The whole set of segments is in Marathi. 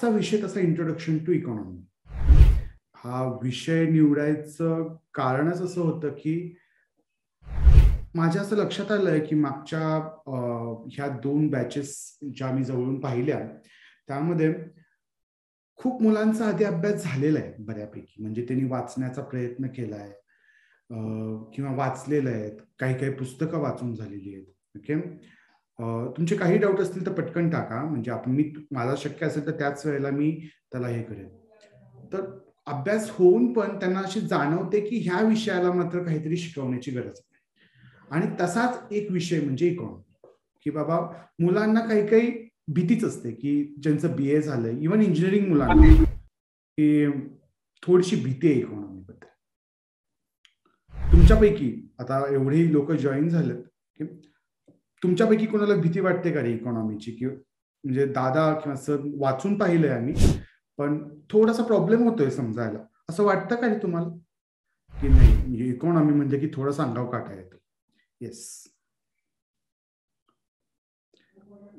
आजचा विषय तसा इंट्रोडक्शन टू इकॉनॉमी. हा विषय निवडायचं कारणच असं होतं की माझ्या असं लक्षात आलंय की मागच्या ह्या 2 बॅचेस ज्या मी जवळून पाहिल्या त्यामध्ये खूप मुलांचा आधी अभ्यास झालेला आहे बऱ्यापैकी. म्हणजे त्यांनी वाचण्याचा प्रयत्न केलाय किंवा वाचलेलं आहेत, काही काही पुस्तकं वाचून झालेली आहेत. ओके, तुमचे काही डाऊट असतील तर पटकन टाका, म्हणजे मी मला शक्य असेल तर त्याच वेळेला मी त्याला हे करेन. तर अभ्यास होऊन पण त्यांना अशी जाणवते की ह्या विषयाला मात्र काहीतरी शिकवण्याची गरज आहे. आणि तसाच एक विषय म्हणजे इकॉनॉमी, की बाबा मुलांना काही काही भीतीच असते की ज्यांचं BA झालंय, इव्हन इंजिनिअरिंग मुलांना, की थोडीशी भीती आहे इकॉनॉमी बद्दल. तुमच्यापैकी आता एवढे लोक जॉईन झालेत की तुमच्यापैकी कोणाला भीती वाटते का रे इकॉनॉमीची? की म्हणजे दादा किंवा सर वाचून पाहिलंय आम्ही, पण थोडासा प्रॉब्लेम होतोय समजायला, असं वाटतं का रे तुम्हाला की नाही म्हणजे इकॉनॉमी म्हणजे की थोडं अंगावर काटा येतो? येस,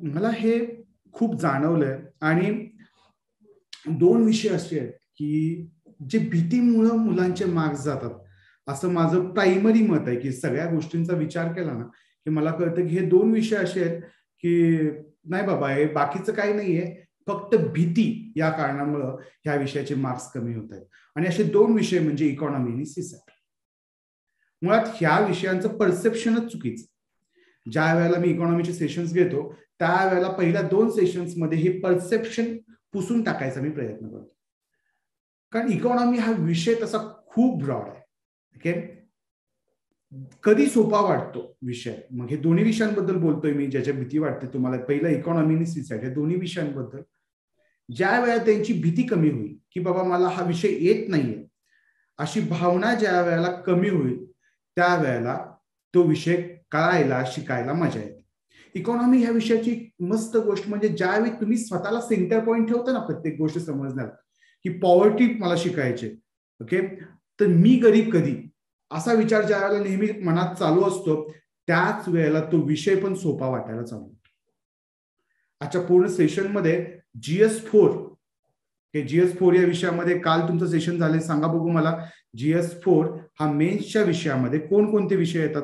मला हे खूप जाणवलंय. आणि 2 विषय असे आहेत की जे भीतीमुळं मुलांचे मार्क्स जातात, असं माझं प्रायमरी मत आहे. की सगळ्या गोष्टींचा विचार केला ना की मला कळतं की हे 2 विषय असे आहेत की नाही बाबा हे बाकीचं काही नाहीये, फक्त भीती या कारणामुळं ह्या विषयाचे मार्क्स कमी होत आहेत. आणि असे 2 विषय म्हणजे इकॉनॉमी आणि सीसॅट. मुळात ह्या विषयांचं परसेप्शनच चुकीचं. ज्या वेळेला मी इकॉनॉमीचे सेशन्स घेतो त्यावेळेला पहिल्या 2 सेशन्स मध्ये हे परसेप्शन पुसून टाकायचा मी प्रयत्न करतो. कारण इकॉनॉमी हा विषय तसा खूप ब्रॉड आहे. ओके, कधी सोपा वाटतो विषय. मग हे दोन्ही विषयांबद्दल बोलतोय मी, ज्याच्या भीती वाटते तुम्हाला. पहिलं इकॉनॉमी आणि सीसॅट, हे दोन्ही विषयांबद्दल ज्या वेळेला त्यांची भीती कमी होईल की बाबा मला हा विषय येत नाहीये, अशी भावना ज्या वेळेला कमी होईल त्यावेळेला तो विषय कळायला शिकायला मजा येते. इकॉनॉमी ह्या विषयाची मस्त गोष्ट म्हणजे ज्यावेळी तुम्ही स्वतःला सेंटर पॉइंट ठेवता ना प्रत्येक गोष्ट समजण्यात, की पॉवर्टी मला शिकायचे, ओके, तर मी गरीब कधी, असा विचार ज्या वेळेला नेहमी मनात चालू असतो त्याच वेळेला तो विषय पण सोपा वाटायला चालू होतो. आजच्या पूर्ण सेशनमध्ये GS4 या विषयामध्ये काल तुमचं सेशन झाले, सांगा बघू मला. GS4 हा मेन्सच्या विषयामध्ये कोणकोणते विषय येतात?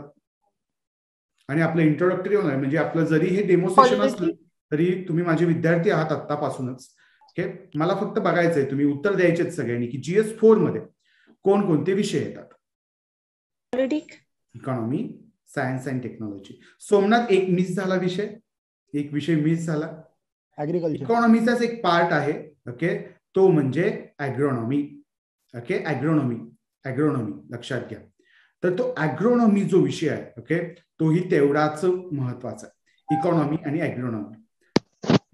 आणि आपलं इंट्रोडक्टरी होणार, म्हणजे आपलं जरी हे डेमो सेशन असलं तरी तुम्ही माझे विद्यार्थी आहात आत्तापासूनच. ओके, मला फक्त बघायचंय, तुम्ही उत्तर द्यायचे सगळ्यांनी की GS4 मध्ये कोणकोणते विषय येतात. Economy, science and technology. Somnath, एक मिस झाला विषय, एक विषय मिस झाला. इकॉनॉमीचाच एक पार्ट आहे, ओके, तो म्हणजे ॲग्रोनॉमी. ओके, ॲग्रोनॉमी लक्षात घ्या. तर तो ॲग्रोनॉमी जो विषय आहे, ओके, तोही तेवढाच महत्वाचा आहे. इकॉनॉमी आणि ॲग्रोनॉमी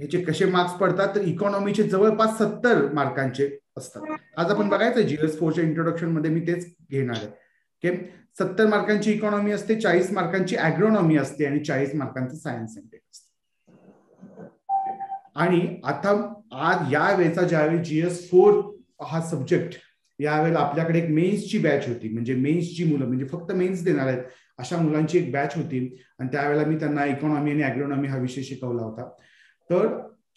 याचे कसे मार्क्स पडतात? तर इकॉनॉमीचे जवळपास 70 मार्कांचे असतात. आज आपण बघायचं GS4च्या इंट्रोडक्शन मध्ये मी तेच घेणार आहे. ओके, 70 मार्कांची इकॉनॉमी असते, 40 मार्कांची ॲग्रोनॉमी असते आणि 40 मार्कांचं सायन्स अँड टेक असते. आणि आता आज या वेळेचा ज्यावेळी GS4 हा सब्जेक्ट, यावेळेला आपल्याकडे एक मेन्सची बॅच होती. म्हणजे मेन्सची मुलं, म्हणजे फक्त मेन्स देणार आहेत अशा मुलांची एक बॅच होती. आणि त्यावेळेला मी त्यांना इकॉनॉमी आणि ॲग्रोनॉमी हा विषय शिकवला होता. तर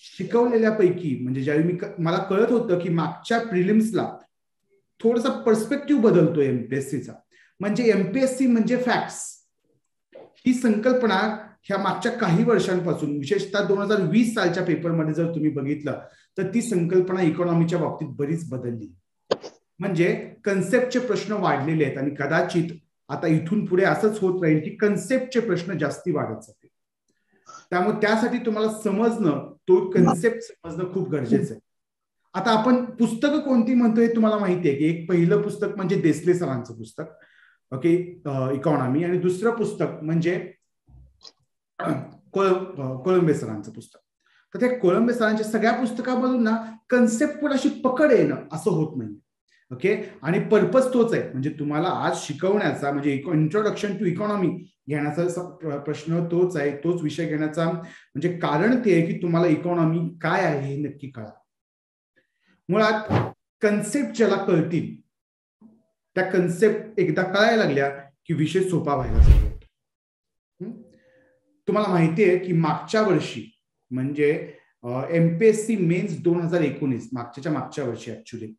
शिकवलेल्यापैकी म्हणजे ज्यावेळी मला कळत होतं की मागच्या प्रिलिम्सला थोडासा पर्स्पेक्टिव्ह बदलतोय एमपीएससीचा. म्हणजे एमपीएससी म्हणजे फॅक्ट्स, ही संकल्पना ह्या मागच्या काही वर्षांपासून, विशेषतः 2020 सालच्या पेपरमध्ये जर तुम्ही बघितलं तर ती संकल्पना इकॉनॉमीच्या बाबतीत बरीच बदलली. म्हणजे कन्सेप्टचे प्रश्न वाढलेले आहेत आणि कदाचित आता इथून पुढे असंच होत राहील की कन्सेप्टचे प्रश्न जास्ती वाढत जातील. त्यामुळे त्यासाठी तुम्हाला समजणं, तो कन्सेप्ट समजणं खूप गरजेचं आहे. आता आपण पुस्तकं कोणती म्हणतोय तुम्हाला माहिती आहे की एक पहिलं पुस्तक म्हणजे देसले सरांचं पुस्तक, ओके, इकॉनॉमी, आणि दुसरं पुस्तक म्हणजे कोळंबे सरांचं पुस्तक. तर त्या कोळंबे सरांच्या सगळ्या पुस्तकामधून ना कन्सेप्टवर अशी पकड येणं असं होत नाही. ओके, आणि पर्पज तोच आहे, म्हणजे तुम्हाला आज शिकवण्याचा म्हणजे इंट्रोडक्शन टू इकॉनॉमी घेण्याचा प्रश्न तोच आहे, तोच विषय घेण्याचा म्हणजे कारण ते आहे की तुम्हाला इकॉनॉमी काय आहे हे नक्की कळा. मुळात कन्सेप्ट ज्याला कळतील, त्या कन्सेप्ट एकदा कळायला लागल्या की विषय सोपा व्हायला चालू होतो. तुम्हाला माहिती आहे की मागच्या वर्षी म्हणजे MPSC मेन्स 2019 मागच्या वर्षी ऍक्च्युली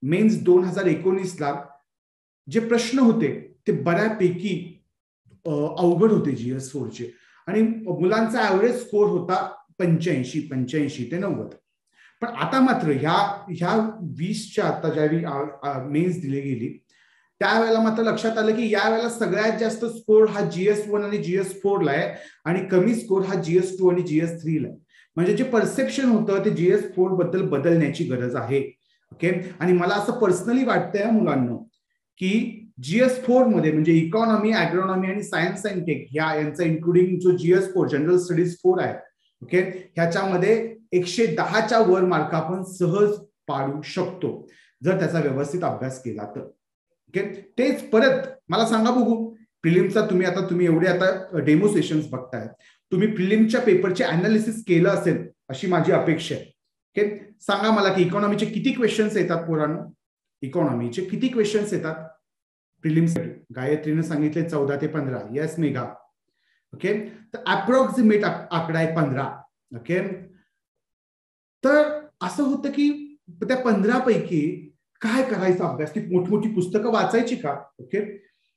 मेन्स 2019ला जे प्रश्न होते ते बऱ्यापैकी अवघड होते GS4चे आणि मुलांचा ऍव्हरेज स्कोर होता 85 ते 90. पण आता मात्र ह्या 20च्या आता ज्यावेळी मेन्स दिली गेली त्यावेळेला मात्र लक्षात आलं की यावेळेला सगळ्यात जास्त स्कोर हा GS1 आणि GS4 ला आहे आणि कमी स्कोर हा GS2 आणि GS3 ला आहे. म्हणजे जे परसेप्शन होतं ते GS4 बद्दल बदलण्याची गरज आहे. ओके, आणि मला असं पर्सनली वाटतंय मुलांना की GS4 मध्ये म्हणजे इकॉनॉमी, ॲग्रोनॉमी आणि सायन्स अँड टेक यांचा इन्क्लुडिंग जो GS4 जनरल स्टडीज 4 आहे, ओके, ह्याच्यामध्ये 110च्या वर मार्क आपण सहज पाडू शकतो जर त्याचा व्यवस्थित अभ्यास केला तर. ओके, तेच परत मला सांगा बघू, प्रिलिमचा तुम्ही एवढे आता डेमो सेशन्स बघताय, तुम्ही प्रिलिमच्या पेपरचे अनालिसिस केलं असेल अशी माझी अपेक्षा आहे. ओके, सांगा मला की इकॉनॉमीचे किती क्वेश्चन्स येतात पोरांनो? इकॉनॉमीचे किती क्वेश्चन्स येतात प्रिलिम्ससाठी? गायत्रीने सांगितले 14 ते 15. येस मेघा. ओके, तर अप्रॉक्सिमेट आकडा आहे 15. ओके, तर असं होतं की त्या 15 पैकी काय करायचा अभ्यास? की मोठमोठी पुस्तकं वाचायची का? ओके,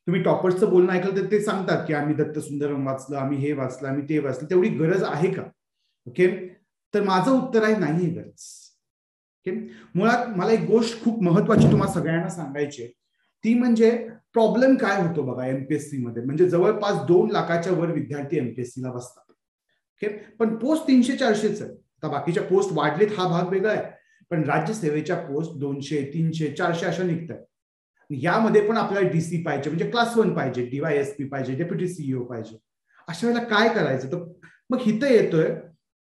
तुम्ही टॉपर्सचं बोलणं ऐकलं तर ते सांगतात की आम्ही दत्त सुंदरम वाचलं, आम्ही हे वाचलं, आम्ही ते वाचलं. तेवढी गरज आहे का? ओके, तर माझं उत्तर आहे नाही गरज. ओके, मुळात मला एक गोष्ट खूप महत्वाची तुम्हाला सगळ्यांना सांगायची आहे, ती म्हणजे प्रॉब्लेम काय होतो बघा MPSC मध्ये. म्हणजे जवळपास 2 लाखाच्या वर विद्यार्थी MPSC ला बसतात. ओके, पण पोस्ट 300-400च आहे. आता बाकीच्या पोस्ट वाढलेत हा भाग वेगळा आहे, पण राज्यसेवेच्या पोस्ट 200, 300, 400 अशा निघतात. यामध्ये पण आपल्याला DC पाहिजे, म्हणजे क्लास 1 पाहिजे, DYSP पाहिजे, डेप्युटी CEO पाहिजे. अशा वेळेला काय करायचं? तर मग इथं येतोय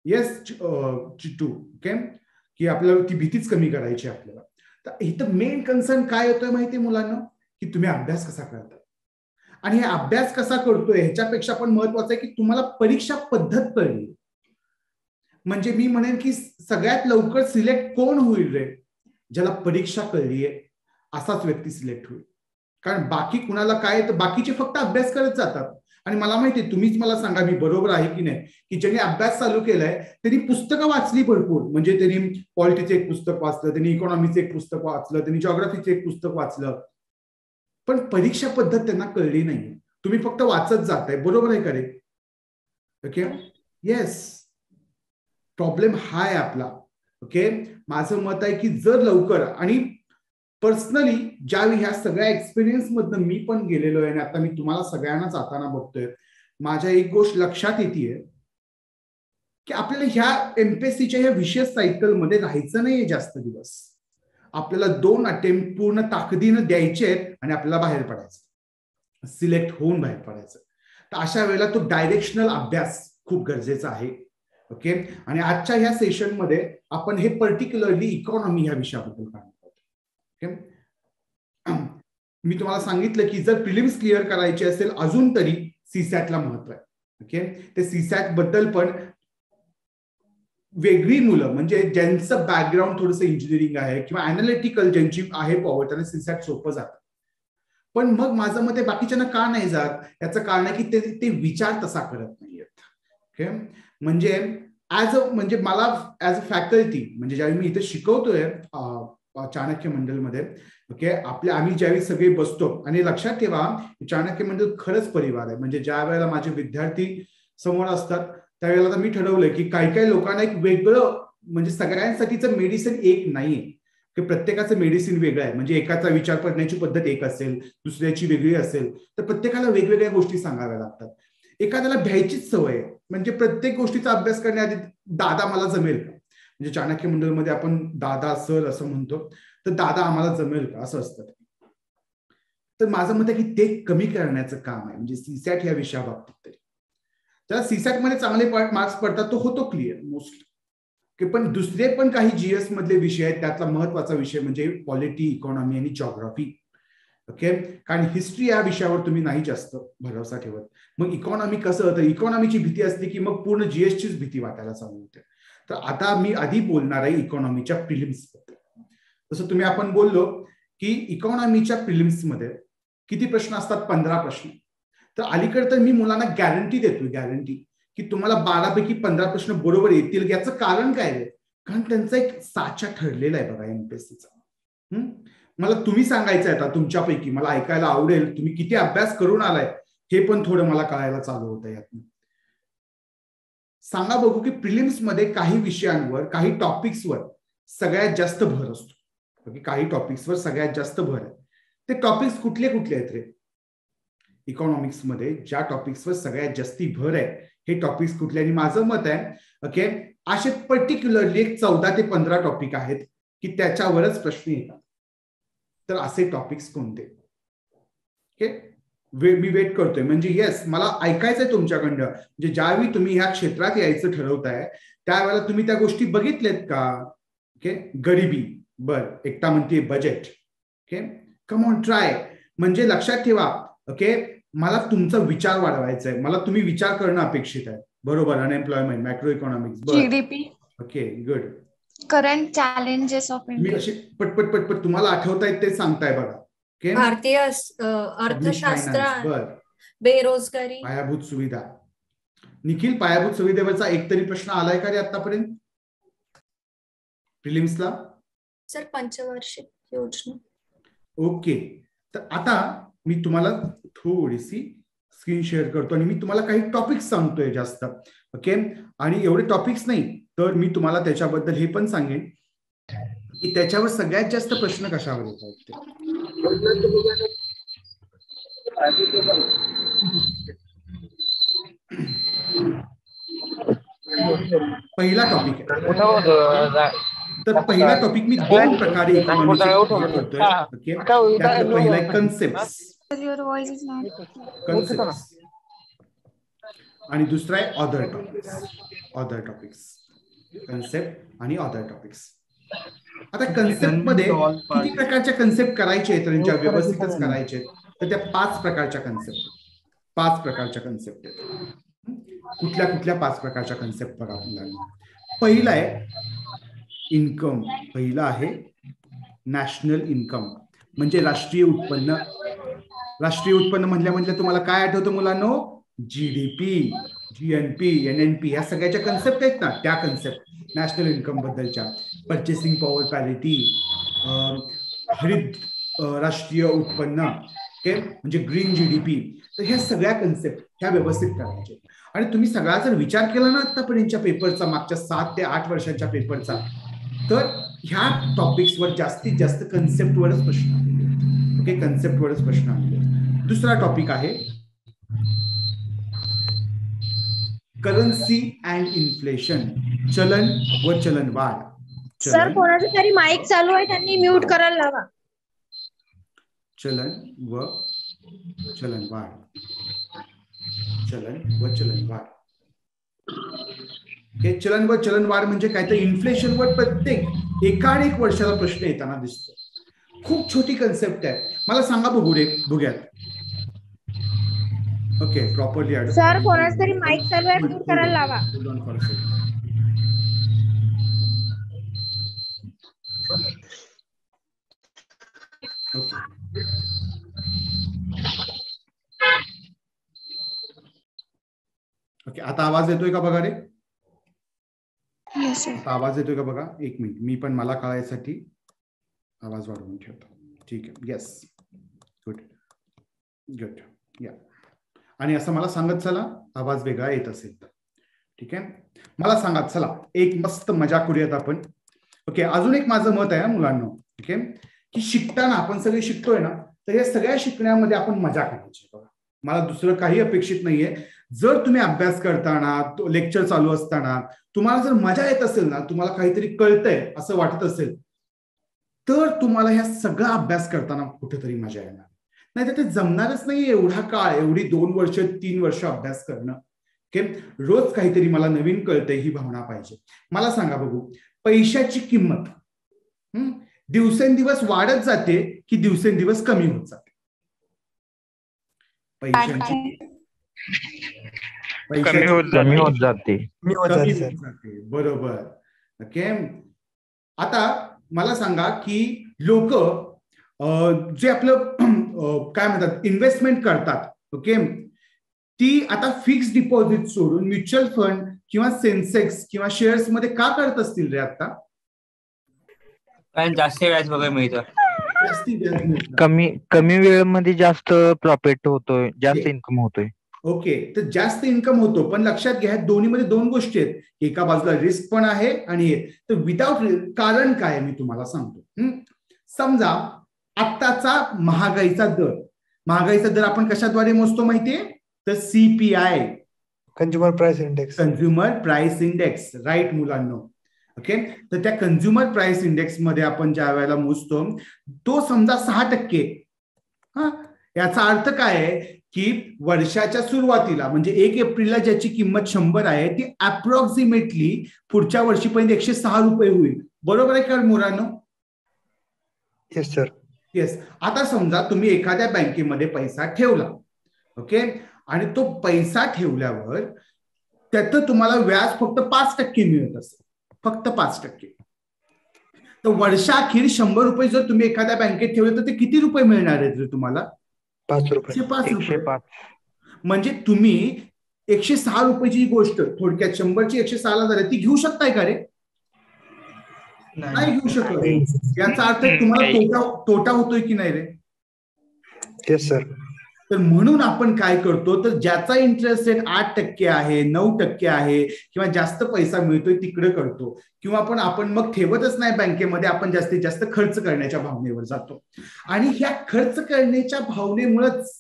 येस चिट्टू, ओके, की आपल्याला ती भीतीच कमी करायची आपल्याला. तर इथं मेन कन्सर्न काय येतोय माहितीये मुलांना? की तुम्ही अभ्यास कसा करता, आणि हे अभ्यास कसा करतोय ह्याच्यापेक्षा पण महत्वाचं आहे की तुम्हाला परीक्षा पद्धत कळली. म्हणजे मी म्हणेन की सगळ्यात लवकर सिलेक्ट कोण होईल रे? ज्याला परीक्षा कळली आहे असाच व्यक्ती सिलेक्ट होईल. कारण बाकी कुणाला काय, तर बाकीचे फक्त अभ्यास करत जातात. आणि मला माहितीये, तुम्हीच मला सांगा मी बरोबर आहे की नाही, की ज्यांनी अभ्यास चालू केलाय त्यांनी पुस्तकं वाचली भरपूर. म्हणजे त्यांनी पॉलिटिक्सचं एक पुस्तक वाचलं, त्यांनी इकॉनॉमीचं एक पुस्तक वाचलं, त्यांनी जिओग्राफीचं एक पुस्तक वाचलं, पण परीक्षा पद्धत त्यांना कळली नाही. तुम्ही फक्त वाचत जाताय, बरोबर आहे का रे? ओके, येस, प्रॉब्लेम हा आहे आपला. ओके, माझं मत आहे की जर लवकर, आणि पर्सनली ज्यावेळी ह्या सगळ्या एक्सपिरियन्स मधनं मी पण गेलेलो आहे आणि आता मी तुम्हाला सगळ्यांना जाताना बघतोय, माझ्या एक गोष्ट लक्षात येते की आपल्याला ह्या MPSCच्या ह्या विशेष सायकल मध्ये राहायचं नाहीये जास्त दिवस. आपल्याला 2 अटेम्प्ट पूर्ण ताकदीनं द्यायचे आहेत आणि आपल्याला बाहेर पडायचं, सिलेक्ट होऊन बाहेर पडायचं. तर अशा वेळेला तो डायरेक्शनल अभ्यास खूप गरजेचा आहे. ओके, आणि आजच्या ह्या सेशन मध्ये आपण हे पर्टिक्युलरली इकॉनॉमी ह्या विषयाबद्दल पाहणार आहोत. ओके, मी तुम्हाला सांगितलं की जर प्रिलिम्स क्लिअर करायचे असेल अजून तरी CSAT-ला महत्व आहे. ओके, ते CSAT बद्दल पण वेगळी मुलं, म्हणजे ज्यांचं बॅकग्राऊंड थोडंसं इंजिनिअरिंग आहे किंवा अनालिटिकल ज्यांची आहे पॉवर, त्यांना CSAT सोपं जातं. पण मग माझं मत आहे बाकीच्यांना का नाही जात? याचं कारण आहे की ते विचार तसा करत नाहीयेत. ओके, म्हणजे म्हणजे मला ऍज अ फॅकल्टी, म्हणजे ज्यावेळी मी इथे शिकवतोय चाणक्य मंडलमध्ये, ओके, आम्ही ज्यावेळी सगळे बसतो, आणि लक्षात ठेवा चाणक्य मंडल खरंच परिवार आहे. म्हणजे ज्या वेळेला माझे विद्यार्थी समोर असतात त्यावेळेला मी ठरवलंय की काही लोकांना एक वेगळं, म्हणजे सगळ्यांसाठीचं मेडिसिन एक नाहीये, की प्रत्येकाचं मेडिसिन वेगळं आहे. म्हणजे एकाचा विचार करण्याची पद्धत एक असेल, दुसऱ्याची वेगळी असेल, तर प्रत्येकाला वेगवेगळ्या गोष्टी सांगाव्या लागतात. एखाद्याला भ्यायचीच सवय आहे, म्हणजे प्रत्येक गोष्टीचा अभ्यास करण्याआधी दादा मला जमेल का, म्हणजे चाणक्य मंडळमध्ये आपण दादा सर असं म्हणतो, तर दादा आम्हाला जमेल का असं असतं. तर माझं मत आहे की ते कमी करण्याचं काम आहे, म्हणजे CSAT ह्या विषयाबाबतीत तरी. ज्याला CSAT मध्ये चांगले मार्क्स पडतात तो होतो क्लिअर मोस्टली. पण दुसरे पण काही GS मधले विषय आहेत, त्यातला महत्वाचा विषय म्हणजे पॉलिटी, इकॉनॉमी आणि जिओग्राफी. ओके, कारण हिस्ट्री या विषयावर तुम्ही नाही जास्त भरोसा ठेवत. मग इकॉनॉमी कसं होतं, इकॉनॉमीची भीती असते की मग पूर्ण GSचीच भीती वाटायला चालू होते. तर आता मी आधी बोलणार आहे इकॉनॉमीच्या प्रिलिम्स बद्दल. तसं तुम्ही आपण बोललो की इकॉनॉमीच्या प्रिलिम्स मध्ये किती प्रश्न असतात? 15 प्रश्न. तर अलीकडे तर मी मुलांना गॅरंटी देतोय, गॅरंटी की तुम्हाला 12 पैकी 15 प्रश्न बरोबर येतील. याचं कारण काय आहे? कारण त्यांचा एक साचा ठरलेला आहे बघा एमपीएससीचा. मला तुम्ही सांगायचं आहे आता तुमच्यापैकी, मला ऐकायला आवडेल तुम्ही किती अभ्यास करून आलाय हे पण थोडं मला कळायला चालू होतं यातून. सांगा बघू की प्रिलिम्स मध्ये काही विषयांवर, काही टॉपिक्सवर सगळ्यात जास्त भर असतो. काही टॉपिक्सवर सगळ्यात जास्त भर आहे. ते टॉपिक्स कुठले कुठले आहेत रे? इकॉनॉमिक्स मध्ये ज्या टॉपिक्सवर सगळ्यात जास्ती भर आहे हे टॉपिक्स कुठले? आणि माझं मत आहे ओके, असे पर्टिक्युलरली 14 ते 15 टॉपिक आहेत की त्याच्यावरच प्रश्न येतात. तर असे टॉपिक्स कोणते? ओके, मी वेट करतोय. म्हणजे येस, मला ऐकायचंय तुमच्याकडनं. म्हणजे ज्यावेळी तुम्ही ह्या क्षेत्रात यायचं ठरवताय त्यावेळेला तुम्ही त्या गोष्टी बघितल्यात का? ओके, गरिबी, बर, एकटा म्हणते budget. Okay, come on try. म्हणजे लक्षात ठेवा ओके, मला तुमचा विचार वाढवायचा आहे, मला तुम्ही विचार करणं अपेक्षित आहे. बरोबर, unemployment, macro economics, GDP. Okay, good. Current challenges of me असे पटपट पटपट तुम्हाला आठवतायत ते सांगताय बघा. भारतीय अर्थशास्त्र, बेरोजगारी, पायाभूत सुविधा. निखिल, पायाभूत सुविधेवरचा एक तरी प्रश्न आलाय का रे आतापर्यंत प्रिलिम्सला? सर पंचवार्षिक योजना. ओके, तर आता मी तुम्हाला थोडीशी स्क्रीन शेअर करतो आणि मी तुम्हाला काही टॉपिक्स सांगतोय जास्त. ओके, आणि एवढे टॉपिक्स नाही तर मी तुम्हाला त्याच्याबद्दल हे पण सांगेन की त्याच्यावर सगळ्यात जास्त प्रश्न कशावर येतात. पहिला टॉपिक आहे. तर पहिला टॉपिक मी 2 प्रकारे करतोय. ओके, त्यातलं पहिला आहे कन्सेप्ट आणि दुसरा आहे अदर टॉपिक्स. कन्सेप्ट आणि अदर टॉपिक्स. आता कन्सेप्ट मध्ये किती प्रकारच्या कन्सेप्ट करायचे आहेत, त्यांच्या व्यवस्थितच करायचे आहेत. तर त्या 5 प्रकारच्या कन्सेप्ट आहेत. कुठल्या कुठल्या 5 प्रकारच्या कन्सेप्ट बघा मुलांना. पहिला आहे इन्कम. पहिला आहे नॅशनल इन्कम, म्हणजे राष्ट्रीय उत्पन्न. राष्ट्रीय उत्पन्न म्हटल्या तुम्हाला काय आठवतं मुलांनो? जीडीपी, जीएनपी, एनएनपी या सगळ्याच्या कन्सेप्ट आहेत ना, त्या कन्सेप्ट नॅशनल इन्कम बद्दलच्या. परचेसिंग पॉवर पॅरिटी, हरित राष्ट्रीय उत्पन्न, म्हणजे ग्रीन जीडीपी. तर ह्या सगळ्या कन्सेप्ट ह्या व्यवस्थित करायचे. आणि तुम्ही सगळा जर विचार केला ना आतापर्यंतच्या पेपरचा, मागच्या 7 ते 8 वर्षांच्या पेपरचा, तर ह्या टॉपिक्सवर जास्तीत जास्त कन्सेप्टवरच प्रश्न आलेले. ओके, कन्सेप्टवरच प्रश्न आलेले. दुसरा टॉपिक आहे करन्सी अँड इन्फ्लेशन, चलन व चलनवाढ. सर, कोणाचं तरी माईक चालू आहे, त्यांनी म्यूट करायला लावा. चलन व चलनवाढ, चलन व चलनवाढ. हे चलन व चलनवाढ म्हणजे काय? तर इन्फ्लेशनवर प्रत्येक एकानेक वर्षाला प्रश्न येताना दिसतो. खूप छोटी कन्सेप्ट आहे. मला सांगा बघूयात. Okay, properly. सर, कोणाचं तरी माईक चालू आहे, म्यूट करायला लावा. ओके, आता आवाज येतोय का बघा रे? Yes, आता आवाज येतोय का बघा? एक मिनिट, मी पण मला कळायसाठी आवाज वाढवून ठेवतो. ठीक आहे, येस, गुड गुड. या, आणि असं मला सांगत चला आवाज वेगळा येत असेल तर. ठीक आहे, मला सांगा. चला एक मस्त मजा करूयात आपण. ओके, अजून एक माझं मत आहे मुलांना. ठीक आहे, की शिकताना आपण सगळे शिकतोय ना, तर या सगळ्या शिकण्यामध्ये आपण मजा करायची. बघा, मला दुसरं काही अपेक्षित नाहीये. जर तुम्ही अभ्यास करताना, लेक्चर चालू असताना तुम्हाला जर मजा येत असेल ना, तुम्हाला काहीतरी कळतंय असं वाटत असेल, तर तुम्हाला ह्या सगळा अभ्यास करताना कुठेतरी मजा येणार. नाही तर ते जमणारच नाही. एवढा काळ, एवढी 2 वर्ष 3 वर्ष अभ्यास करणं. रोज काहीतरी मला नवीन कळतंय ही भावना पाहिजे. मला सांगा बघू, पैशाची किंमत दिवसेंदिवस वाढत जाते की दिवसेंदिवस कमी होत जाते? पैशाची कमी होत जाते. बरोबर. ओके, आता मला सांगा की लोक जे आपलं काय म्हणतात इन्व्हेस्टमेंट करतात, ओके, ती आता फिक्स डिपॉझिट सोडून म्युच्युअल फंड किंवा सेन्सेक्स किंवा शेअर्स मध्ये का करत असतील रे आता? कारण जास्त व्याज वगैरे मिळतं. जास्ती व्याज मिळतं. कमी वेळेमध्ये जास्त प्रॉफिट होतोय, जास्त इन्कम होतोय. ओके, तर जास्त इन्कम होतो, पण लक्षात घ्या दोन्हीमध्ये दोन गोष्टी आहेत. एका बाजूला रिस्क पण आहे आणि हे तर विदाउट कारण काय मी तुम्हाला सांगतो. समजा आत्ताचा महागाईचा दर आपण कशाद्वारे मोजतो माहितीये? तर CPI, consumer price index. Right मुलांनो. ओके, तर त्या कंझ्युमर प्राइस इंडेक्स मध्ये आपण ज्या वेळेला मोजतो तो समजा 6%. याचा अर्थ काय आहे की वर्षाच्या सुरुवातीला म्हणजे 1 एप्रिलला ज्याची किंमत 100 आहे ती अप्रॉक्सिमेटली पुढच्या वर्षीपर्यंत 106 रुपये होईल. बरोबर आहे का मुलांनो? Yes sir. येस. आता समजा तुम्ही एखाद्या बँकेमध्ये पैसा ठेवला, ओके, आणि तो पैसा ठेवल्यावर त्याचं तुम्हाला व्याज फक्त 5% मिळत असेल, फक्त 5%. तर वर्षाअखेर 100 रुपये जर तुम्ही एखाद्या बँकेत ठेवले तर ते किती रुपये मिळणार आहेत तुम्हाला? 5 रुपये. 105. म्हणजे तुम्ही 106 रुपयाची गोष्ट थोडक्यात 100 ची 106 ला झाली ती घेऊ शकताय का रे? नाही घेऊ शकत. याचा अर्थ तुम्हाला तोटा होतोय की नाही रे? Yes sir. तर म्हणून आपण काय करतो, तर ज्याचा इंटरेस्ट रेट 8% आहे, 9% आहे किंवा जास्त पैसा मिळतोय तिकडे करतो, किंवा आपण मग ठेवतच नाही बँकेमध्ये, आपण जास्तीत जास्त खर्च करण्याच्या भावनेवर जातो. आणि ह्या खर्च करण्याच्या भावनेमुळेच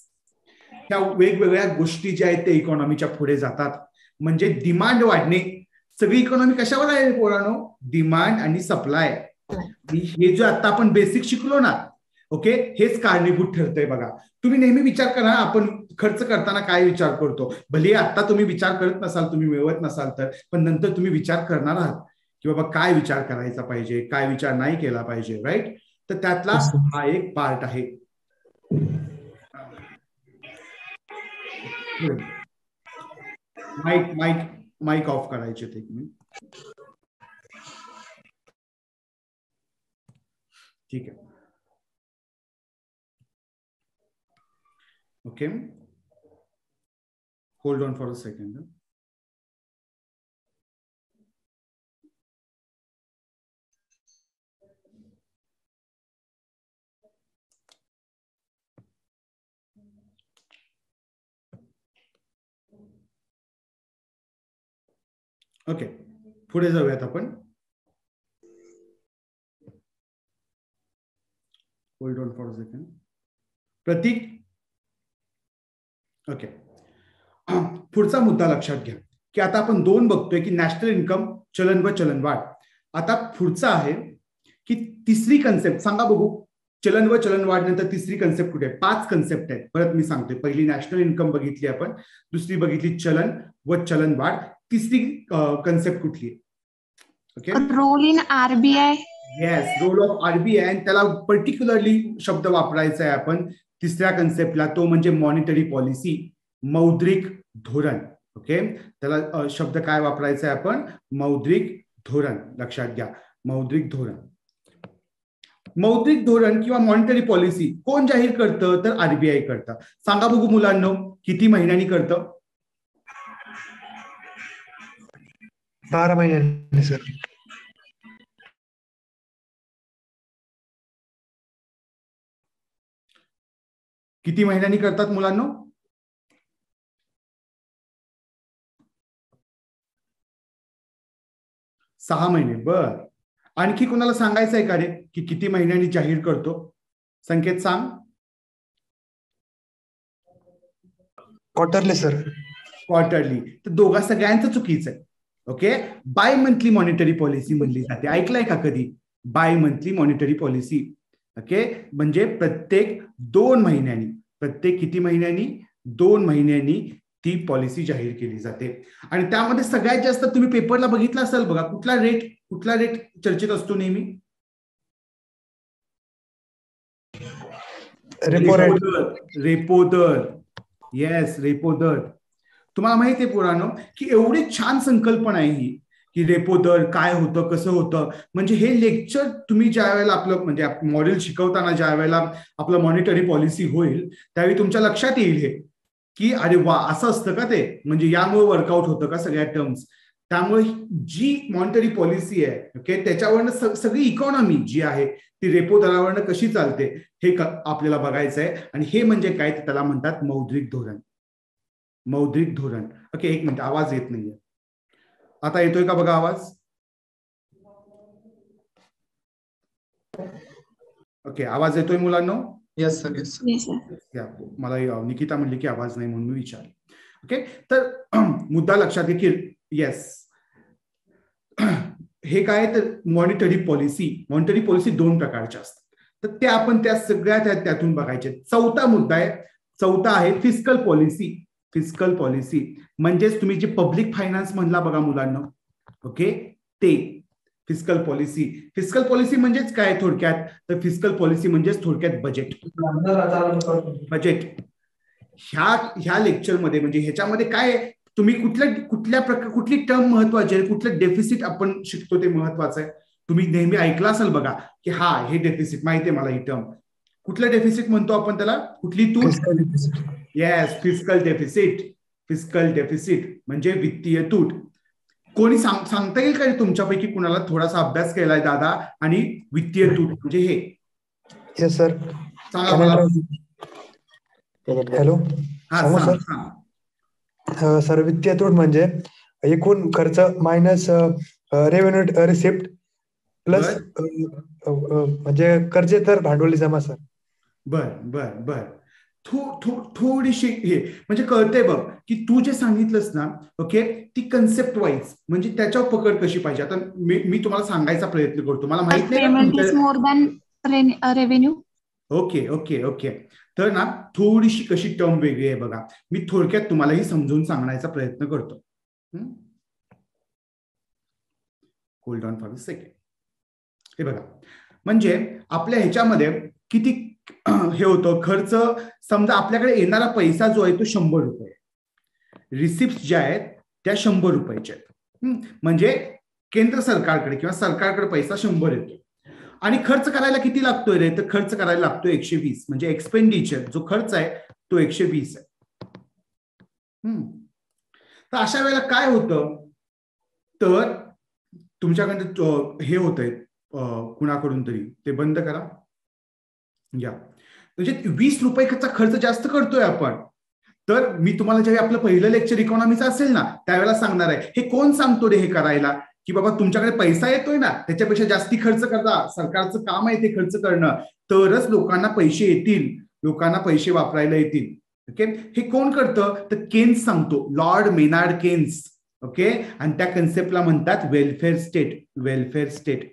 ह्या वेगवेगळ्या गोष्टी ज्या आहेत ते इकॉनॉमीच्या पुढे जातात. म्हणजे डिमांड वाढणे. सगळी इकॉनॉमी कशावर आहे पोरांनो? डिमांड आणि सप्लाय. हे जे आता आपण बेसिक शिकलो ना, ओके, हेच कारणीभूत ठरतंय. बघा, तुम्ही नेहमी विचार करा आपण खर्च करताना काय विचार करतो. भले आता तुम्ही विचार करत नसाल, तुम्ही मिळवत नसाल तर, पण नंतर तुम्ही विचार करणार आहात की बाबा काय विचार करायचा पाहिजे, काय विचार नाही केला पाहिजे. राईट. तर त्यातला हा एक पार्ट आहे. माईक ऑफ करायचे ते. ठीक आहे. Okay, hold on for a second. Okay, पुढे जाऊयात आपण. Hold on for a second. Pratik, okay, पुढचा मुद्दा लक्षात घ्या की आता आपण 2 बघतोय की नॅशनल इन्कम, चलन व चलनवाढ. आता पुढचा आहे की तिसरी कन्सेप्ट सांगा बघू. चलन व चलनवाढ नंतर तिसरी कन्सेप्ट कुठे? 5 कन्सेप्ट आहेत. परत मी सांगतोय, पहिली नॅशनल इन्कम बघितली आपण, दुसरी बघितली चलन व चलनवाढ, तिसरी कन्सेप्ट कुठली? Okay, role in RBI. Yes, role of RBI. आणि त्याला पर्टिक्युलरली शब्द वापरायचा आहे आपण तिसऱ्या कन्सेप्टला, तो म्हणजे मॉनिटरी पॉलिसी, मौद्रिक धोरण. ओके, त्याला शब्द काय वापरायचा आहे आपण? मौद्रिक धोरण. लक्षात घ्या, मौद्रिक धोरण. मौद्रिक धोरण किंवा मॉनिटरी पॉलिसी कोण जाहीर करतं? तर RBI करतं. सांगा बघू मुलांनो, किती महिन्यांनी करतं? 12 महिन्यांनी सर. किती महिन्यांनी करतात मुलांनो? 6 महिने. बर, आणखी कोणाला सांगायचं आहे का रे की किती महिन्यांनी जाहीर करतो? संकेत सांग. Quarterly sir. क्वार्टरली. तर दोघा सगळ्यांचं चुकीचं आहे. Okay, bimonthly monetary policy म्हणली जाते. ऐकलंय का कधी? Bimonthly monetary policy. Okay, म्हणजे प्रत्येक 2 महिन्यांनी, प्रत्येक किती महिन्यांनी? 2 महिन्यांनी ती पॉलिसी जाहीर केली जाते. आणि त्यामध्ये सगळ्यात जास्त तुम्ही पेपरला बघितलं असेल बघा, कुठला रेट चर्चेत असतो नेहमी? रेपो दर. येस, रेपो दर. तुम्हाला माहिती आहे पुराणो की एवढी छान संकल्पना आहे ही की रेपो दर काय होतं, कसं होतं. म्हणजे हे लेक्चर तुम्ही ज्या वेळेला आपलं म्हणजे मॉडेल शिकवताना ज्या वेळेला आपलं मॉनिटरी पॉलिसी होईल त्यावेळी तुमच्या लक्षात येईल हे की अरे वा असं असतं का ते, म्हणजे यामुळे वर्कआउट होतं का सगळ्या टर्म्स. त्यामुळे जी मॉनिटरी पॉलिसी आहे ओके त्याच्यावरनं सगळी इकॉनॉमी जी आहे ती रेपो दरावरनं कशी चालते हे आपल्याला बघायचं आहे. आणि हे म्हणजे काय, त्याला म्हणतात मौद्रिक धोरण. मौद्रिक धोरण. ओके एक मिनिट, आवाज येत नाहीये. आता येतोय का बघा आवाज? ओके आवाज येतोय मुलांनो? Yes sir. येस मला निकिता म्हणली की आवाज नाही म्हणून मी विचारले. ओके तर मुद्दा लक्षात घे की येस हे काय तर मॉनिटरी पॉलिसी दोन प्रकारच्या असतात. तर त्या आपण त्या सगळ्या त्यातून बघायचे. चौथा मुद्दा आहे, चौथा आहे फिस्कल पॉलिसी. फिस्कल पॉलिसी म्हणजेच तुम्ही जे पब्लिक फायनान्स म्हणला बघा मुलांना ओके ते फिस्कल पॉलिसी. फिस्कल पॉलिसी म्हणजेच काय थोडक्यात, तर फिस्कल पॉलिसी म्हणजेच थोडक्यात बजेट. बजेट ह्या लेक्चरमध्ये म्हणजे ह्याच्यामध्ये काय तुम्ही कुठली टर्म महत्वाची आहे, कुठलं डेफिसिट आपण शिकतो ते महत्वाचं आहे. तुम्ही नेहमी ऐकला असेल बघा की हा हे डेफिसिट माहिती आहे मला ही टर्म. कुठलं डेफिसिट म्हणतो आपण त्याला, कुठली तूट? Yes fiscal deficit. Fiscal deficit म्हणजे वित्तीय तूट. कोणी सांगता येईल का तुमच्यापैकी कुणाला थोडासा अभ्यास केलाय दादा आणि वित्तीय तूट म्हणजे हे? Yes sir. सांगा मला. हॅलो हा सर. सर वित्तीय तूट म्हणजे एकूण खर्च मायनस रेव्हेन्यू रिसिप्ट प्लस म्हणजे कर्जेतर भांडवली जमा सर. बर बर बर. थोडीशी हे म्हणजे कळतंय बघ की तू जे सांगितलंस ना ओके ती कन्सेप्ट वाईज म्हणजे त्याच्यावर पकड कशी पाहिजे. आता मी तुम्हाला सांगायचा प्रयत्न करतो. मला माहित नाही more than revenue. Okay okay okay. तर ना थोडीशी कशी टर्म वेगळी आहे बघा. मी थोडक्यात तुम्हालाही समजून सांगण्याचा प्रयत्न करतो. Hold on for a second. हे बघा म्हणजे आपल्या ह्याच्यामध्ये किती हे होतं खर्च. समजा आपल्याकडे येणारा पैसा जो आहे तो 100 रुपये. रिसिप्ट ज्या आहेत त्या 100 रुपयाच्या आहेत. म्हणजे केंद्र सरकारकडे किंवा सरकारकडे पैसा 100 येतो आणि खर्च करायला किती लागतोय रे, तर खर्च करायला लागतोय 120. म्हणजे एक्सपेंडिचर जो खर्च आहे तो 120 आहे. तर अशा वेळेला काय होतं तर तुमच्याकडे हे होत आहे कुणाकडून तरी ते बंद करा या. म्हणजे 20 रुपयाचा खर्च जास्त करतोय आपण. तर मी तुम्हाला जेव्हा आपलं पहिलं लेक्चर इकॉनॉमीचं असेल ना त्यावेळेला सांगणार आहे हे कोण सांगतो रे हे करायला, की बाबा तुमच्याकडे पैसा येतोय ना त्याच्यापेक्षा जास्ती खर्च करा. सरकारचं काम आहे ते खर्च करणं, तरच लोकांना पैसे येतील, लोकांना पैसे वापरायला येतील. ओके हे कोण करतं तर केन्स सांगतो, लॉर्ड मेनार्ड केन्स. ओके आणि त्या कन्सेप्टला म्हणतात वेलफेअर स्टेट. Welfare state.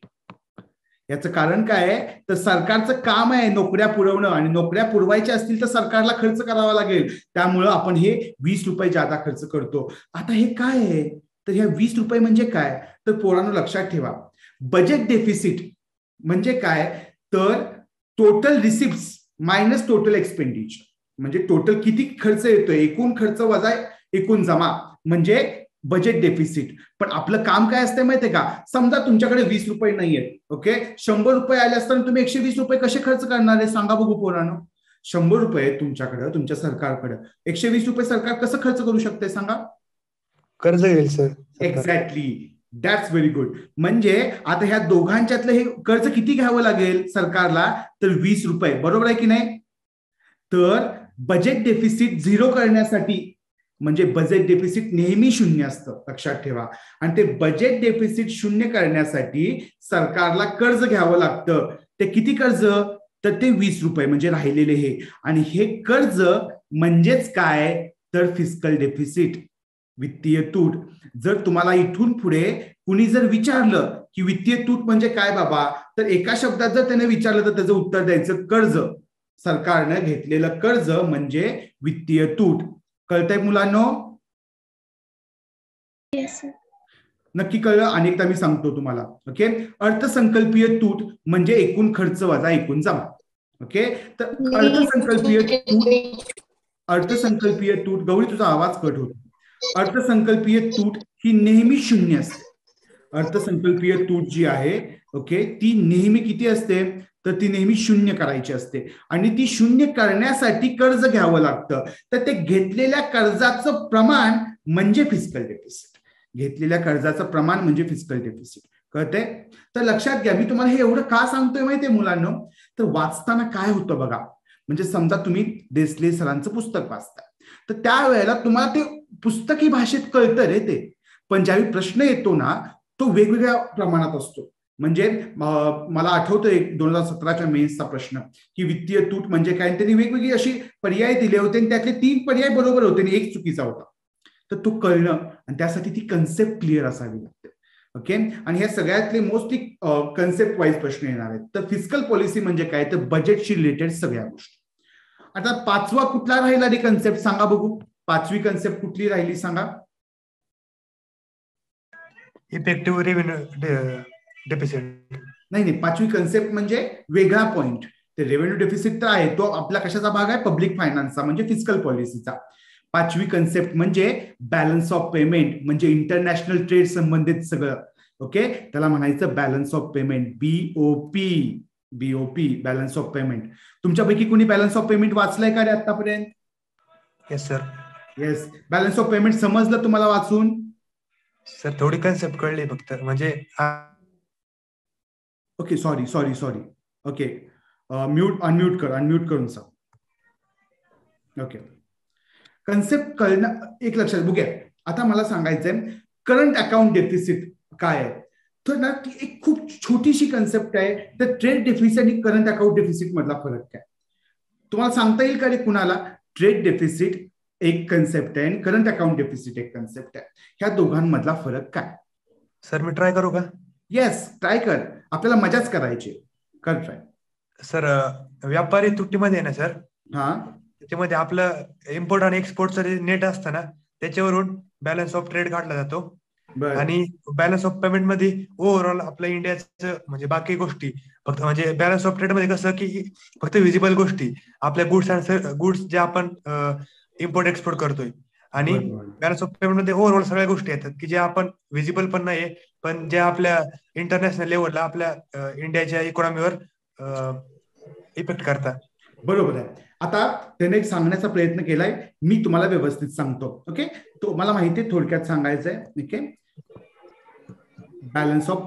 याचं कारण काय आहे तर सरकारचं काम आहे नोकऱ्या पुरवणं आणि नोकऱ्या पुरवायच्या असतील तर सरकारला खर्च करावा लागेल. त्यामुळं आपण हे 20 रुपये जादा खर्च करतो. आता हे काय आहे तर ह्या 20 रुपये म्हणजे काय तर पोरांनो लक्षात ठेवा बजेट डेफिसिट म्हणजे काय तर total receipts minus total expenditure. म्हणजे टोटल किती खर्च येतोय एकूण खर्च वजा एकूण जमा म्हणजे बजेट डेफिसिट. पण आपलं काम काय असतं माहितीये का, समजा तुमच्याकडे 20 रुपये नाहीयेत ओके 100 रुपये आले असताना तुम्ही 120 रुपये कसे खर्च करणार आहे सांगा बघू पोरांनो. 100 रुपये तुमच्याकडे तुमच्या सरकारकडे 120 रुपये सरकार कसं खर्च करू शकते सांगा. कर्ज घेईल sir. Exactly that's very good. म्हणजे आता ह्या दोघांच्यातलं हे कर्ज किती घ्यावं लागेल सरकारला तर 20 रुपये. बरोबर आहे की नाही. तर बजेट डेफिसिट झिरो करण्यासाठी म्हणजे बजेट डेफिसिट नेहमी 0 असतं लक्षात ठेवा. आणि ते बजेट डेफिसिट 0 करण्यासाठी सरकारला कर्ज घ्यावं लागतं. ते किती कर्ज तर ते 20 रुपये म्हणजे राहिलेले हे. आणि हे कर्ज म्हणजेच काय तर फिस्कल डेफिसिट वित्तीय तूट. जर तुम्हाला इथून पुढे कुणी जर विचारलं की वित्तीय तूट म्हणजे काय बाबा तर एका शब्दात जर त्याने विचारलं तर त्याचं उत्तर द्यायचं कर्ज. सरकारनं घेतलेलं कर्ज म्हणजे वित्तीय तूट. कळतंय मुलांनो. नक्की कळलं. अनेकदा मी सांगतो तुम्हाला. ओके अर्थसंकल्पीय तूट म्हणजे एकूण खर्च वजा एकूण जमा. ओके तर अर्थसंकल्पीय तूट गौरी तुझा आवाज कट होतो. अर्थसंकल्पीय तूट ही नेहमी 0 असते. अर्थसंकल्पीय तूट जी आहे ओके ती नेहमी किती असते तर ती नेहमी शून्य करायची असते आणि ती शून्य करण्यासाठी कर्ज घ्यावं लागतं. तर ते घेतलेल्या कर्जाचं प्रमाण म्हणजे फिस्कल डेफिसिट. घेतलेल्या कर्जाचं प्रमाण म्हणजे फिस्कल डेफिसिट. कळते? तर लक्षात घ्या, मी तुम्हाला हे एवढं का सांगतोय माहितीये मुलांना, तर वाचताना काय होतं बघा, म्हणजे समजा तुम्ही देसले सरांचं पुस्तक वाचताय, तर त्यावेळेला तुम्हाला ते पुस्तकी भाषेत कळतं रे ते, पण ज्यावेळी प्रश्न येतो ना तो वेगवेगळ्या प्रमाणात असतो. म्हणजे मला आठवतोय 2017च्या मेन्सचा प्रश्न की वित्तीय तूट म्हणजे काय, त्यांनी वेगवेगळी अशी पर्याय दिले होते आणि त्यातले 3 पर्याय बरोबर होते आणि 1 चुकीचा होता. तर तो कळणं आणि त्यासाठी ती कन्सेप्ट क्लिअर असावी लागते. ओके, आणि ह्या सगळ्यातले मोस्टली कन्सेप्ट वाईज प्रश्न येणार आहेत. तर फिस्कल पॉलिसी म्हणजे काय, तर बजेटशी रिलेटेड सगळ्या गोष्टी. आता 5वा कुठला राहिला रे कन्सेप्ट सांगा बघू, 5वी कन्सेप्ट कुठली राहिली सांगा. Effective revenue deficit. नाही, 5वी कन्सेप्ट म्हणजे वेगळा पॉइंट. ते रेव्हेन्यू डेफिसिट तर आहे, तो आपला कशाचा भाग आहे, पब्लिक फायनान्सचा म्हणजे फिस्कल पॉलिसीचा. 5वी कन्सेप्ट म्हणजे बॅलन्स ऑफ पेमेंट, म्हणजे इंटरनॅशनल ट्रेड संबंधित सगळं. ओके, त्याला म्हणायचं balance of payment, BOP, balance of payment. तुमच्यापैकी कोणी बॅलन्स ऑफ पेमेंट वाचलंय का रे आतापर्यंत? Yes sir. Yes, balance of payment समजलं तुम्हाला वाचून? सर थोडी कन्सेप्ट कळली फक्त, म्हणजे ओके, सॉरी. ओके, अनम्यूट करून सांग. ओके, कन्सेप्ट कळणं एक लक्षात बघूया. आता मला सांगायचंय करंट अकाउंट डेफिसिट काय आहे. तर ना ती एक खूप छोटीशी कन्सेप्ट आहे. तर ट्रेड डेफिसिट आणि करंट अकाउंट डेफिसिट मधला फरक काय तुम्हाला सांगता येईल का रे कुणाला? ट्रेड डेफिसिट एक कन्सेप्ट आहे आणि करंट अकाउंट डेफिसिट एक कन्सेप्ट आहे. ह्या दोघांमधला फरक काय? सर मी ट्राय करू का? येस, ट्राय कर, आपल्याला मजाच करायची, कर ट्राय. सर व्यापारी तुटीमध्ये आहे ना सर, हा, त्याच्यामध्ये आपलं इम्पोर्ट आणि एक्सपोर्टचं जे नेट असतं ना त्याच्यावरून बॅलन्स ऑफ ट्रेड काढला जातो. आणि बॅलन्स ऑफ पेमेंट मध्ये ओव्हरऑल आपल्या इंडियाचं म्हणजे बाकी गोष्टी फक्त, म्हणजे बॅलन्स ऑफ ट्रेड मध्ये कसं की फक्त व्हिजिबल गोष्टी आपल्या गुड्स जे आपण इम्पोर्ट एक्सपोर्ट करतोय, आणि बॅलन्स ऑफ पेमेंट मध्ये ओव्हरऑल सगळ्या गोष्टी येतात की जे आपण व्हिजिबल पण नाहीये, पण जे आपल्या इंटरनॅशनल लेवलला आपल्या इंडियाच्या इकॉनॉमीवर इफेक्ट करतात. बरोबर आहे. आता त्याने एक सांगण्याचा प्रयत्न केलाय, मी तुम्हाला व्यवस्थित सांगतो. ओके, तो मला माहिती आहे, थोडक्यात सांगायचंय. ओके, बॅलन्स ऑफ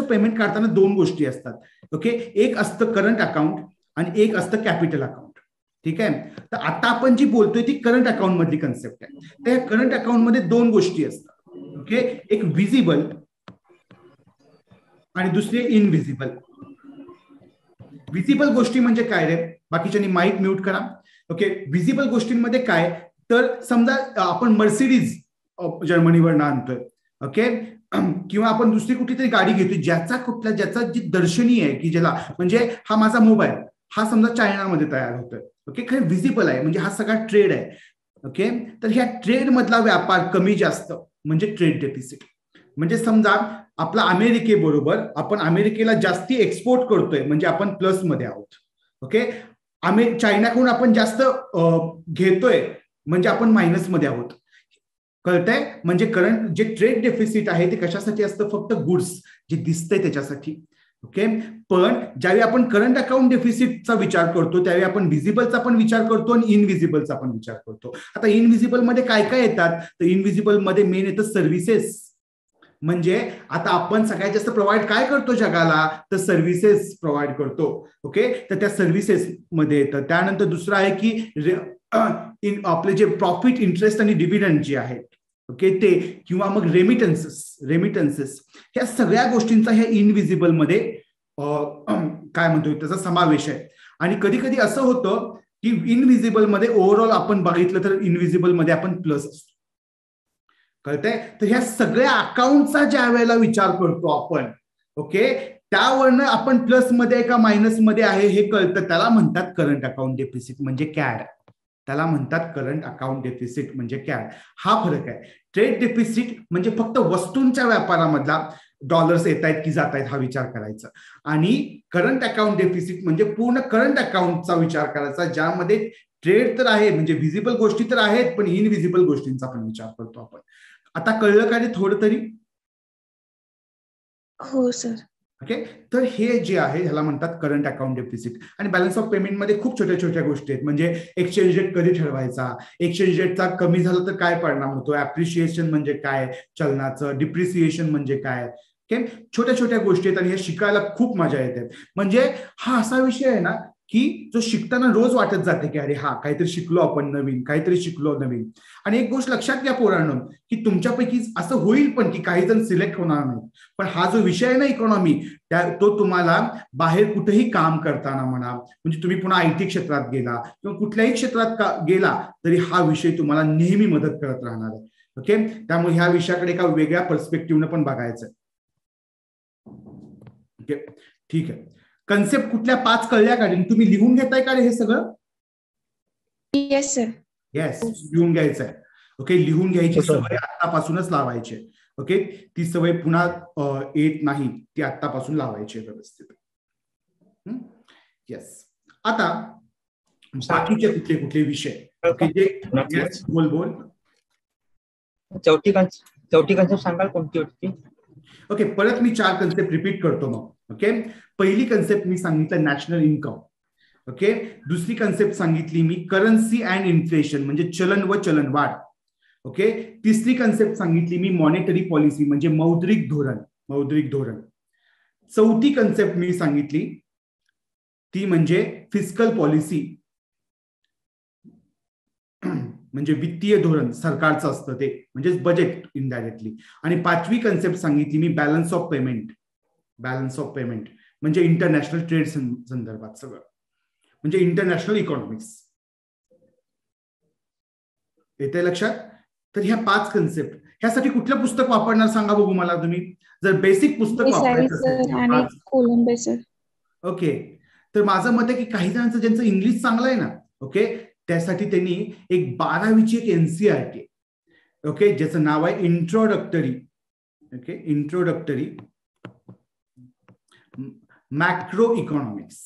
पेमेंट काढताना 2 गोष्टी असतात. ओके, एक असतं करंट अकाउंट आणि एक असतं कॅपिटल अकाउंट. ठीक आहे, तर आता आपण जी बोलतोय ती करंट अकाउंट मधली कन्सेप्ट आहे. त्या करंट अकाउंट मध्ये 2 गोष्टी असतात. ओके, एक विजिबल आणि दुसरी इनव्हिजिबल. विजिबल गोष्टी म्हणजे काय रे, बाकीच्यांनी माईक म्यूट करा. ओके, विजिबल गोष्टींमध्ये काय, तर समजा आपण मर्सिडीज जर्मनीवर आणतोय, ओके, किंवा आपण दुसरी कुठली तरी गाडी घेतोय ज्याचा जी दर्शनीय आहे, की ज्याला म्हणजे हा माझा मोबाईल हा समजा चायनामध्ये तयार होतोय. ओके, खरं विजिबल आहे, म्हणजे हा सगळा ट्रेड आहे. ओके, तर ह्या ट्रेड मधला व्यापार कमी जास्त म्हणजे ट्रेड डेफिसिट. म्हणजे समजा आपला अमेरिकेबरोबर आपण अमेरिकेला जास्ती एक्सपोर्ट करतोय म्हणजे आपण प्लस मध्ये आहोत. ओके, चायनाकडून आपण जास्त घेतोय म्हणजे आपण मायनस मध्ये आहोत. कळतंय? म्हणजे करंट जे ट्रेड डेफिसिट आहे ते कशासाठी असतं, फक्त गुड्स जे दिसतंय त्याच्यासाठी. ओके, पण ज्यावेळी आपण करंट अकाउंट डेफिसिटचा विचार करतो त्यावेळी आपण व्हिजिबलचा पण विचार करतो आणि इनव्हिजिबलचा पण विचार करतो. आता इनव्हिजिबल मध्ये काय काय येतात, तर इनव्हिजिबल मध्ये मेन येतं सर्व्हिसेस. म्हणजे आता आपण सगळ्यात जास्त प्रोव्हाइड काय करतो जगाला, तर सर्व्हिसेस प्रोव्हाइड करतो. ओके, तर त्या सर्व्हिसेस मध्ये येतं. त्यानंतर दुसरं आहे की आपले जे प्रॉफिट, इंटरेस्ट आणि डिव्हिडंड जे आहेत, ओके, ते, किंवा मग रेमिटन्सेस ह्या सगळ्या गोष्टींचा ह्या इनव्हिजिबल मध्ये काय म्हणतो त्याचा समावेश आहे. आणि कधी कधी असं होतं की इनव्हिजिबल मध्ये ओव्हरऑल आपण बघितलं तर इनव्हिजिबल मध्ये आपण प्लस असतो. कळतंय? तर ह्या सगळ्या अकाउंटचा ज्या वेळेला विचार करतो आपण, ओके, त्यावरनं आपण प्लस मध्ये का मायनस मध्ये आहे हे कळतं. त्याला म्हणतात करंट अकाउंट डेफिसिट म्हणजे कॅड. त्याला म्हणतात करंट अकाउंट डेफिसिट म्हणजे कॅड. हा फरक आहे. ट्रेड डेफिसिट म्हणजे फक्त वस्तूंच्या व्यापारामधला डॉलर्स येत आहेत की जात आहेत हा विचार करायचा, आणि करंट अकाउंट डेफिसिट म्हणजे पूर्ण करंट अकाउंटचा विचार करायचा, ज्यामध्ये ट्रेड तर आहे म्हणजे व्हिजिबल गोष्टी तर आहेत, पण इनव्हिजिबल गोष्टींचा पण विचार करतो आपण. आता कळलं का रे थोडं तरी? हो सर. ओके, तर हे जे आहे ह्याला म्हणतात करंट अकाउंट डेफिसिट. आणि बॅलन्स ऑफ पेमेंट मध्ये खूप छोट्या छोट्या गोष्टी आहेत. म्हणजे एक्सचेंज रेट कधी ठरवायचा, एक्सचेंज रेटचा कमी झाला तर काय परिणाम होतो, ऍप्रिशिएशन म्हणजे काय चलनाचं, डिप्रिसिएशन म्हणजे काय, ओके, छोट्या छोट्या गोष्टी आहेत आणि हे शिकायला खूप मजा येते. म्हणजे हा असा विषय आहे ना की जो शिकताना रोज वाटत जाते की अरे हा काहीतरी शिकलो आपण नवीन, काहीतरी शिकलो नवीन. आणि एक गोष्ट लक्षात घ्या पोरांनो की तुमच्यापैकी असं होईल पण की काही जण सिलेक्ट होणार नाही, पण हा जो विषय आहे ना इकॉनॉमी, तो तुम्हाला बाहेर कुठेही काम करताना म्हणा, म्हणजे तुम्ही पुन्हा आयटी क्षेत्रात गेला किंवा कुठल्याही क्षेत्रात गेला तरी हा विषय तुम्हाला नेहमी मदत करत राहणार आहे. ओके, त्यामुळे ह्या विषयाकडे एका वेगळ्या पर्स्पेक्टिव्हने पण बघायचं. ओके, ठीक आहे. कन्सेप्ट कुठल्या 5 कळल्या का? तुम्ही लिहून घेताय का रे हे सगळं? Yes sir. येस, लिहून घ्यायचं आहे. ओके, लिहून घ्यायची सवय आतापासूनच लावायची. ओके, ती सवय पुन्हा येत नाही, ती आतापासून लावायची व्यवस्थित. येस, आता बाकीचे कुठले कुठले विषय? ओके, जे बोल. चौथी कन्सेप्ट सांगाल कोणती होती? ओके, परत मी 4 कन्सेप्ट रिपीट करतो मग. ओके, पहिली कन्सेप्ट मी सांगितलं नॅशनल इन्कम. ओके, दुसरी कन्सेप्ट सांगितली मी करन्सी अँड इन्फ्लेशन म्हणजे चलन व चलनवाढ. ओके, तिसरी कन्सेप्ट सांगितली मी मॉनिटरी पॉलिसी म्हणजे मौद्रिक धोरण. चौथी कन्सेप्ट मी सांगितली ती म्हणजे फिस्कल पॉलिसी म्हणजे वित्तीय धोरण सरकारचं असतं ते, म्हणजे बजेट इनडायरेक्टली. आणि 5वी कन्सेप्ट सांगितली मी बॅलन्स ऑफ पेमेंट म्हणजे इंटरनॅशनल ट्रेड संदर्भात सगळं, म्हणजे इंटरनॅशनल इकॉनॉमिक्स. येते लक्षात? तर ह्या 5 कन्सेप्ट ह्यासाठी कुठलं पुस्तक वापरणार सांगा बघू मला तुम्ही. जर बेसिक पुस्तक वापरायचं असेल, ओके, तर माझं मत आहे की काही जणांचं ज्यांचं इंग्लिश चांगलं आहे ना, ओके, त्यासाठी त्यांनी एक 12वीची एक एनसीईआरटी, ओके, ज्याचं नाव आहे इंट्रोडक्टरी मॅक्रो इकॉनॉमिक्स.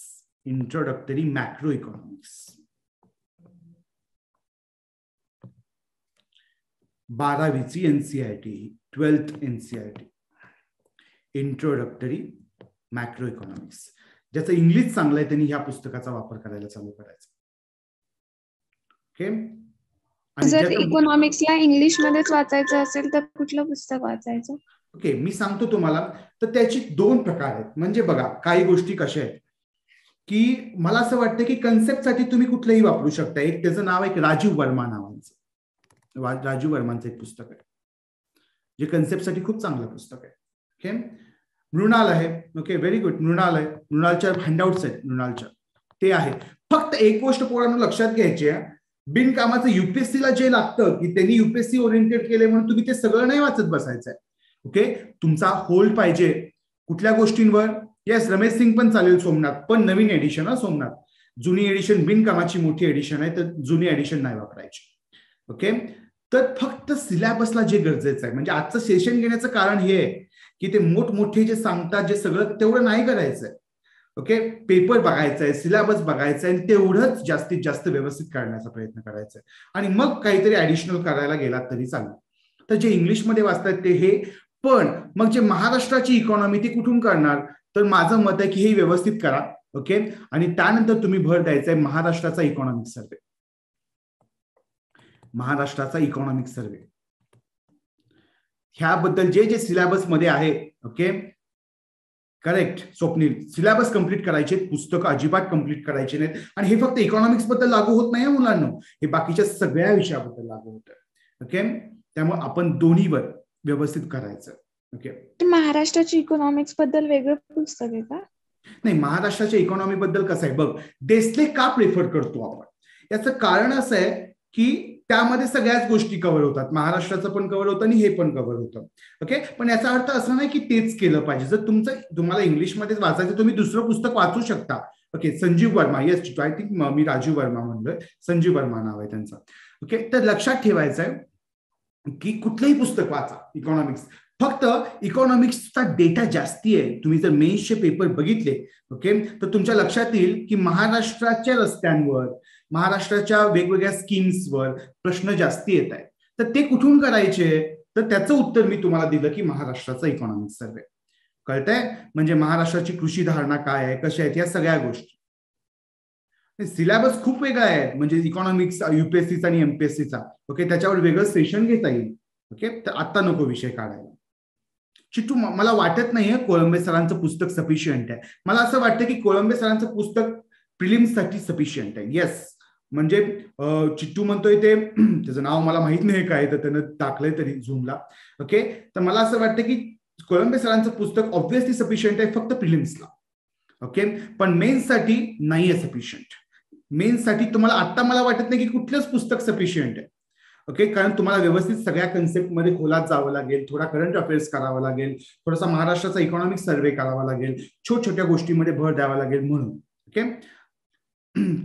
12वीची NCERT, 12th NCERT, introductory macro economics. ज्याचं इंग्लिश चांगलं आहे त्यांनी ह्या पुस्तकाचा वापर करायला चालू करायचा. ओके, जर इकॉनॉमिक्सला इंग्लिश मध्येच वाचायचं असेल तर कुठलं पुस्तक वाचायचं? ओके, मी सांगतो तुम्हाला. तर त्याची 2 प्रकार आहेत. म्हणजे बघा काही गोष्टी कशा आहेत की मला असं वाटतं की कन्सेप्टसाठी तुम्ही कुठलंही वापरू शकता. एक त्याचं नाव आहे राजीव वर्मा नावाचं. राजीव वर्मांचं एक पुस्तक आहे जे कन्सेप्टसाठी खूप चांगलं पुस्तक आहे. ओके, मृणाल आहे. Okay, very good. मृणालच्या हँडआउट्स आहेत मृणालच्या, ते आहे. फक्त एक गोष्ट पोरांनो लक्षात घ्यायची आहे, बिनकामाचं युपीएससीला जे लागतं की त्यांनी युपीएससी ओरिएंटेड केले म्हणून तुम्ही ते सगळं नाही वाचत बसायचंय. ओके, तुमचा होल्ड पाहिजे कुठल्या गोष्टींवर. येस, रमेश सिंग पण चालेल सोमनाथ, पण नवीन एडिशन. सोमनाथ, जुनी एडिशन बिनकामाची मोठी एडिशन आहे, तर जुनी एडिशन नाही वापरायची. ओके, तर फक्त सिलेबसला जे गरजेचं आहे, म्हणजे आजचं सेशन घेण्याचं कारण हे आहे की ते मोठमोठे जे सांगतात जे सगळं तेवढं नाही करायचंय. ओके, पेपर बघायचा आहे, सिलेबस बघायचा आहे, तेवढंच जास्तीत जास्त व्यवस्थित करण्याचा प्रयत्न करायचा आहे. आणि मग काहीतरी ऍडिशनल करायला गेलात तरी चालेल. तर जे इंग्लिशमध्ये वाचतात ते हे, पण मग जे महाराष्ट्राची इकॉनॉमी ती कुठून करणार, तर माझं मत आहे की हे व्यवस्थित करा. ओके, आणि त्यानंतर तुम्ही भर द्यायचा आहे महाराष्ट्राचा इकॉनॉमिक सर्वे. ह्याबद्दल जे सिलेबस मध्ये आहे. Okay, correct Swapnil, syllabus complete करायचे, पुस्तकं अजिबात कंप्लीट करायचे नाहीत. आणि हे फक्त इकॉनॉमिक्स बद्दल लागू होत नाही मुलांना, हे बाकीच्या सगळ्या विषयाबद्दल लागू होतं. ओके, त्यामुळे आपण दोन्हीवर व्यवस्थित करायचं. ओके, महाराष्ट्राच्या इकॉनॉमिक्स बद्दल वेगळं पुस्तक आहे का? नाही, महाराष्ट्राच्या इकॉनॉमी बद्दल कसं आहे बघ, देसले का प्रेफर करतो आपण, याचं कारण असं आहे की त्यामध्ये सगळ्याच गोष्टी कव्हर होतात. महाराष्ट्राचं पण कव्हर होतं आणि हे पण कव्हर होतं. ओके, पण याचा अर्थ असा नाही की तेच केलं पाहिजे. जर तुम्हाला इंग्लिशमध्येच वाचायचं तुम्ही दुसरं पुस्तक वाचू शकता. Okay, Sanjeev Verma, yes, I think मी राजीव वर्मा म्हणलोय, संजीव वर्मा नाव आहे त्यांचं. ओके, तर लक्षात ठेवायचं आहे की कुठलंही पुस्तक वाचा इकॉनॉमिक्स, फक्त इकॉनॉमिक्सचा डेटा जास्ती आहे. तुम्ही जर मेन्सचे पेपर बघितले, ओके, तर तुमच्या लक्षात येईल की महाराष्ट्राच्या रस्त्यांवर, महाराष्ट्राच्या वेगवेगळ्या स्कीम्सवर प्रश्न जास्ती येत आहेत. तर ते कुठून करायचे, तर त्याचं उत्तर मी तुम्हाला दिलं की महाराष्ट्राचा इकॉनॉमिक सर्वे. कळतंय? म्हणजे महाराष्ट्राची कृषी धारणा काय आहे, कशा आहेत, या सगळ्या गोष्टी. सिलेबस खूप वेगळा आहे, म्हणजे इकॉनॉमिक्स युपीएससीचा आणि एमपीएससीचा. ओके, त्याच्यावर वेगळं सेशन घेता येईल. ओके, तर आता नको विषय काढायला. चिट्टू, मला वाटत नाहीये कोळंबे सरांचं पुस्तक सफिशियंट आहे. मला असं वाटतं की कोळंबे सरांचं पुस्तक प्रिलिम्ससाठी सफिशियंट आहे. येस, म्हणजे चिट्टू म्हणतोय ते, त्याचं नाव मला माहित नाही काय, तर त्यानं टाकलंय तरी झूमला. ओके, तर मला असं वाटतं की कोळंबे सरांचं पुस्तक ऑब्व्हियसली सफिशियंट आहे फक्त प्रिलिम्सला. ओके, पण मेन्ससाठी नाहीये सफिशियंट. मेन्ससाठी तुम्हाला आता मला वाटत नाही की कुठलंच पुस्तक सफिशियंट आहे. ओके, कारण तुम्हाला व्यवस्थित सगळ्या कन्सेप्ट मध्ये खोलात जावं लागेल, थोडा करंट अफेअर्स करावा लागेल, थोडासा महाराष्ट्राचा इकॉनॉमिक सर्व्हे करावा लागेल, छोट्या गोष्टीमध्ये भर द्यावा लागेल म्हणून. ओके,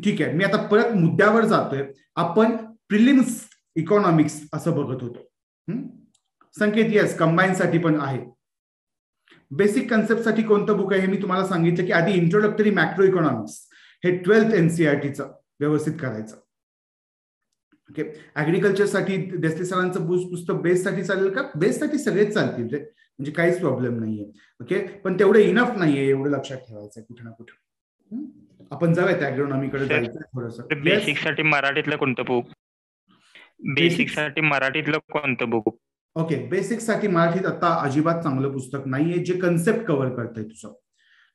ठीक आहे. मी आता परत मुद्द्यावर जातोय. आपण प्रिलिम्स इकॉनॉमिक्स असं बघत होतो. संकेत, येस, कंबाईन साठी पण आहे. बेसिक कन्सेप्ट साठी कोणतं बुक आहे हे मी तुम्हाला सांगितलं की आधी इंट्रोडक्टरी मॅक्रो इकॉनॉमिक्स हे 12th NCERTचं व्यवस्थित करायचं. ओके, ऍग्रिकल्चर साठी देसले सरांचं पुस्तक बेस साठी चालेल का? बेस साठी सगळेच चालतील रे, म्हणजे काहीच प्रॉब्लेम नाहीये. ओके, पण तेवढं इनफ नाहीये, एवढं लक्षात ठेवायचं कुठे ना कुठे. आपण जाऊयात ॲग्रोनॉमीकडे जायचं थोडंसं. बेसिक साठी मराठीतलं कोणतं बुक? बेसिक साठी मराठीतलं कोणतं बुक? ओके, बेसिक साठी मराठीत आता अजिबात चांगलं पुस्तक नाहीये जे कन्सेप्ट कव्हर करतंय तुझं.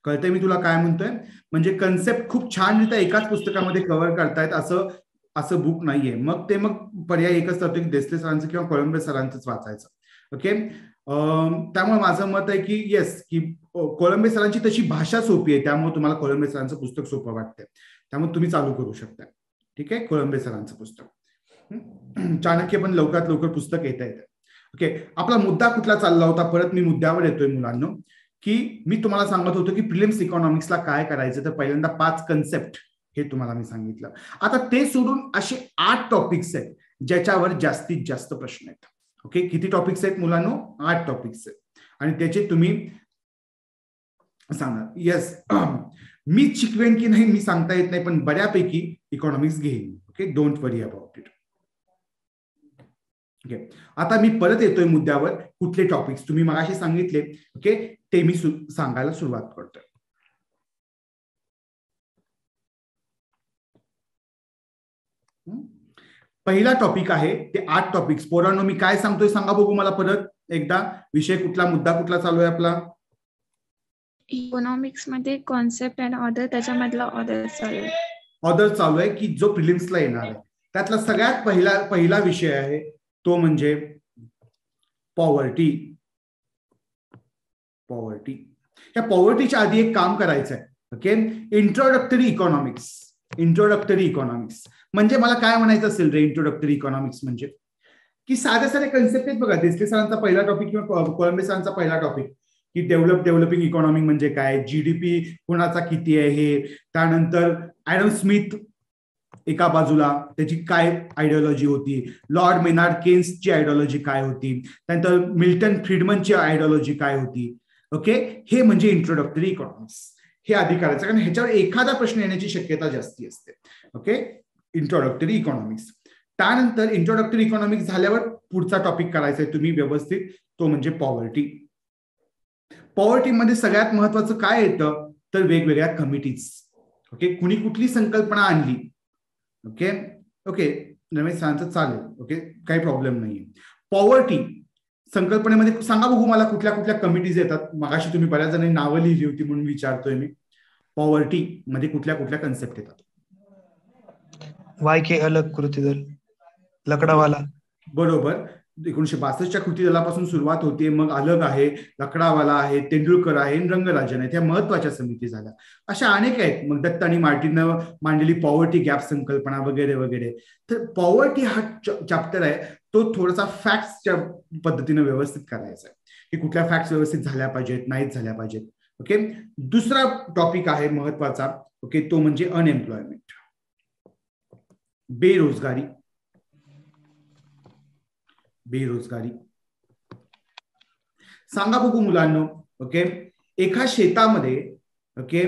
कळतंय मी तुला काय म्हणतोय? म्हणजे कन्सेप्ट खूप छानरित्या एकाच पुस्तकामध्ये कव्हर करतायत असं बुक नाहीये. मग पर्याय एकच असतो की देसले सरांचं किंवा कोळंबे सरांचंच वाचायचं. ओके, त्यामुळे माझं मत आहे की येस, की कोळंबे सरांची तशी भाषा सोपी आहे, त्यामुळे तुम्हाला कोळंबे सरांचं पुस्तक सोपं वाटतंय, त्यामुळे तुम्ही चालू करू शकता. ठीक आहे, कोळंबे सरांचं पुस्तक. चाणक्य पण लवकरात लवकर पुस्तक येत आहे. ओके, आपला मुद्दा कुठला चालला होता? परत मी मुद्द्यावर येतोय मुलांनो, की मी तुम्हाला सांगत होतो की प्रिलिम्स इकॉनॉमिक्सला काय करायचं. तर पहिल्यांदा 5 कन्सेप्ट हे तुम्हाला मी सांगितलं. आता ते सोडून असे 8 टॉपिक्स आहेत ज्याच्यावर जास्तीत जास्त प्रश्न आहेत. ओके, किती टॉपिक्स आहेत मुलांनो? 8 टॉपिक्स आहेत, आणि त्याचे तुम्ही सांगा. येस, मी शिकवेन की नाही मी सांगता येत नाही, पण बऱ्यापैकी इकॉनॉमिक्स घेईन. Okay, don't worry about it. Okay, आता मी परत येतोय मुद्द्यावर. कुठले टॉपिक्स तुम्ही मगाशी सांगितले, ओके, ते मी सांगायला सुरुवात करतोय. पहिला टॉपिक आहे ते 8 टॉपिक्स. पोरांनो, मी काय सांगतोय सांगा बघू मला परत एकदा. विषय कुठला, मुद्दा कुठला चालू आहे आपला? इकॉनॉमिक्स मध्ये कॉन्सेप्ट अँड ऑर्डर, त्याच्यामधला ऑर्डर चालू आहे. ऑर्डर चालू आहे की जो प्रिलिम्सला येणार आहे. त्यातला सगळ्यात पहिला विषय आहे तो म्हणजे पॉवर्टी. या पॉवर्टीच्या आधी एक काम करायचं आहे. ओके, इंट्रोडक्टरी इकॉनॉमिक्स म्हणजे मला काय म्हणायचं असेल रे? इंट्रोडक्टरी इकॉनॉमिक्स म्हणजे की साधे कन्सेप्ट आहेत बघा. देसले सरांचा पहिला टॉपिक किंवा कोळंबे सरांचा पहिला टॉपिक की डेव्हलपिंग इकॉनॉमी म्हणजे काय, जीडीपी कोणाचा किती आहे हे. त्यानंतर ॲडम स्मिथ एका बाजूला, त्याची काय आयडिओलॉजी होती, लॉर्ड मेनार्ड केन्सची आयडिओलॉजी काय होती, त्यानंतर मिल्टन फ्रीडमनची आयडिओलॉजी काय होती. ओके, हे म्हणजे इंट्रोडक्टरी इकॉनॉमिक्स. हे आधी करायचं, कारण ह्याच्यावर एखादा प्रश्न येण्याची शक्यता जास्ती असते. Okay, introductory economics. त्यानंतर इंट्रोडक्टरी इकॉनॉमिक्स झाल्यावर पुढचा टॉपिक करायचा आहे तुम्ही व्यवस्थित, तो म्हणजे पॉवर्टी. पॉवर्टीमध्ये सगळ्यात महत्वाचं काय येतं तर वेगवेगळ्या कमिटीज. ओके, कुणी कुठली संकल्पना आणली. ओके, रमेश सरांचं चालेल. ओके, काही प्रॉब्लेम नाहीये. पॉवर्टी संकल्पनेमध्ये सांगा बघू मला कुठल्या कुठल्या कमिटीज येतात. मगाशी तुम्ही बऱ्याच जणांनी नावं लिहिली होती म्हणून विचारतोय मी. पॉवर्टी मध्ये कुठल्या कुठल्या कन्सेप्ट येतात? YK अलग कृती दल, लकडावाला. बरोबर, 1962च्या कृती दलापासून सुरुवात होते. मग अलग आहे, लकडावाला आहे, तेंडुलकर आहे, रंगराजन आहेत. ह्या महत्वाच्या समिती झाल्या. अशा अनेक आहेत. मग दत्त आणि मार्टिननं मांडलेली पॉवर्टी गॅप संकल्पना वगैरे वगैरे. तर पॉवर्टी हा चॅप्टर आहे तो थोडासा फॅक्ट्सच्या पद्धतीने व्यवस्थित करायचा आहे की कुठल्या फॅक्ट्स व्यवस्थित झाल्या पाहिजेत, नाहीत झाल्या पाहिजेत. ओके, दुसरा टॉपिक आहे महत्वाचा. ओके, तो म्हणजे अनएम्प्लॉयमेंट, बेरोजगारी. सांगा बघू मुलांनो. ओके, एका शेतामध्ये ओके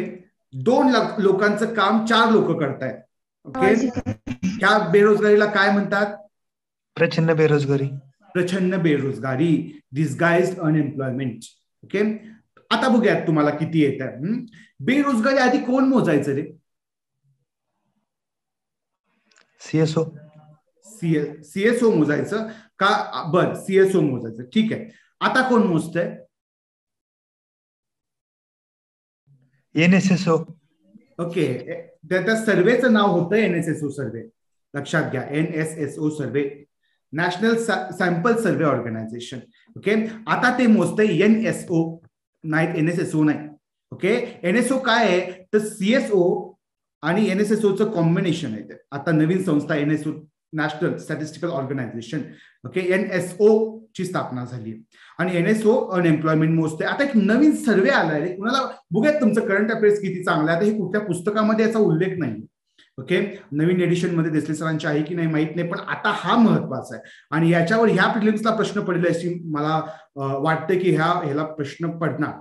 2 लोकांचं काम 4 लोक करतायत. ओके, ह्या बेरोजगारीला काय म्हणतात? प्रचंड बेरोजगारी, डिस्गाइज्ड अनएम्प्लॉयमेंट. ओके, आता बघूयात तुम्हाला किती येत आहे. बेरोजगारी आधी कोण मोजायचं रे? सीएसओ. सीएसओ मोजायचं का? बर, सीएसओ मोजायचं, ठीक आहे. आता कोण मोजतंय? एनएसएसओ. ओके, त्या सर्वेचं नाव होतं एनएसएसओ सर्वे. लक्षात घ्या, एनएसएसओ सर्वे, नॅशनल सॅम्पल सर्वे ऑर्गनायझेशन. ओके, आता ते मोजतंय एनएसओ, नाही एनएसएसओ नाही. ओके, एनएसओ काय आहे तर सीएसओ आणि एनएसएसओचं कॉम्बिनेशन आहे. आता नवीन संस्था NSO, national statistical organisation. Okay, NSO ची स्थापना झाली आणि एनएसओ अनएम्प्लॉयमेंट मोजते. आता एक नवीन सर्वे आलाय रे, कुणाला बघूयात तुमचं करंट अफेअर्स किती चांगलं आहे. आता हे कुठल्या पुस्तकामध्ये याचा उल्लेख नाही. ओके, नवीन एडिशन मध्ये देसले सरांची आहे की नाही माहित नाही, पण आता हा महत्वाचा आहे आणि याच्यावर ह्या प्रिलिम्सला प्रश्न पडले अशी मला वाटतं की ह्याला प्रश्न पडणार.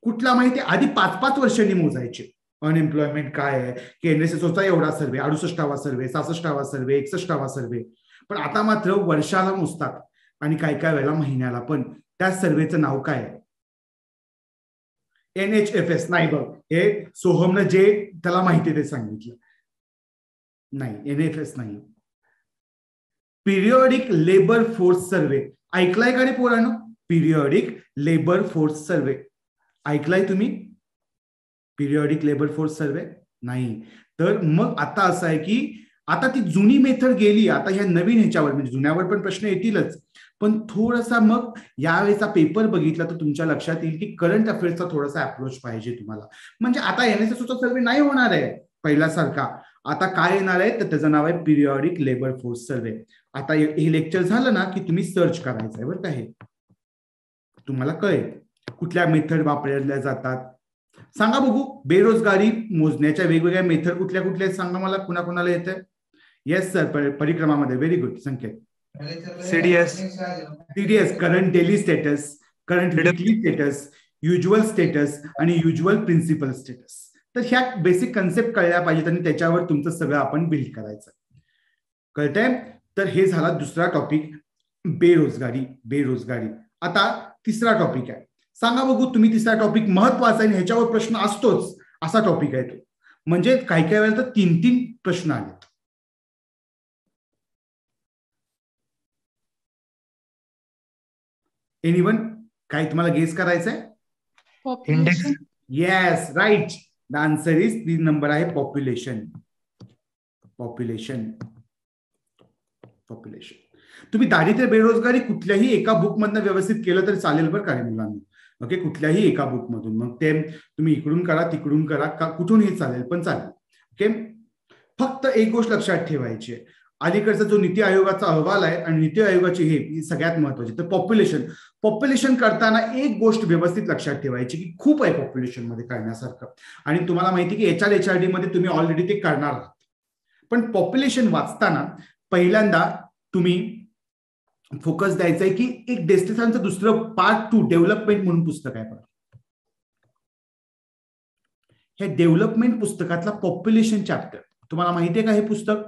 कुठला माहिती, आधी 5-5 वर्षांनी मोजायचे अनएम्प्लॉयमेंट काय आहे, की एनएसएसओचा एवढा सर्वे, 68वा सर्वे, 66वा सर्वे, 61वा सर्वे. पण आता मात्र वर्षाला मोजतात आणि काय काय वेळेला महिन्याला पण. त्या सर्वेचं नाव काय आहे? NHFS. नाही बघ, हे सोहमनं जे त्याला माहिती ते सांगितलं. नाही, NHFS नाही. पिरियडिक लेबर फोर्स सर्वे ऐकलाय का रे पोरांनो? पिरियडिक लेबर फोर्स सर्वे ऐकलाय तुम्ही? पिरियडिक लेबर फोर्स सर्वे नाही. तर मग आता असं आहे की आता ती जुनी मेथड गेली, आता ह्या नवीन ह्याच्यावर, म्हणजे जुन्यावर पण प्रश्न येतीलच, पण थोडासा मग यावेळेचा पेपर बघितला तर तुमच्या लक्षात येईल की करंट अफेअर्सचा थोडासा अप्रोच पाहिजे तुम्हाला. म्हणजे आता एनएसएसओचा सर्वे नाही होणार आहे पहिल्यासारखा. आता काय येणार आहे तर त्याचं नाव आहे पिरियडिक लेबर फोर्स सर्वे. आता हे लेक्चर झालं ना की तुम्ही सर्च करायचं आहे बरं का, हे तुम्हाला कळेल कुठल्या मेथड वापरल्या जातात. सांगा बघू, बेरोजगारी मोजण्याच्या वेगवेगळ्या मेथड कुठल्या कुठल्या सांगा मला, कुणाकुणाला येत आहे? येस सर, परिक्रमामध्ये. Very good Sanket. CDS, current daily status, current weekly status, usual status आणि युज्युअल प्रिन्सिपल स्टेटस. तर ह्या बेसिक कन्सेप्ट कळल्या पाहिजेत आणि त्याच्यावर तुमचं सगळं आपण बिल्ड करायचं. कळतंय? तर हे झाला दुसरा टॉपिक, बेरोजगारी. बेरोजगारी. आता तिसरा टॉपिक आहे. सांगा बघू तुम्ही, तिसरा टॉपिक महत्वाचा आहे, ह्याच्यावर प्रश्न असतोच असा टॉपिक आहे तो. म्हणजे काही काही वेळेला तर 3-3 प्रश्न आलेत. एनीवन, काय तुम्हाला गेस करायचंय? Index. Yes, right. The answer is 3 number आहे पॉप्युलेशन. पॉप्युलेशन. पॉप्युलेशन. तुम्ही दारिद्र्य बेरोजगारी कुठल्याही एका बुक मधनं व्यवस्थित केलं तरी चालेल बरं का रे मुलांना. ओके, कुठल्याही एका बुक मधून, मग ते तुम्ही इकडून करा तिकडून करा का कुठूनही चालेल, पण चालेल. ओके, फक्त एक गोष्ट लक्षात ठेवायची आहे, अलीकडचा जो नीती आयोगाचा अहवाल आहे आणि नीती आयोगाची हे सगळ्यात महत्वाची. तर पॉप्युलेशन करताना एक गोष्ट व्यवस्थित लक्षात ठेवायची की खूप आहे पॉप्युलेशन मध्ये करण्यासारखं, आणि तुम्हाला माहिती की HRD मध्ये तुम्ही ऑलरेडी ते करणार आहात. पण पॉप्युलेशन वाचताना पहिल्यांदा तुम्ही फोकस द्यायचा आहे की एक डेस्टिसांचं दुसरं पार्ट 2 डेव्हलपमेंट म्हणून पुस्तक आहे. हे डेव्हलपमेंट पुस्तकातला पॉप्युलेशन चॅप्टर तुम्हाला माहिती आहे का? हे पुस्तक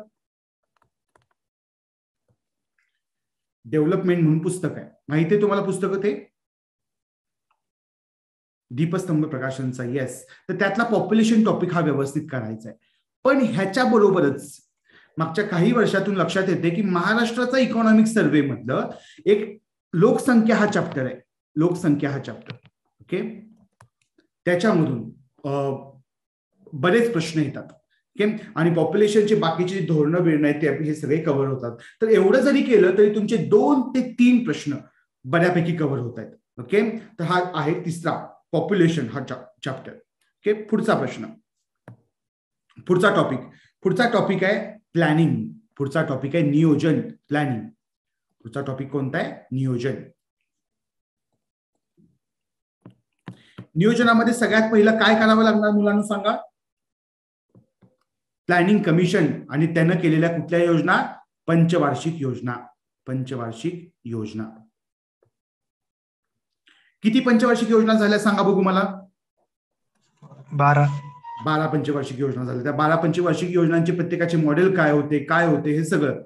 डेव्हलपमेंट म्हणून पुस्तक आहे, माहिती आहे तुम्हाला पुस्तक ते? दीपस्तंभ प्रकाशनचा. येस. तर त्यातला पॉप्युलेशन टॉपिक हा व्यवस्थित करायचा आहे. पण ह्याच्या बरोबरच मागच्या काही वर्षातून लक्षात येते की महाराष्ट्राचा इकॉनॉमिक सर्व्हे मधलं एक लोकसंख्या हा चॅप्टर आहे. लोकसंख्या हा चॅप्टर. ओके, त्याच्यामधून बरेच प्रश्न येतात. ओके, आणि पॉप्युलेशनचे बाकीचे धोरणं बिरणं आहेत ते हे सगळे कव्हर होतात. तर एवढं जरी केलं तरी तुमचे 2 ते 3 प्रश्न बऱ्यापैकी कव्हर होत आहेत. ओके, तर हा आहे तिसरा पॉप्युलेशन हा चॅप्टर. ओके, पुढचा प्रश्न, पुढचा टॉपिक आहे प्लॅनिंग. पुढचा टॉपिक आहे नियोजन. प्लॅनिंग. पुढचा टॉपिक कोणता आहे? नियोजन. नियोजनामध्ये सगळ्यात पहिलं काय करावं लागणार मुलांना सांगा? प्लॅनिंग कमिशन आणि त्यानं केलेल्या कुठल्या योजना? पंचवार्षिक योजना. पंचवार्षिक योजना. किती पंचवार्षिक योजना झाल्या सांगा बघू मला? 12 पंचवार्षिक योजना झाल्या. त्या 12 पंचवार्षिक योजनांचे प्रत्येकाचे मॉडेल काय होते हे सगळं.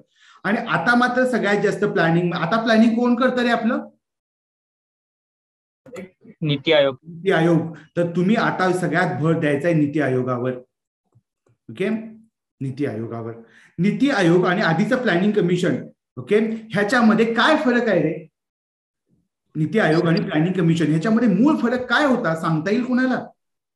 आणि आता मात्र सगळ्यात जास्त प्लॅनिंग, आता प्लॅनिंग कोण करतं रे आपलं? नीती आयोग. नीती आयोग. तर तुम्ही आता सगळ्यात भर द्यायचा आहे नीती आयोगावर. ओके, नीती आयोगावर. नीती आयोग आणि आधीचं प्लॅनिंग कमिशन, ओके, ह्याच्यामध्ये काय फरक आहे रे? नीती आयोग आणि प्लॅनिंग कमिशन ह्याच्यामध्ये मूळ फरक काय होता सांगता येईल कुणाला?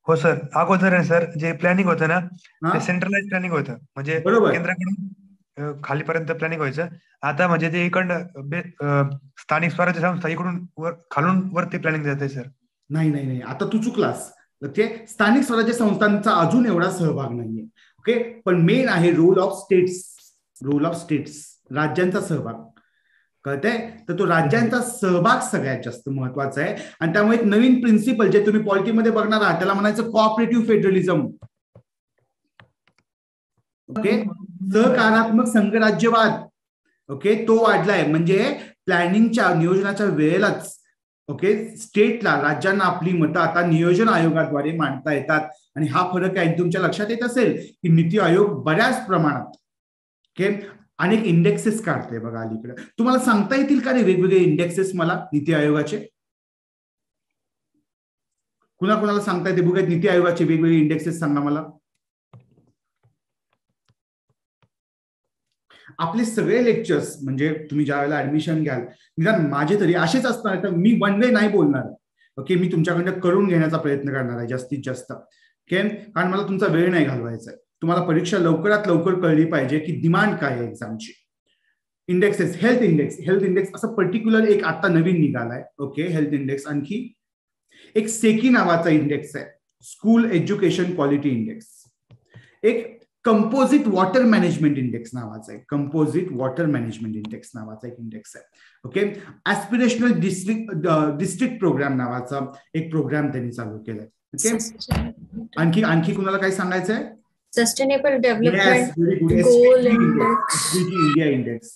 हो सर, अगोदर आहे सर जे प्लॅनिंग होतं ना ते सेंट्रलाइज प्लॅनिंग होतं, म्हणजे बरोबर. केंद्राकडून खालीपर्यंत प्लॅनिंग व्हायचं. आता म्हणजे ते इकडं स्थानिक स्वराज्य संस्था इकडून खालून वरती प्लॅनिंग जाते सर. नाही नाही नाही, आता तू चुकलास. ते स्थानिक स्वराज्य संस्थांचा अजून एवढा सहभाग नाहीये. ओके, पण मेन आहे role of states. Role of states, राज्यांचा सहभाग. कळतंय? तर तो राज्यांचा सहभाग सगळ्यात जास्त महत्वाचा आहे. आणि त्यामुळे एक नवीन प्रिन्सिपल जे तुम्ही पॉलिटीमध्ये बघणार आहात त्याला म्हणायचं कोऑपरेटिव्ह फेडरलिझम. ओके, सहकारात्मक संघराज्यवाद. ओके, तो वाढलाय. म्हणजे प्लॅनिंगच्या नियोजनाच्या वेळेलाच ओके स्टेटला, राज्यांना आपली मतं आता नियोजन आयोगाद्वारे मांडता येतात. आणि हा फरक आहे. तुमच्या लक्षात येत असेल की नीती आयोग बऱ्याच प्रमाणात ओके अनेक इंडेक्सेस काढते बघा अलीकडे. तुम्हाला सांगता येतील का रे वेगवेगळे इंडेक्सेस मला नीती आयोगाचे? कुणाला सांगता येते बघा नीती आयोगाचे वेगवेगळे इंडेक्सेस सांगा मला. आपले सगळे लेक्चर्स म्हणजे तुम्ही ज्या वेळेला ऍडमिशन घ्याल, निदान माझे तरी असेच असणार. तर मी वन वे नाही बोलणार. ओके, मी तुमच्याकडनं करून घेण्याचा प्रयत्न करणार आहे जास्तीत जास्त. ओके, कारण मला तुमचा वेळ नाही घालवायचा आहे. तुम्हाला परीक्षा लवकरात लवकर कळली पाहिजे की डिमांड काय आहे एक्झामची. इंडेक्सेस, हेल्थ इंडेक्स असं पर्टिक्युलर एक आता नवीन निघालाय. Okay, health index. आणखी एक सेकी नावाचा इंडेक्स आहे, स्कूल एज्युकेशन क्वालिटी इंडेक्स. एक कंपोजिट वॉटर मॅनेजमेंट इंडेक्स नावाचा आहे, कंपोजिट वॉटर मॅनेजमेंट इंडेक्स नावाचा एक इंडेक्स आहे. ओके, ऍस्पिरेशनल डिस्ट्रिक्ट प्रोग्राम नावाचा एक प्रोग्राम त्यांनी चालू केलाय. ओके, आणखी कुणाला काय सांगायचं आहे? Sustainable development goal India index.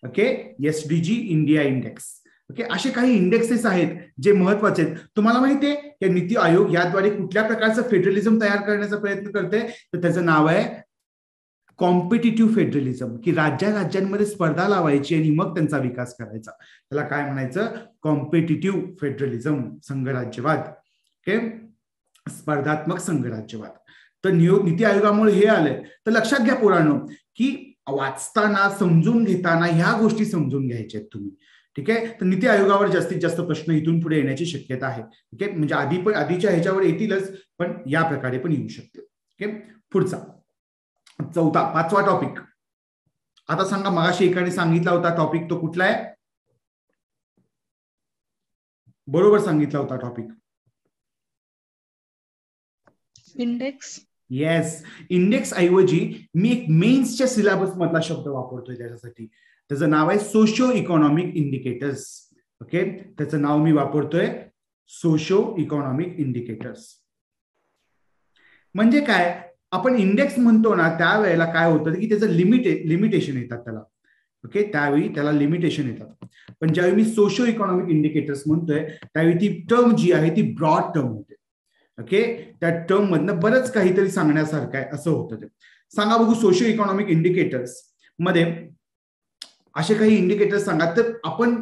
Okay, SDG India index. Okay, असे काही इंडेक्सेस आहेत जे महत्वाचे आहेत. तुम्हाला माहिती आहे की नीती आयोग याद्वारे कुठल्या प्रकारचं फेडरलिझम तयार करण्याचा प्रयत्न करते? तर त्याचं नाव आहे कॉम्पिटिटिव्ह फेडरलिझम, की राज्यांमध्ये स्पर्धा लावायची आणि मग त्यांचा विकास करायचा. त्याला काय म्हणायचं? Competitive federalism, संघराज्यवाद. ओके, स्पर्धात्मक संघराज्यवाद. तर नीती आयोगामुळे हे आलंय. तर लक्षात घ्या पोरांनो की वाचताना समजून घेताना ह्या गोष्टी समजून घ्यायच्या आहेत तुम्ही. ठीक आहे, तर नीती आयोगावर जास्तीत जास्त प्रश्न इथून पुढे येण्याची शक्यता आहे. ठीक आहे, म्हणजे आधीच्या ह्याच्यावर येतीलच, पण या प्रकारे पण येऊ शकते. ओके, पुढचा 5वा टॉपिक. आता सांगा, मगाशी एकाने सांगितला होता टॉपिक, तो कुठला आहे? बरोबर सांगितला होता टॉपिक. इंडेक्स. येस, इंडेक्स ऐवजी मी एक मेन्सच्या सिलेबस मधला शब्द वापरतोय त्याच्यासाठी. त्याचं नाव आहे सोशिओ इकॉनॉमिक इंडिकेटर्स. ओके, त्याचं नाव मी वापरतोय सोशिओ इकॉनॉमिक इंडिकेटर्स. म्हणजे काय? आपण इंडेक्स म्हणतो ना त्यावेळेला काय होतं की त्याचं लिमिटेशन येतात त्याला. ओके, त्यावेळी त्याला लिमिटेशन येतात. पण ज्यावेळी मी सोशिओ इकॉनॉमिक इंडिकेटर्स म्हणतोय त्यावेळी ती टर्म जी आहे ती ब्रॉड टर्म होते. ओके, त्या टर्म मधनं बरंच काहीतरी सांगण्यासारखं आहे असं होतं ते. सांगा बघू, सोशिओ इकॉनॉमिक इंडिकेटर्स मध्ये असे काही इंडिकेटर्स सांगा. तर आपण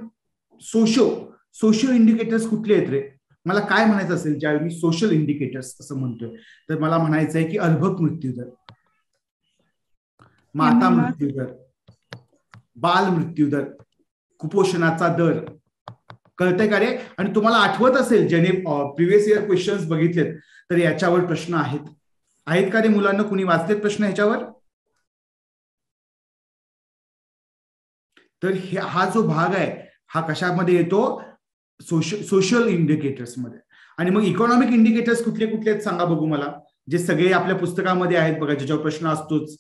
सोशिओ इंडिकेटर्स कुठले आहेत रे? मला काय म्हणायचं असेल ज्यावेळी मी सोशल इंडिकेटर्स असं म्हणतोय, तर मला म्हणायचं आहे की अर्भक मृत्यूदर, माता मृत्यूदर, बाल मृत्यूदर, कुपोषणाचा दर. कळतंय का रे? आणि तुम्हाला आठवत असेल ज्याने प्रिव्हियस इयर क्वेश्चन्स बघितलेत तर याच्यावर प्रश्न आहेत का रे मुलांना? कुणी वाचलेत प्रश्न ह्याच्यावर? तर हा जो भाग आहे हा कशामध्ये येतो? सोशल इंडिकेटर्स मध्ये. आणि मग इकॉनॉमिक इंडिकेटर्स कुठले कुठले आहेत सांगा बघू मला, जे सगळे आपल्या पुस्तकामध्ये आहेत बघा, ज्याच्यावर प्रश्न असतोच.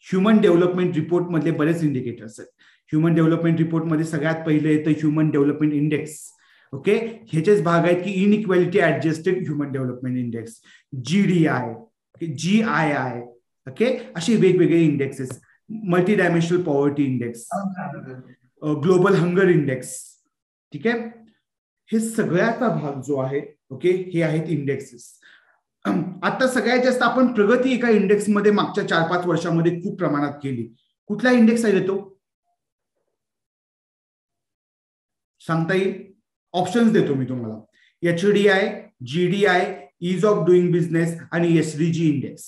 ह्युमन डेव्हलपमेंट रिपोर्ट मधले बरेच इंडिकेटर्स आहेत. ह्युमन डेव्हलपमेंट रिपोर्ट मध्ये सगळ्यात पहिले येतं ह्युमन डेव्हलपमेंट इंडेक्स. ओके, ह्याचेच भाग आहेत की inequality adjusted human development index, GDI, GII. Okay, असे वेगवेगळे इंडेक्सेस. Multi dimensional poverty index, global hunger index. ठीक आहे, हे सगळ्याचा भाग जो आहे ओके हे आहेत इंडेक्सेस. आता सगळ्यात जास्त आपण प्रगती एका इंडेक्स मध्ये मागच्या 4-5 वर्षामध्ये खूप प्रमाणात केली. कुठला इंडेक्स आहे तो सांगता येईल? ऑप्शन्स देतो मी तुम्हाला. HDI, GDI, is of doing business आणि SDG इंडेक्स.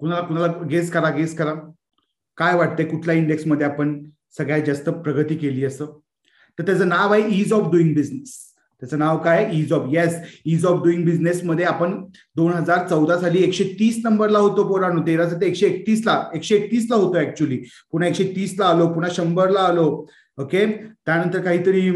कुणाला गेस करा काय वाटतंय कुठल्या इंडेक्स मध्ये आपण सगळ्यात जास्त प्रगती केली असं. तर त्याचं नाव आहे इज ऑफ डुईंग बिझनेस. त्याचं नाव काय? इज ऑफ डुईंग बिझनेस मध्ये आपण 2014 साली 130 नंबरला होतो पोरांनो. 13 ते 131ला होतो ऍक्च्युली. पुन्हा 130ला आलो, पुन्हा 100ला आलो. ओके, त्यानंतर काहीतरी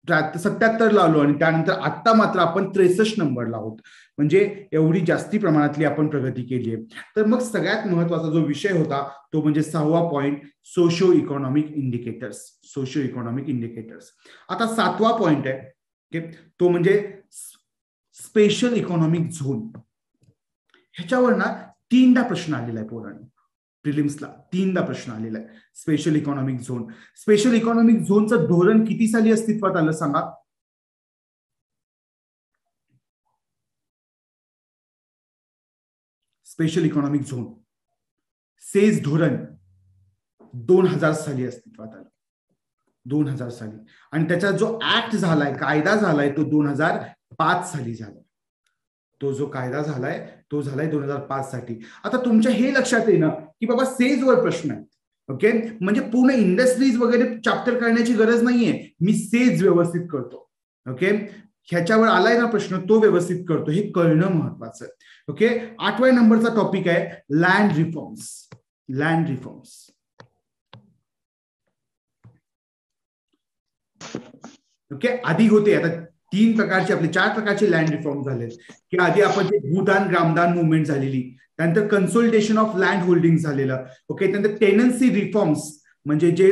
77ला आलो आणि त्यानंतर आता मात्र आपण 63 नंबरला आहोत. म्हणजे एवढी जास्ती प्रमाणातली आपण प्रगती केली आहे. तर मग सगळ्यात महत्वाचा जो विषय होता तो म्हणजे 6वा पॉइंट, सोशिओ इकॉनॉमिक इंडिकेटर्स. आता 7वा पॉइंट आहे तो म्हणजे स्पेशल इकॉनॉमिक झोन. ह्याच्यावर ना 3दा प्रश्न आलेला आहे पोरांनो. प्रिलिम्सला 3दा प्रश्न आलेला आहे. स्पेशल इकॉनॉमिक झोनचं धोरण किती साली अस्तित्वात आलं सांगा? स्पेशल इकॉनॉमिक झोन सेज धोरण 2000 साली अस्तित्वात आलं. 2000 साली. आणि त्याचा जो ऍक्ट झालाय, कायदा झालाय तो 2005 साली झाला. तो जो कायदा झालाय तो झालाय 2005 साठी. आता तुमच्या हे लक्षात येणं की बाबा सेजवर प्रश्न आहे. ओके, म्हणजे पूर्ण इंडस्ट्रीज वगैरे चॅप्टर करण्याची गरज नाहीये. मी सेज व्यवस्थित करतो. ओके, ह्याच्यावर आलाय ना प्रश्न तो व्यवस्थित करतो. हे कळणं महत्वाचं आहे. ओके, 8व्या नंबरचा टॉपिक आहे लँड रिफॉर्म्स. ओके, आधी होते, आता 4 प्रकारचे लँड रिफॉर्म झाले की आधी आपण ते भूदान ग्रामदान मुवमेंट झालेली, त्यानंतर कन्सोलिडेशन ऑफ लँड होल्डिंग झालेलं. ओके, त्यानंतर टेनन्सी रिफॉर्म्स म्हणजे जे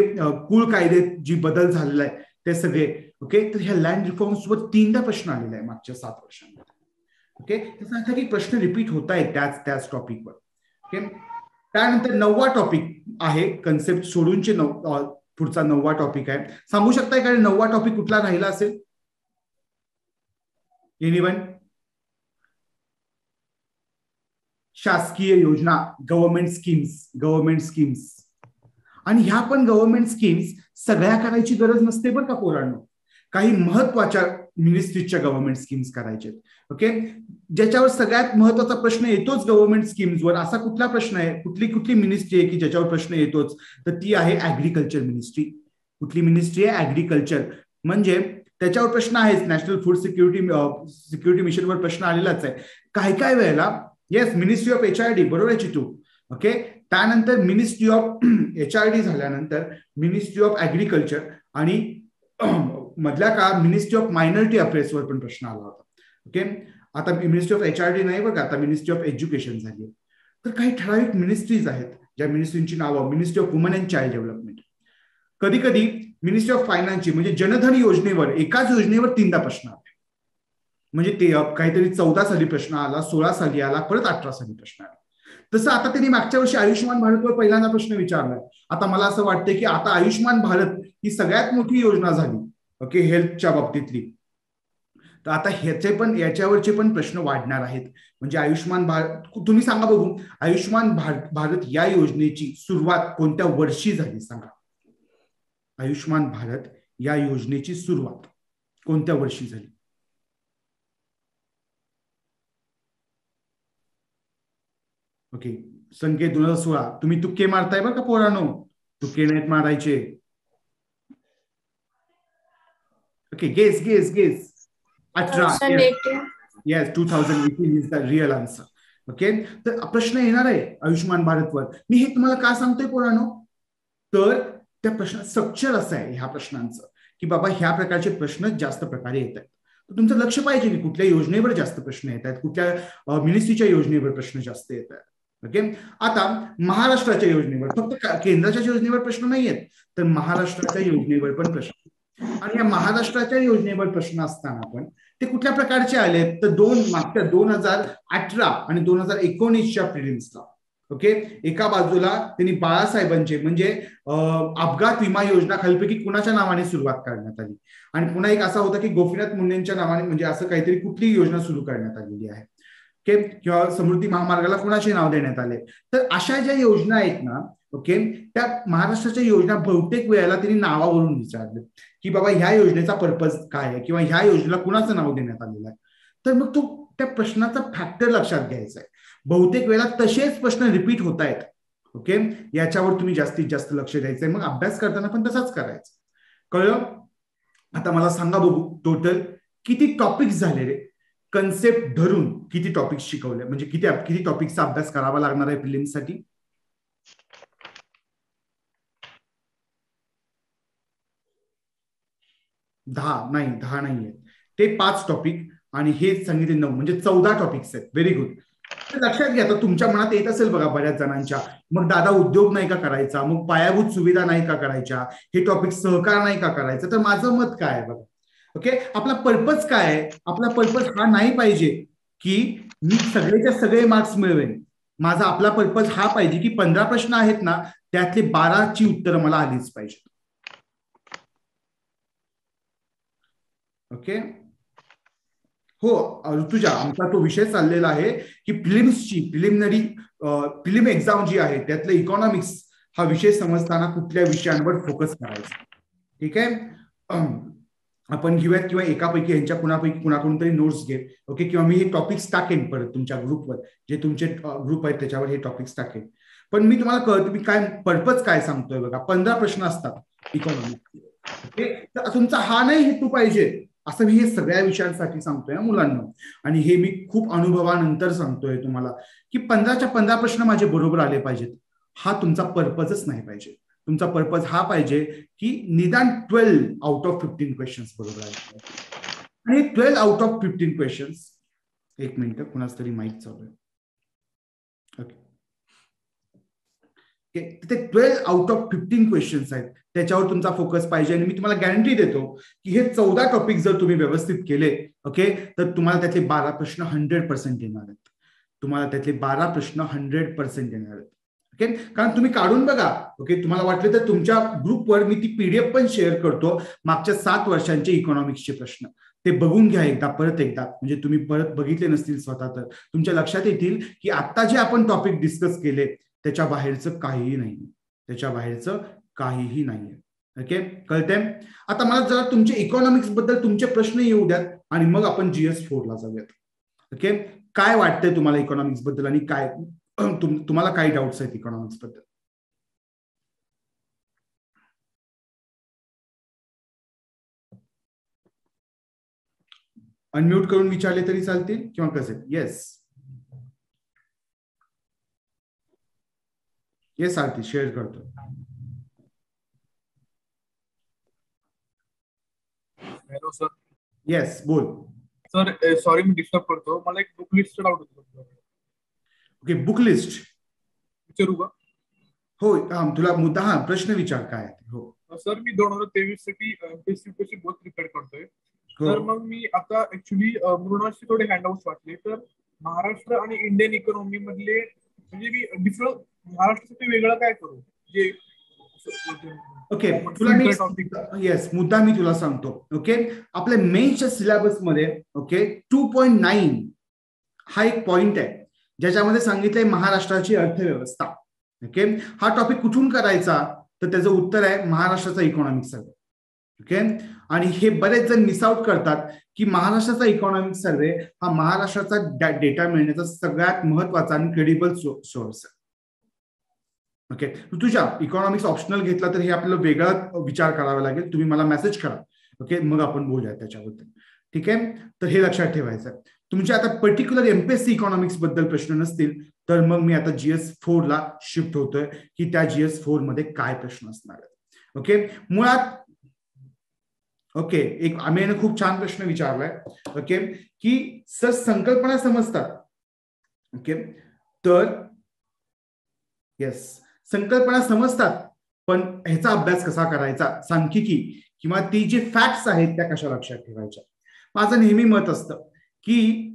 कुळ कायद्यात जी बदल झालेला आहे ते सगळे. ओके, तर ह्या लँड रिफॉर्म्सवर 3दा प्रश्न आलेला आहे मागच्या 7 वर्षांमध्ये. ओके, त्याचा अर्थ की प्रश्न रिपीट होत आहेत त्याच टॉपिकवर. ओके, त्यानंतर 9वा टॉपिक आहे कन्सेप्ट सोडूनचे पुढचा 9वा टॉपिक आहे. सांगू शकताय का 9वा टॉपिक कुठला राहिला असेल? एनीवन? शासकीय योजना, गव्हर्नमेंट स्कीम्स. आणि ह्या पण गव्हर्नमेंट स्कीम्स सगळ्या करायची गरज नसते बरं का पोरांनो. काही महत्वाच्या मिनिस्ट्रीजच्या गव्हर्नमेंट स्कीम्स करायचे. ओके, ज्याच्यावर सगळ्यात महत्वाचा प्रश्न येतोच गव्हर्नमेंट स्कीम्सवर, असा कुठला प्रश्न आहे, कुठली मिनिस्ट्री आहे की ज्याच्यावर प्रश्न येतोच, तर ती आहे ऍग्रीकल्चर मिनिस्ट्री. कुठली मिनिस्ट्री आहे? ऍग्रीकल्चर. म्हणजे त्याच्यावर प्रश्न आहेच. नॅशनल फूड सिक्युरिटी मिशनवर प्रश्न आलेलाच आहे. काय वेळेला येस, मिनिस्ट्री ऑफ HRD, बरोबर आहे चितू. ओके, त्यानंतर मिनिस्ट्री ऑफ HRD झाल्यानंतर मिनिस्ट्री ऑफ ऍग्रीकल्चर आणि मधल्या काळात मिनिस्ट्री ऑफ मायनॉरिटी अफेअर्सवर पण प्रश्न आला होता. ओके, आता मिनिस्ट्री ऑफ HRD नाही बघा, आता मिनिस्ट्री ऑफ एज्युकेशन झाली. तर काही ठराविक मिनिस्ट्रीज आहेत ज्या मिनिस्ट्रींची नावं, ministry of woman and child development. कधी कधी मिनिस्ट्री ऑफ फायनान्सची म्हणजे जनधन योजनेवर, एकाच योजनेवर 3दा प्रश्न आले. म्हणजे ते काहीतरी 14 साली प्रश्न आला, 16 साली आला, परत 18 साली प्रश्न आला. तसं आता त्यांनी मागच्या वर्षी आयुष्यमान भारतवर पहिल्यांदा प्रश्न विचारलाय. आता मला असं वाटतं की आता आयुष्यमान भारत ही सगळ्यात मोठी योजना झाली. ओके, हेल्थच्या बाबतीतली. तर आता याच्यावरचे पण प्रश्न वाढणार आहेत. म्हणजे आयुष्यमान भारत, तुम्ही सांगा बघू, आयुष्यमान भारत या योजनेची सुरुवात कोणत्या वर्षी झाली सांगा? आयुष्यमान भारत या योजनेची सुरुवात कोणत्या वर्षी झाली? ओके, संकेत 2016. तुम्ही तुक्के मारताय बरं का पोरांनो, तुक्के नाहीत मारायचे. Okay, guess 18. Yes, 2018 is the real answer. Okay, तर प्रश्न येणार आहे आयुष्यमान भारतवर. मी हे तुम्हाला का सांगतोय पोरांनो, तर त्या प्रश्न स्ट्रक्चर असं आहे ह्या प्रश्नांचं की बाबा ह्या प्रकारचे प्रश्न जास्त प्रकारे येत आहेत. तर तुमचं लक्ष पाहिजे की कुठल्या योजनेवर जास्त प्रश्न येत आहेत, कुठल्या मिनिस्ट्रीच्या योजनेवर प्रश्न जास्त येत आहेत. ओके, आता महाराष्ट्राच्या योजनेवर, फक्त केंद्राच्या योजनेवर प्रश्न नाही आहेत, तर महाराष्ट्राच्या योजनेवर पण प्रश्न. आणि या महाराष्ट्राच्या योजनेवर प्रश्न असताना पण ते कुठल्या प्रकारचे आलेत, तर मागच्या 2018 आणि 2019च्या प्रिलिम्सला. ओके, एका बाजूला त्यांनी बाळासाहेबांचे म्हणजे अपघात विमा योजना खालीपैकी कुणाच्या नावाने सुरुवात करण्यात आली, आणि पुन्हा एक असा होता की गोपीनाथ मुंडेंच्या नावाने, म्हणजे असं काहीतरी कुठली योजना सुरू करण्यात आलेली आहे. ओके, किंवा समृद्धी महामार्गाला कोणाचे नाव देण्यात आले. तर अशा ज्या योजना आहेत ना, ओके, त्या महाराष्ट्राच्या योजना बहुतेक वेळेला त्यांनी नावावरून विचारले की बाबा ह्या योजनेचा पर्पज काय आहे किंवा ह्या योजनेला कुणाचं नाव देण्यात आलेलं आहे. तर मग तो त्या प्रश्नाचा फॅक्टर लक्षात घ्यायचा आहे. बहुतेक वेळेला तसेच प्रश्न रिपीट होत आहेत. ओके, याच्यावर तुम्ही जास्तीत जास्त लक्ष द्यायचंय. मग अभ्यास करताना पण तसाच करायचा. कळलं? आता मला सांगा बघू, टोटल किती टॉपिक्स झाले रे? कन्सेप्ट धरून किती टॉपिक्स शिकवले, म्हणजे किती टॉपिक्सचा अभ्यास करावा लागणार आहे प्रिलिम्ससाठी? दहा नाहीये, ते 5 टॉपिक आणि हे सांगितले 9, म्हणजे 14 टॉपिक्स आहेत. Very good. लक्षात घ्या, आता तुमच्या मनात येत असेल बघा बऱ्याच जणांच्या, मग दादा उद्योग नाही का करायचा, मग पायाभूत सुविधा नाही का करायच्या, हे टॉपिक सहकार नाही का करायचं? तर माझं मत काय आहे बघा. ओके, आपला पर्पज काय आहे? आपला पर्पज हा नाही पाहिजे की मी सगळेच्या सगळे मार्क्स मिळवेन. माझा आपला पर्पज हा पाहिजे की 15 प्रश्न आहेत ना, त्यातले 12ची उत्तरं मला आलीच पाहिजे. ओके, हो ऋतुजा, आमचा तो विषय चाललेला आहे की प्रिलिम एक्झाम जी आहे त्यातलं इकॉनॉमिक्स हा विषय समजताना कुठल्या विषयांवर फोकस करायचा. ठीक आहे, आपण घेऊयात किंवा एकापैकी यांच्या कुणाकडून तरी नोट्स घे. ओके, किंवा मी हे टॉपिक्स टाकेन परत तुमच्या ग्रुपवर, जे तुमचे ग्रुप आहेत त्याच्यावर हे टॉपिक्स टाकेन. पण मी तुम्हाला कळतं मी काय पर्पज काय सांगतोय बघा. 15 प्रश्न असतात इकॉनॉमिक्स. ओके, तर तुमचा हा नाही हेतू पाहिजे असं मी हे सगळ्या विषयांसाठी सांगतोय मुलांना. आणि हे मी खूप अनुभवानंतर सांगतोय तुम्हाला की 15च्या 15 प्रश्न माझे बरोबर आले पाहिजेत. हा तुमचा पर्पजच नाही पाहिजे. तुमचा पर्पज हा पाहिजे की निदान 12 आउट ऑफ 15 क्वेश्चन्स बरोबर आले. आणि 12 आउट ऑफ 15 क्वेश्चन्स, एक मिनिट कुणाच तरी माईक चालू आहे. ओके, ते 12 आउट ऑफ 15 क्वेश्चन्स आहेत, त्याच्यावर तुमचा फोकस पाहिजे. आणि मी तुम्हाला गॅरंटी देतो की हे 14 टॉपिक जर तुम्ही व्यवस्थित केले, ओके, तर तुम्हाला त्यातले 12 प्रश्न 100% येणार आहेत. तुम्हाला त्यातले 12 प्रश्न 100% येणार आहेत. ओके, कारण तुम्ही काढून बघा. ओके, तुम्हाला वाटलं तर तुमच्या ग्रुपवर मी ती PDF पण शेअर करतो, मागच्या 7 वर्षांचे इकॉनॉमिक्सचे प्रश्न. ते बघून घ्या एकदा, परत एकदा, म्हणजे तुम्ही परत बघितले नसतील स्वतः तर तुमच्या लक्षात येतील की आता जे आपण टॉपिक डिस्कस केले त्याच्या बाहेरचं काहीही नाही, त्याच्या बाहेरचं काहीही नाहीये. ओके, कळतंय? आता मला जरा तुमचे इकॉनॉमिक्स बद्दल तुमचे प्रश्न येऊ द्यात आणि मग आपण GS4 ला जाऊयात. ओके, काय वाटतंय तुम्हाला इकॉनॉमिक्स बद्दल आणि काय तुम्हाला काय डाऊट्स आहेत इकॉनॉमिक्स बद्दल? अनम्यूट करून विचारले तरी चालतील किंवा कसे? येस आरती, शेअर करतो. Hello sir. येस बोल सर. सॉरी मी डिस्टर्ब करतो, मला एक बुक लिस्ट डाऊट होतो. ओके, बुक लिस्ट विचारू का? हो, तुला मुद्दा, हा प्रश्न विचार काय? हो सर, मी 2023 साठी एमपीएससी बहुत प्रिपेअर करतोय. तर मग मी आता ऍक्च्युली मृणालचे थोडे हँडआउट्स वाटले. तर महाराष्ट्र आणि इंडियन इकॉनॉमी मधले म्हणजे मी डिफरंट महाराष्ट्रासाठी वेगळं काय करू जे. ओके, तुला मी मुद्दा मी तुला सांगतो. ओके, आपल्या मेन्सच्या सिलेबस मध्ये ओके 2.9 हा एक पॉइंट आहे ज्याच्यामध्ये सांगितलंय महाराष्ट्राची अर्थव्यवस्था. ओके, हा टॉपिक कुठून करायचा? तर त्याचं उत्तर आहे महाराष्ट्राचा इकॉनॉमिक सर्वे. ओके, आणि हे बरेच जण मिस आउट करतात की महाराष्ट्राचा इकॉनॉमिक सर्वे हा महाराष्ट्राचा डेटा मिळण्याचा सगळ्यात महत्वाचा आणि क्रेडिबल सोर्स आहे. ओके, तुझ्या इकॉनॉमिक्स ऑप्शनल घेतला तर हे आपल्याला वेगळा विचार करावा लागेल. तुम्ही मला मेसेज करा. ओके, मग आपण बोलूया त्याच्याबद्दल. ठीक आहे, तर हे लक्षात ठेवायचं. तुमचे आता पर्टिक्युलर एमपीएससी इकॉनॉमिक्स बद्दल प्रश्न नसतील तर मग मी आता GS4 ला शिफ्ट होतोय की त्या GS4 मध्ये काय प्रश्न असणार आहेत. ओके, मुळात ओके, एक आम्ही खूप छान प्रश्न विचारलाय. ओके, की सर संकल्पना समजतात? ओके, तर येस, संकल्पना समजतात, पण ह्याचा अभ्यास कसा करायचा, सांख्यिकी किंवा ती जे फॅक्ट्स आहेत त्या कशा लक्षात ठेवायच्या. माझं नेहमी मत असतं की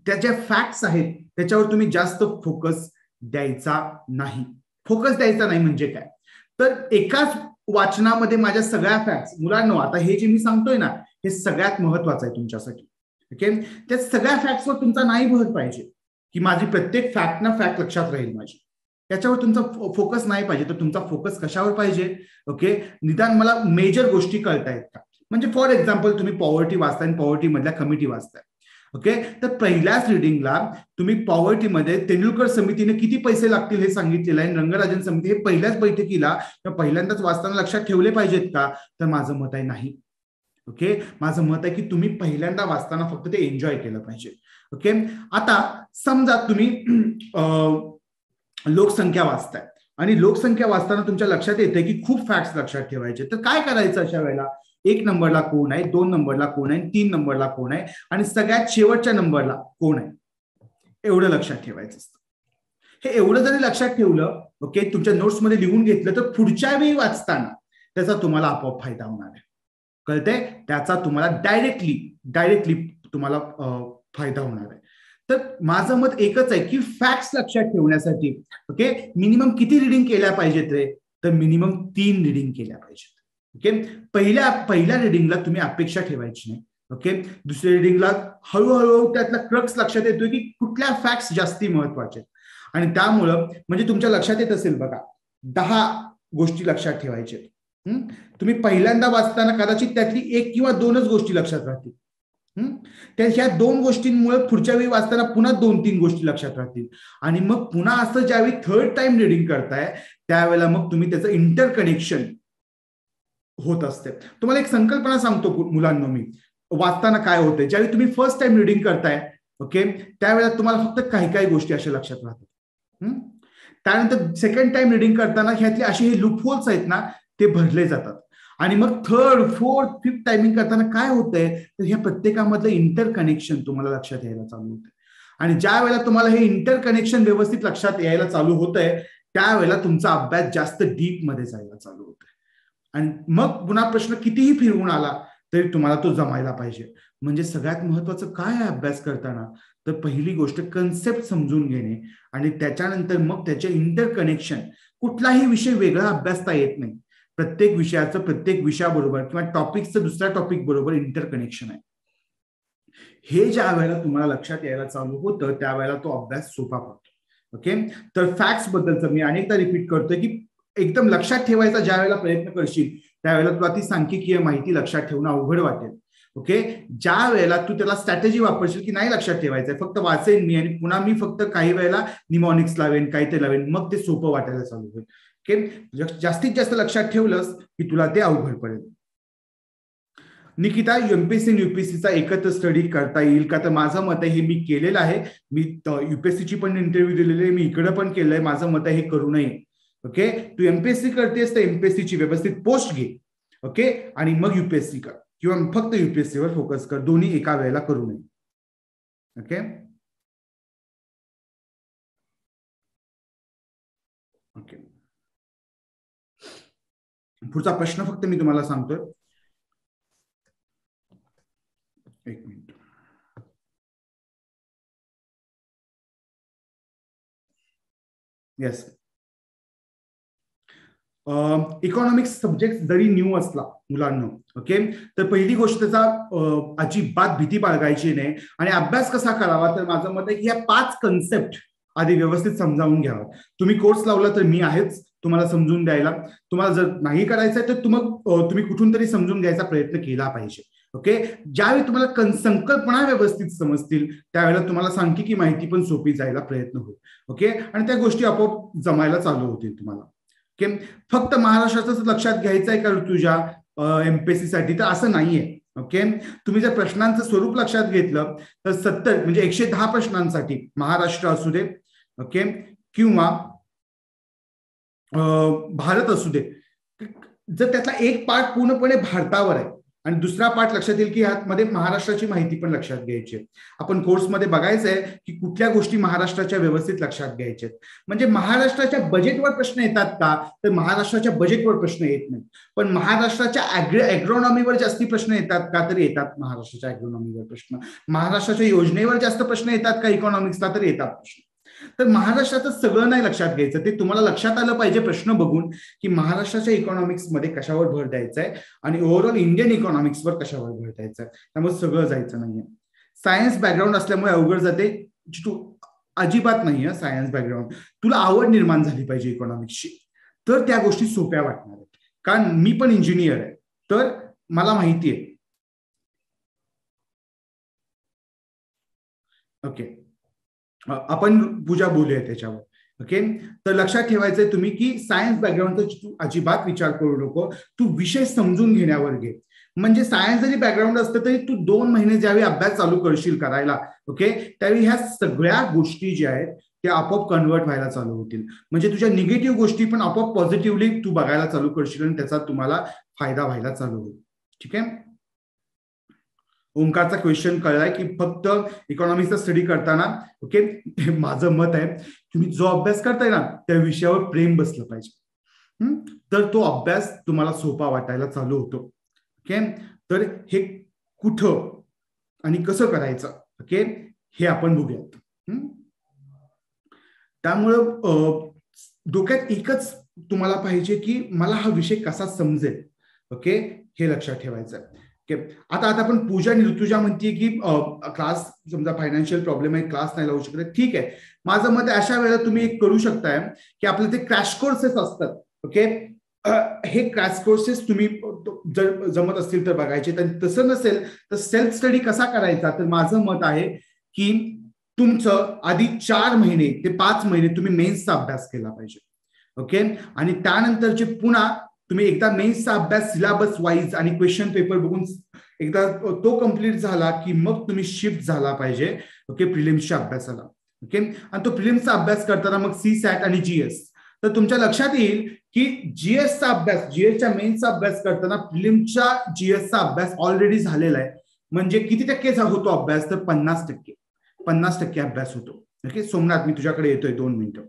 त्या ज्या फॅक्ट्स आहेत त्याच्यावर तुम्ही जास्त फोकस द्यायचा नाही. फोकस द्यायचा नाही म्हणजे काय? तर एकाच वाचनामध्ये माझ्या सगळ्या फॅक्ट्स, मुलांनो आता हे जे मी सांगतोय ना हे सगळ्यात महत्वाचं आहे तुमच्यासाठी. ओके. त्या सगळ्या फॅक्ट्सवर तुमचा नाही भर पाहिजे की माझी प्रत्येक फॅक्ट ना फॅक्ट लक्षात राहील माझी, त्याच्यावर तुमचा फोकस नाही पाहिजे. तर तुमचा फोकस कशावर पाहिजे? ओके, निदान मला मेजर गोष्टी कळतायत का. म्हणजे फॉर एक्झाम्पल तुम्ही पॉवर्टी वाचताय आणि पॉवर्टी मधल्या कमिटी वाचताय. ओके, तर पहिल्याच रिडिंगला तुम्ही पॉवर्टीमध्ये तेंडुलकर समितीने किती पैसे लागतील हे सांगितलेलं आहे, रंगराजन समिती हे पहिल्याच बैठकीला किंवा पहिल्यांदाच वाचताना लक्षात ठेवले पाहिजेत का? तर माझं मत आहे नाही. ओके, माझं मत आहे की तुम्ही पहिल्यांदा वाचताना फक्त ते एन्जॉय केलं पाहिजे. ओके, आता समजा तुम्ही लोकसंख्या वाचताय आणि लोकसंख्या वाचताना तुमच्या लक्षात येते की खूप फॅक्ट्स लक्षात ठेवायचे. तर काय करायचं अशा वेळेला? 1 नंबरला कोण आहे, 2 नंबरला कोण आहे, 3 नंबरला कोण आहे आणि सगळ्यात शेवटच्या नंबरला कोण आहे, एवढं लक्षात ठेवायचं असतं. हे एवढं जरी लक्षात ठेवलं, ओके, तुमच्या नोट्समध्ये लिहून घेतलं, तर पुढच्या वेळी वाचताना त्याचा तुम्हाला आपोआप फायदा होणार आहे. कळतंय? त्याचा तुम्हाला डायरेक्टली तुम्हाला फायदा होणार आहे. तर माझं मत एकच आहे की फॅक्ट्स लक्षात ठेवण्यासाठी ओके मिनिमम किती रिडिंग केल्या पाहिजेत रे? तर मिनिमम 3 रिडिंग केल्या पाहिजेत. ओके, पहिल्या रिडिंगला तुम्ही अपेक्षा ठेवायची नाही. ओके, दुसऱ्या रिडिंगला हळूहळू त्यातला क्रक्स लक्षात येतोय की कुठल्या फॅक्ट्स जास्ती महत्वाचे आणि त्यामुळं म्हणजे तुमच्या लक्षात येत असेल बघा 10 गोष्टी लक्षात ठेवायच्या. तुम्ही पहिल्यांदा वाचताना कदाचित त्यातली 1 किंवा 2च गोष्टी लक्षात राहतील. त्या ह्या 2 गोष्टींमुळे पुढच्या वेळी वाचताना पुन्हा 2-3 गोष्टी लक्षात राहतील आणि मग पुन्हा असं ज्यावेळी थर्ड टाइम रिडिंग करताय त्यावेळेला मग तुम्ही त्याचं इंटरकनेक्शन होत असते. तुम्हाला एक संकल्पना सांगतो मुलांनो, मी वाचताना काय होतंय ज्यावेळी तुम्ही फर्स्ट टाइम रिडिंग करताय ओके त्यावेळेला तुम्हाला फक्त काही गोष्टी अशा लक्षात राहतात. त्यानंतर सेकंड टाइम रिडिंग करताना ह्यातले असे हे लूपहोल्स आहेत ना ते भरले जातात आणि मग थर्ड, फोर्थ, फिफ्थ टायमिंग करताना काय होतंय तर ह्या प्रत्येकामधलं इंटरकनेक्शन तुम्हाला लक्षात यायला चालू होतंय आणि ज्या वेळेला तुम्हाला हे इंटरकनेक्शन व्यवस्थित लक्षात यायला चालू होतंय त्यावेळेला तुमचा अभ्यास जास्त डीप मध्ये जायला चालू होतोय आणि मग पुन्हा प्रश्न कितीही फिरवून आला तरी तुम्हाला तो जमायला पाहिजे. म्हणजे सगळ्यात महत्वाचं काय आहे अभ्यास करताना तर पहिली गोष्ट कन्सेप्ट समजून घेणे आणि त्याच्यानंतर मग त्याचे इंटरकनेक्शन. कुठलाही विषय वेगळा अभ्यासता येत नाही. प्रत्येक विषयाचं प्रत्येक विषयाबरोबर किंवा टॉपिकचं दुसऱ्या टॉपिक बरोबर इंटरकनेक्शन आहे. हे ज्या वेळेला तुम्हाला लक्षात यायला चालू होतं त्यावेळेला तो अभ्यास सोपा पडतो. ओके, तर फॅक्ट्स बद्दलचं मी अनेकदा रिपीट करतोय की एकदम लक्षात ठेवायचा ज्या वेळेला प्रयत्न करशील त्यावेळेला तुला ती सांख्यिकीय माहिती लक्षात ठेवणं अवघड वाटेल. ओके, ज्या वेळेला तू त्याला स्ट्रॅटेजी वापरशील की नाही लक्षात ठेवायचंय फक्त वाचेन मी आणि पुन्हा मी फक्त काही वेळेला निमॉनिक्स लावेन काही ते लावेन मग ते सोपं वाटायला चालू होईल. ओके, जास्तीत जास्त लक्षात ठेवलंस की तुला ते अवघड पडेल. निकिता, एमपीएससी आणि युपीएससीचा एकत्र स्टडी करता येईल का? तर माझं मत आहे हे मी केलेलं आहे. मी युपीएससीची पण इंटरव्ह्यू दिलेली आहे, मी इकडे पण केलंय. माझं मत आहे हे करू नये. ओके, तू एमपीएससी करतेस तर एमपीएससीची व्यवस्थित पोस्ट घे. ओके, आणि मग युपीएससी कर किंवा फक्त युपीएससीवर फोकस कर. दोन्ही एका वेळेला करू नये. ओके ओके पुढचा प्रश्न फक्त मी तुम्हाला सांगतोय. एक मिनिट. येस, इकॉनॉमिक्स सब्जेक्ट जरी न्यू असला मुलांना ओके तर पहिली गोष्ट त्याचा अजिबात भीती बाळगायची नाही आणि अभ्यास कसा करावा तर माझं मत आहे की या 5 कन्सेप्ट आधी व्यवस्थित समजावून घ्यावा. तुम्ही कोर्स लावला तर मी आहेच तुम्हाला समजून द्यायला. तुम्हाला जर नाही करायचंय तर तुम्ही कुठून तरी समजून घ्यायचा प्रयत्न केला पाहिजे. ओके, ज्यावेळी तुम्हाला संकल्पना व्यवस्थित समजतील त्यावेळेला तुम्हाला सांख्यिकी माहिती पण सोपी जायला प्रयत्न होईल. ओके, आणि त्या गोष्टी आपोआप जमायला चालू होतील तुम्हाला. ओके, फक्त महाराष्ट्राचं लक्षात घ्यायचं आहे का तुझ्या एमपीएससी साठी तर असं नाहीये. ओके, तुम्ही जर प्रश्नांचं स्वरूप लक्षात घेतलं तर 70 म्हणजे 110 प्रश्नांसाठी महाराष्ट्र असू दे ओके किंवा भारत असू दे जर त्यातला एक पार्ट पूर्णपणे भारतावर आहे आणि दुसरा पार्ट लक्षात येईल की यामध्ये महाराष्ट्राची माहिती पण लक्षात घ्यायची आहे. आपण कोर्समध्ये बघायचंय की कुठल्या गोष्टी महाराष्ट्राच्या व्यवस्थित लक्षात घ्यायच्या आहेत. म्हणजे महाराष्ट्राच्या बजेटवर प्रश्न येतात का तर महाराष्ट्राच्या बजेटवर प्रश्न येत नाही पण महाराष्ट्राच्या ॲग्रोनॉमीवर जास्ती प्रश्न येतात का तर येतात महाराष्ट्राच्या ॲग्रोनॉमीवर प्रश्न. महाराष्ट्राच्या योजनेवर जास्त प्रश्न येतात का इकॉनॉमिक्सला तर येतात प्रश्न. तर महाराष्ट्राचं सगळं नाही लक्षात घ्यायचं ते तुम्हाला लक्षात आलं पाहिजे प्रश्न बघून की महाराष्ट्राच्या इकॉनॉमिक्स मध्ये कशावर भर द्यायचा आहे आणि ओव्हरऑल इंडियन इकॉनॉमिक्सवर कशावर भर द्यायचा आहे. त्यामुळे सगळं जायचं नाहीये. सायन्स बॅकग्राऊंड असल्यामुळे अवघड जाते. तू अजिबात नाही आहे सायन्स बॅकग्राऊंड, तुला आवड निर्माण झाली पाहिजे इकॉनॉमिक्सची, तर त्या गोष्टी सोप्या वाटणार आहेत. कारण मी पण इंजिनियर आहे, तर मला माहिती आहे. ओके, आपण पूजा बोलूया त्याच्यावर. ओके, तर लक्षात ठेवायचंय तुम्ही की सायन्स बॅकग्राऊंडचा तू अजिबात विचार करू नको, तू विषय समजून घेण्यावर घे. म्हणजे सायन्स जरी बॅकग्राऊंड असतं तरी तू 2 महिने ज्यावेळी अभ्यास चालू करशील करायला, ओके, त्यावेळी ह्या सगळ्या गोष्टी ज्या आहेत त्या आपोआप कन्वर्ट व्हायला चालू होतील. म्हणजे तुझ्या निगेटिव्ह गोष्टी पण आपोआप पॉझिटिव्हली तू बघायला चालू करशील आणि त्याचा तुम्हाला फायदा व्हायला चालू होईल. ठीक आहे. ओंकारचा क्वेश्चन कळलाय की फक्त इकॉनॉमिक्सचा स्टडी करताना, ओके, माझं मत आहे तुम्ही जो अभ्यास करताय ना त्या विषयावर प्रेम बसलं पाहिजे, तर तो अभ्यास तुम्हाला सोपा वाटायला चालू होतो. ओके, तर हे कुठं आणि कसं करायचं, ओके, हे आपण बघूयात. त्यामुळं डोक्यात एकच तुम्हाला पाहिजे की मला हा विषय कसा समजेल. ओके, हे लक्षात ठेवायचं आहे. आता आपण पूजा आणि ऋतुजा म्हणते की क्लास समजा फायनान्शियल प्रॉब्लेम आहे, क्लास नाही लावू शकत. ठीक आहे, माझं मत अशा वेळेला तुम्ही एक करू शकताय की आपले ते क्रॅश कोर्सेस असतात. ओके, हे क्रॅश कोर्सेस तुम्ही जर जमत असतील तर बघायचे, तसं नसेल तर सेल्फ स्टडी कसा करायचा. तर माझं मत आहे की तुमचं आधी 4 महिने ते 5 महिने तुम्ही मेन्सचा अभ्यास केला पाहिजे. ओके, आणि त्यानंतरचे पुन्हा तुम्ही एकदा मेन्सचा अभ्यास सिलेबस वाईज आणि क्वेश्चन पेपर बघून एकदा तो कम्प्लीट झाला की मग तुम्ही शिफ्ट झाला पाहिजे, ओके, प्रिलिम्सच्या अभ्यासाला. ओके, आणि तो प्रिलिम्सचा अभ्यास करताना मग CSAT आणि GS, तर तुमच्या लक्षात येईल की GSचा अभ्यास, GSच्या मेन्सचा अभ्यास करताना प्रिलिम्सच्या GSचा अभ्यास ऑलरेडी झालेला आहे. म्हणजे किती टक्के होतो अभ्यास, तर 50% अभ्यास होतो. ओके, सोमनाथ मी तुझ्याकडे येतोय 2 मिनिटं.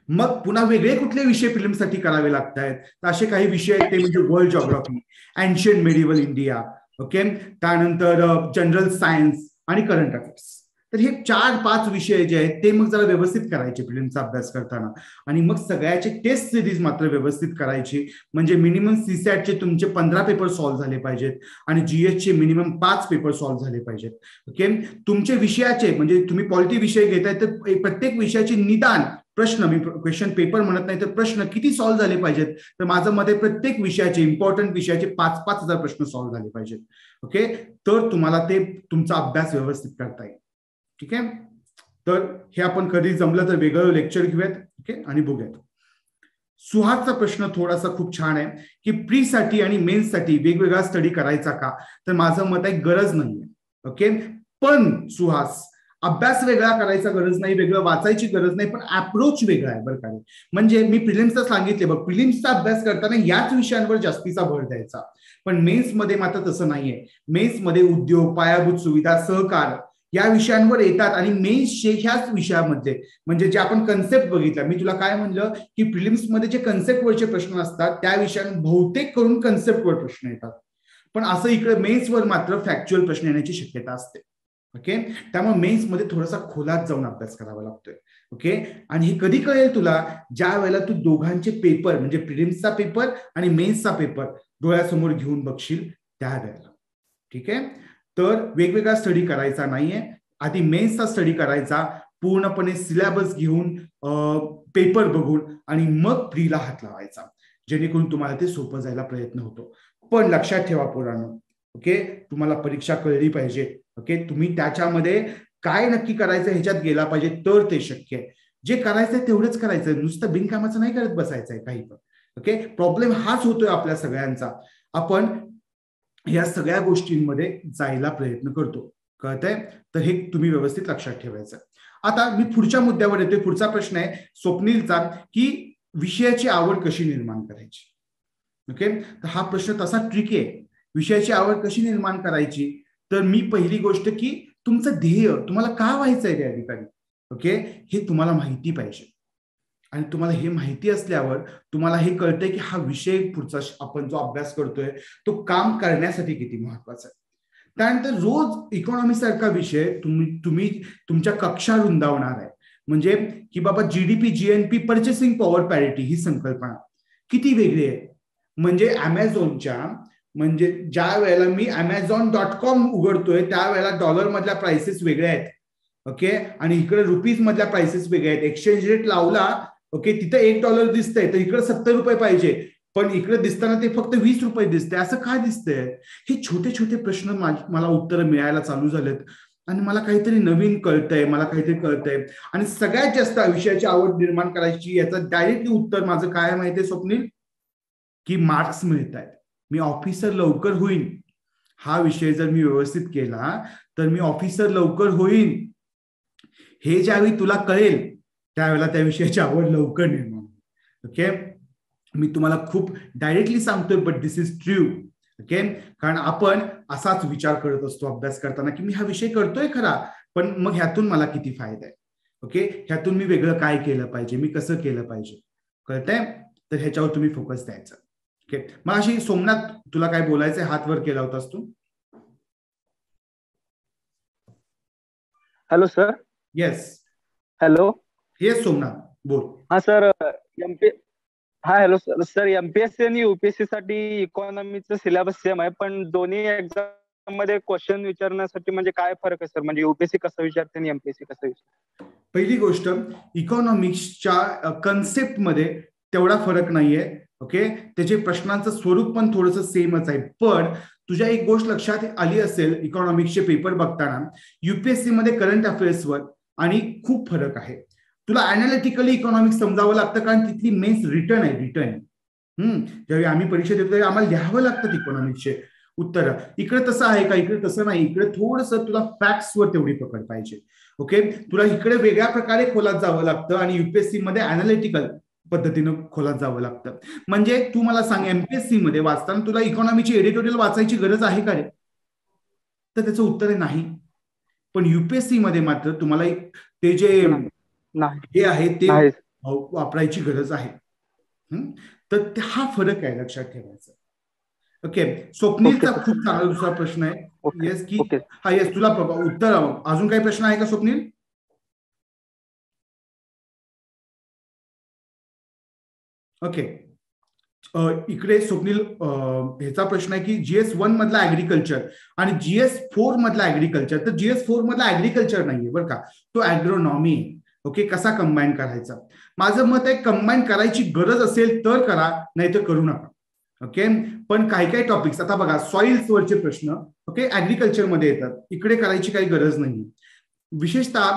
मग पुन्हा वेगळे कुठले विषय प्रिलिम्ससाठी करावे लागत आहेत, तर असे काही विषय आहेत ते म्हणजे world geography, ancient medieval India, okay, त्यानंतर जनरल सायन्स आणि करंट अफेअर्स. तर हे 4-5 विषय जे आहेत ते मग जरा व्यवस्थित करायचे प्रिलिम्सचा अभ्यास करताना, आणि मग सगळ्याचे टेस्ट सिरीज मात्र व्यवस्थित करायची. म्हणजे मिनिमम CSATचे तुमचे 15 पेपर सॉल्व्ह झाले पाहिजेत आणि GSचे मिनिमम 5 पेपर सॉल्व्ह झाले पाहिजेत. ओके, तुमचे विषयाचे म्हणजे तुम्ही पॉलिटी विषय घेताय तर प्रत्येक विषयाचे निदान प्रश्न, मी क्वेश्चन पेपर म्हणत नाही तर प्रश्न किती सॉल्व्ह झाले पाहिजेत, तर माझं मत आहे प्रत्येक विषयाचे इम्पॉर्टंट विषयाचे 5,000 प्रश्न सॉल्व्ह झाले पाहिजेत. ओके, तर तुम्हाला ते तुमचा अभ्यास व्यवस्थित करता येईल. ठीक आहे, तर हे आपण कधी जमलं तर वेगळं लेक्चर घेऊयात. ओके, आणि बघूयात. सुहासचा प्रश्न थोडासा खूप छान आहे की प्रीसाठी आणि मेन्ससाठी वेगवेगळा स्टडी करायचा का, तर माझं मत आहे गरज नाहीये. ओके, पण सुहास अभ्यास वेगळा करायचा गरज नाही, वेगळं वाचायची गरज नाही, पण अप्रोच वेगळा आहे बरं का. म्हणजे मी प्रिलिम्सचा सांगितले बघ, प्रिलिम्सचा अभ्यास करताना याच विषयांवर जास्तीचा भर द्यायचा, पण मेन्समध्ये मात्र तसं नाहीये. मेन्समध्ये उद्योग, पायाभूत सुविधा, सहकार या विषयांवर येतात आणि मेन्सचे ह्याच विषयामध्ये म्हणजे जे आपण कन्सेप्ट बघितला, मी तुला काय म्हणलं की प्रिलिम्समध्ये जे कन्सेप्टवरचे प्रश्न असतात त्या विषयांवर बहुतेक करून कन्सेप्टवर प्रश्न येतात, पण असं इकडे मेन्सवर मात्र फॅक्च्युअल प्रश्न येण्याची शक्यता असते. ओके, त्यामुळे मेन्समध्ये थोडासा खोलात जाऊन अभ्यास करावा लागतोय. ओके, आणि हे कधी कळेल तुला, ज्या वेळेला तू दोघांचे पेपर म्हणजे प्रिलिम्सचा पेपर आणि मेन्सचा पेपर डोळ्यासमोर घेऊन बघशील त्यावेळेला. ठीक आहे, तर वेगवेगळा स्टडी करायचा नाहीये, आधी मेन्सचा स्टडी करायचा, पूर्णपणे सिलेबस घेऊन पेपर बघून आणि मग प्रीला हात लावायचा, जेणेकरून तुम्हाला ते सोपं जायला प्रयत्न होतो. पण लक्षात ठेवा पोरांनो, ओके, तुम्हाला परीक्षा कळली पाहिजे. ओके, तुम्ही त्याच्यामध्ये काय नक्की करायचं ह्याच्यात गेला पाहिजे तर ते शक्य आहे. जे करायचंय तेवढंच करायचं, नुसतं बिनकामाचं नाही करत बसायचंय काही पण. ओके, प्रॉब्लेम हाच होतोय आपल्या सगळ्यांचा, आपण या सगळ्या गोष्टींमध्ये जायला प्रयत्न करतो. कळतंय, तर हे तुम्ही व्यवस्थित लक्षात ठेवायचं. आता मी पुढच्या मुद्द्यावर येतोय. पुढचा प्रश्न आहे स्वप्नीलचा की विषयाची आवड कशी निर्माण करायची. ओके, तर हा प्रश्न तसा ट्रिकी आहे. विषयाची आवड कशी निर्माण करायची, तर मी पहिली गोष्ट की तुमचं ध्येय, तुम्हाला का व्हायचंय त्या ठिकाणी, ओके, हे तुम्हाला माहिती पाहिजे. आणि तुम्हाला हे माहिती असल्यावर तुम्हाला हे कळतंय की हा विषय पुढचा आपण जो अभ्यास करतोय तो काम करण्यासाठी किती महत्वाचा आहे. त्यानंतर रोज इकॉनॉमी सारखा विषय तुम्ही तुमच्या कक्षा रुंदावणार आहे. म्हणजे की बाबा GDP, GNP, purchasing power parity ही संकल्पना किती वेगळी आहे. म्हणजे अमेझॉनच्या म्हणजे ज्या वेळेला मी Amazon.com उघडतोय त्यावेळेला डॉलर मधल्या प्राइसेस वेगळ्या आहेत. ओके, आणि इकडे रुपीज मधल्या प्राइसेस वेगळ्या आहेत. एक्सचेंज रेट लावला, ओके, तिथं $1 दिसतंय तर इकडे $70 पाहिजे, पण इकडे दिसताना ते फक्त $20 दिसतंय. असं काय दिसतंय? हे छोटे छोटे प्रश्न मला उत्तर मिळायला चालू झालेत आणि मला काहीतरी नवीन कळतंय, मला काहीतरी कळतंय. आणि सगळ्यात जास्त विषयाची आवड निर्माण करायची याचं डायरेक्टली उत्तर माझं काय माहितीये स्वप्नील, की मार्क्स मिळत आहेत. मी ऑफिसर लवकर होईन, हा विषय जर मी व्यवस्थित केला तर मी ऑफिसर लवकर होईन. हे ज्यावेळी तुला कळेल त्यावेळेला त्या विषयाची आवड लवकर निर्माण. ओके, मी तुम्हाला खूप डायरेक्टली सांगतोय, but this is true. Okay, कारण आपण असाच विचार करत असतो अभ्यास करताना की मी हा विषय करतोय खरा, पण मग ह्यातून मला किती फायदा आहे. ओके, ह्यातून मी वेगळं काय केलं पाहिजे, मी कसं केलं पाहिजे, कळतंय? तर ह्याच्यावर तुम्ही फोकस द्यायचा. ओके, मग अशी सोमनाथ तुला काय बोलायचंय? हात वर केला होतास तू. Hello sir. Yes. Hello. Yes Somnath बोल. हा सर, हॅलो सर. एमपीएससी आणि युपीएससी साठी इकॉनॉमीचं सिलेबस सेम आहे, पण दोन्ही एक्झाम मध्ये क्वेश्चन विचारण्यासाठी म्हणजे काय फरक आहे सर? म्हणजे युपीएससी कसं विचारते आणि एमपीएससी कसं विचारते? पहिली गोष्ट, इकॉनॉमिक्सच्या कन्सेप्ट मध्ये तेवढा फरक नाहीये. ओके, त्याचे प्रश्नांचं स्वरूप पण थोडंसं सेमच आहे. पण तुझ्या एक गोष्ट लक्षात आली असेल इकॉनॉमिक्सचे पेपर बघताना, युपीएससी मध्ये करंट अफेअर्सवर आणि खूप फरक आहे. तुला अनालिटिकली इकॉनॉमिक्स समजावं लागतं, कारण तिथली मेन्स रिटर्न आहे. ज्यावेळी आम्ही परीक्षा देतो त्यावेळी आम्हाला लिहावं लागतं इकॉनॉमिक्सचे उत्तर. इकडे तसं आहे का? इकडे तसं नाही. इकडे थोडंसं तुला फॅक्ट्सवर तेवढी पकड पाहिजे. ओके, तुला इकडे वेगळ्या प्रकारे खोलात जावं लागतं आणि युपीएससी मध्ये अनालिटिकल पद्धतीनं खोलात जावं लागतं. म्हणजे तू मला सांग, एमपीएससी मध्ये वाचताना तुला इकॉनॉमीची एडिटोरियल वाचायची गरज आहे का रे? तर त्याचं उत्तर आहे नाही. पण युपीएससी मध्ये मात्र तुम्हाला ते जे हे आहे ते वापरायची गरज आहे. तर हा फरक आहे, लक्षात ठेवायचा. ओके, स्वप्नीलचा खूप चांगला दुसरा प्रश्न आहे. येस की हा? येस, तुला उत्तर अजून काही प्रश्न आहे का स्वप्नील? ओके, इकडे स्वप्नील ह्याचा प्रश्न आहे की GS1 मधला ऍग्रिकल्चर आणि GS4 मधला ऍग्रिकल्चर. तर GS4 मधला ऍग्रिकल्चर नाहीये बरं का, तो ऍग्रोनॉमी. ओके, कसा कंबाईन करायचा? माझं मत आहे कंबाईन करायची गरज असेल तर करा, नाही तर करू नका. ओके, पण काही काही टॉपिक्स आता बघा, सॉइल्स वरचे प्रश्न ओके ऍग्रिकल्चर मध्ये येतात, इकडे करायची काही गरज नाही. विशेषतः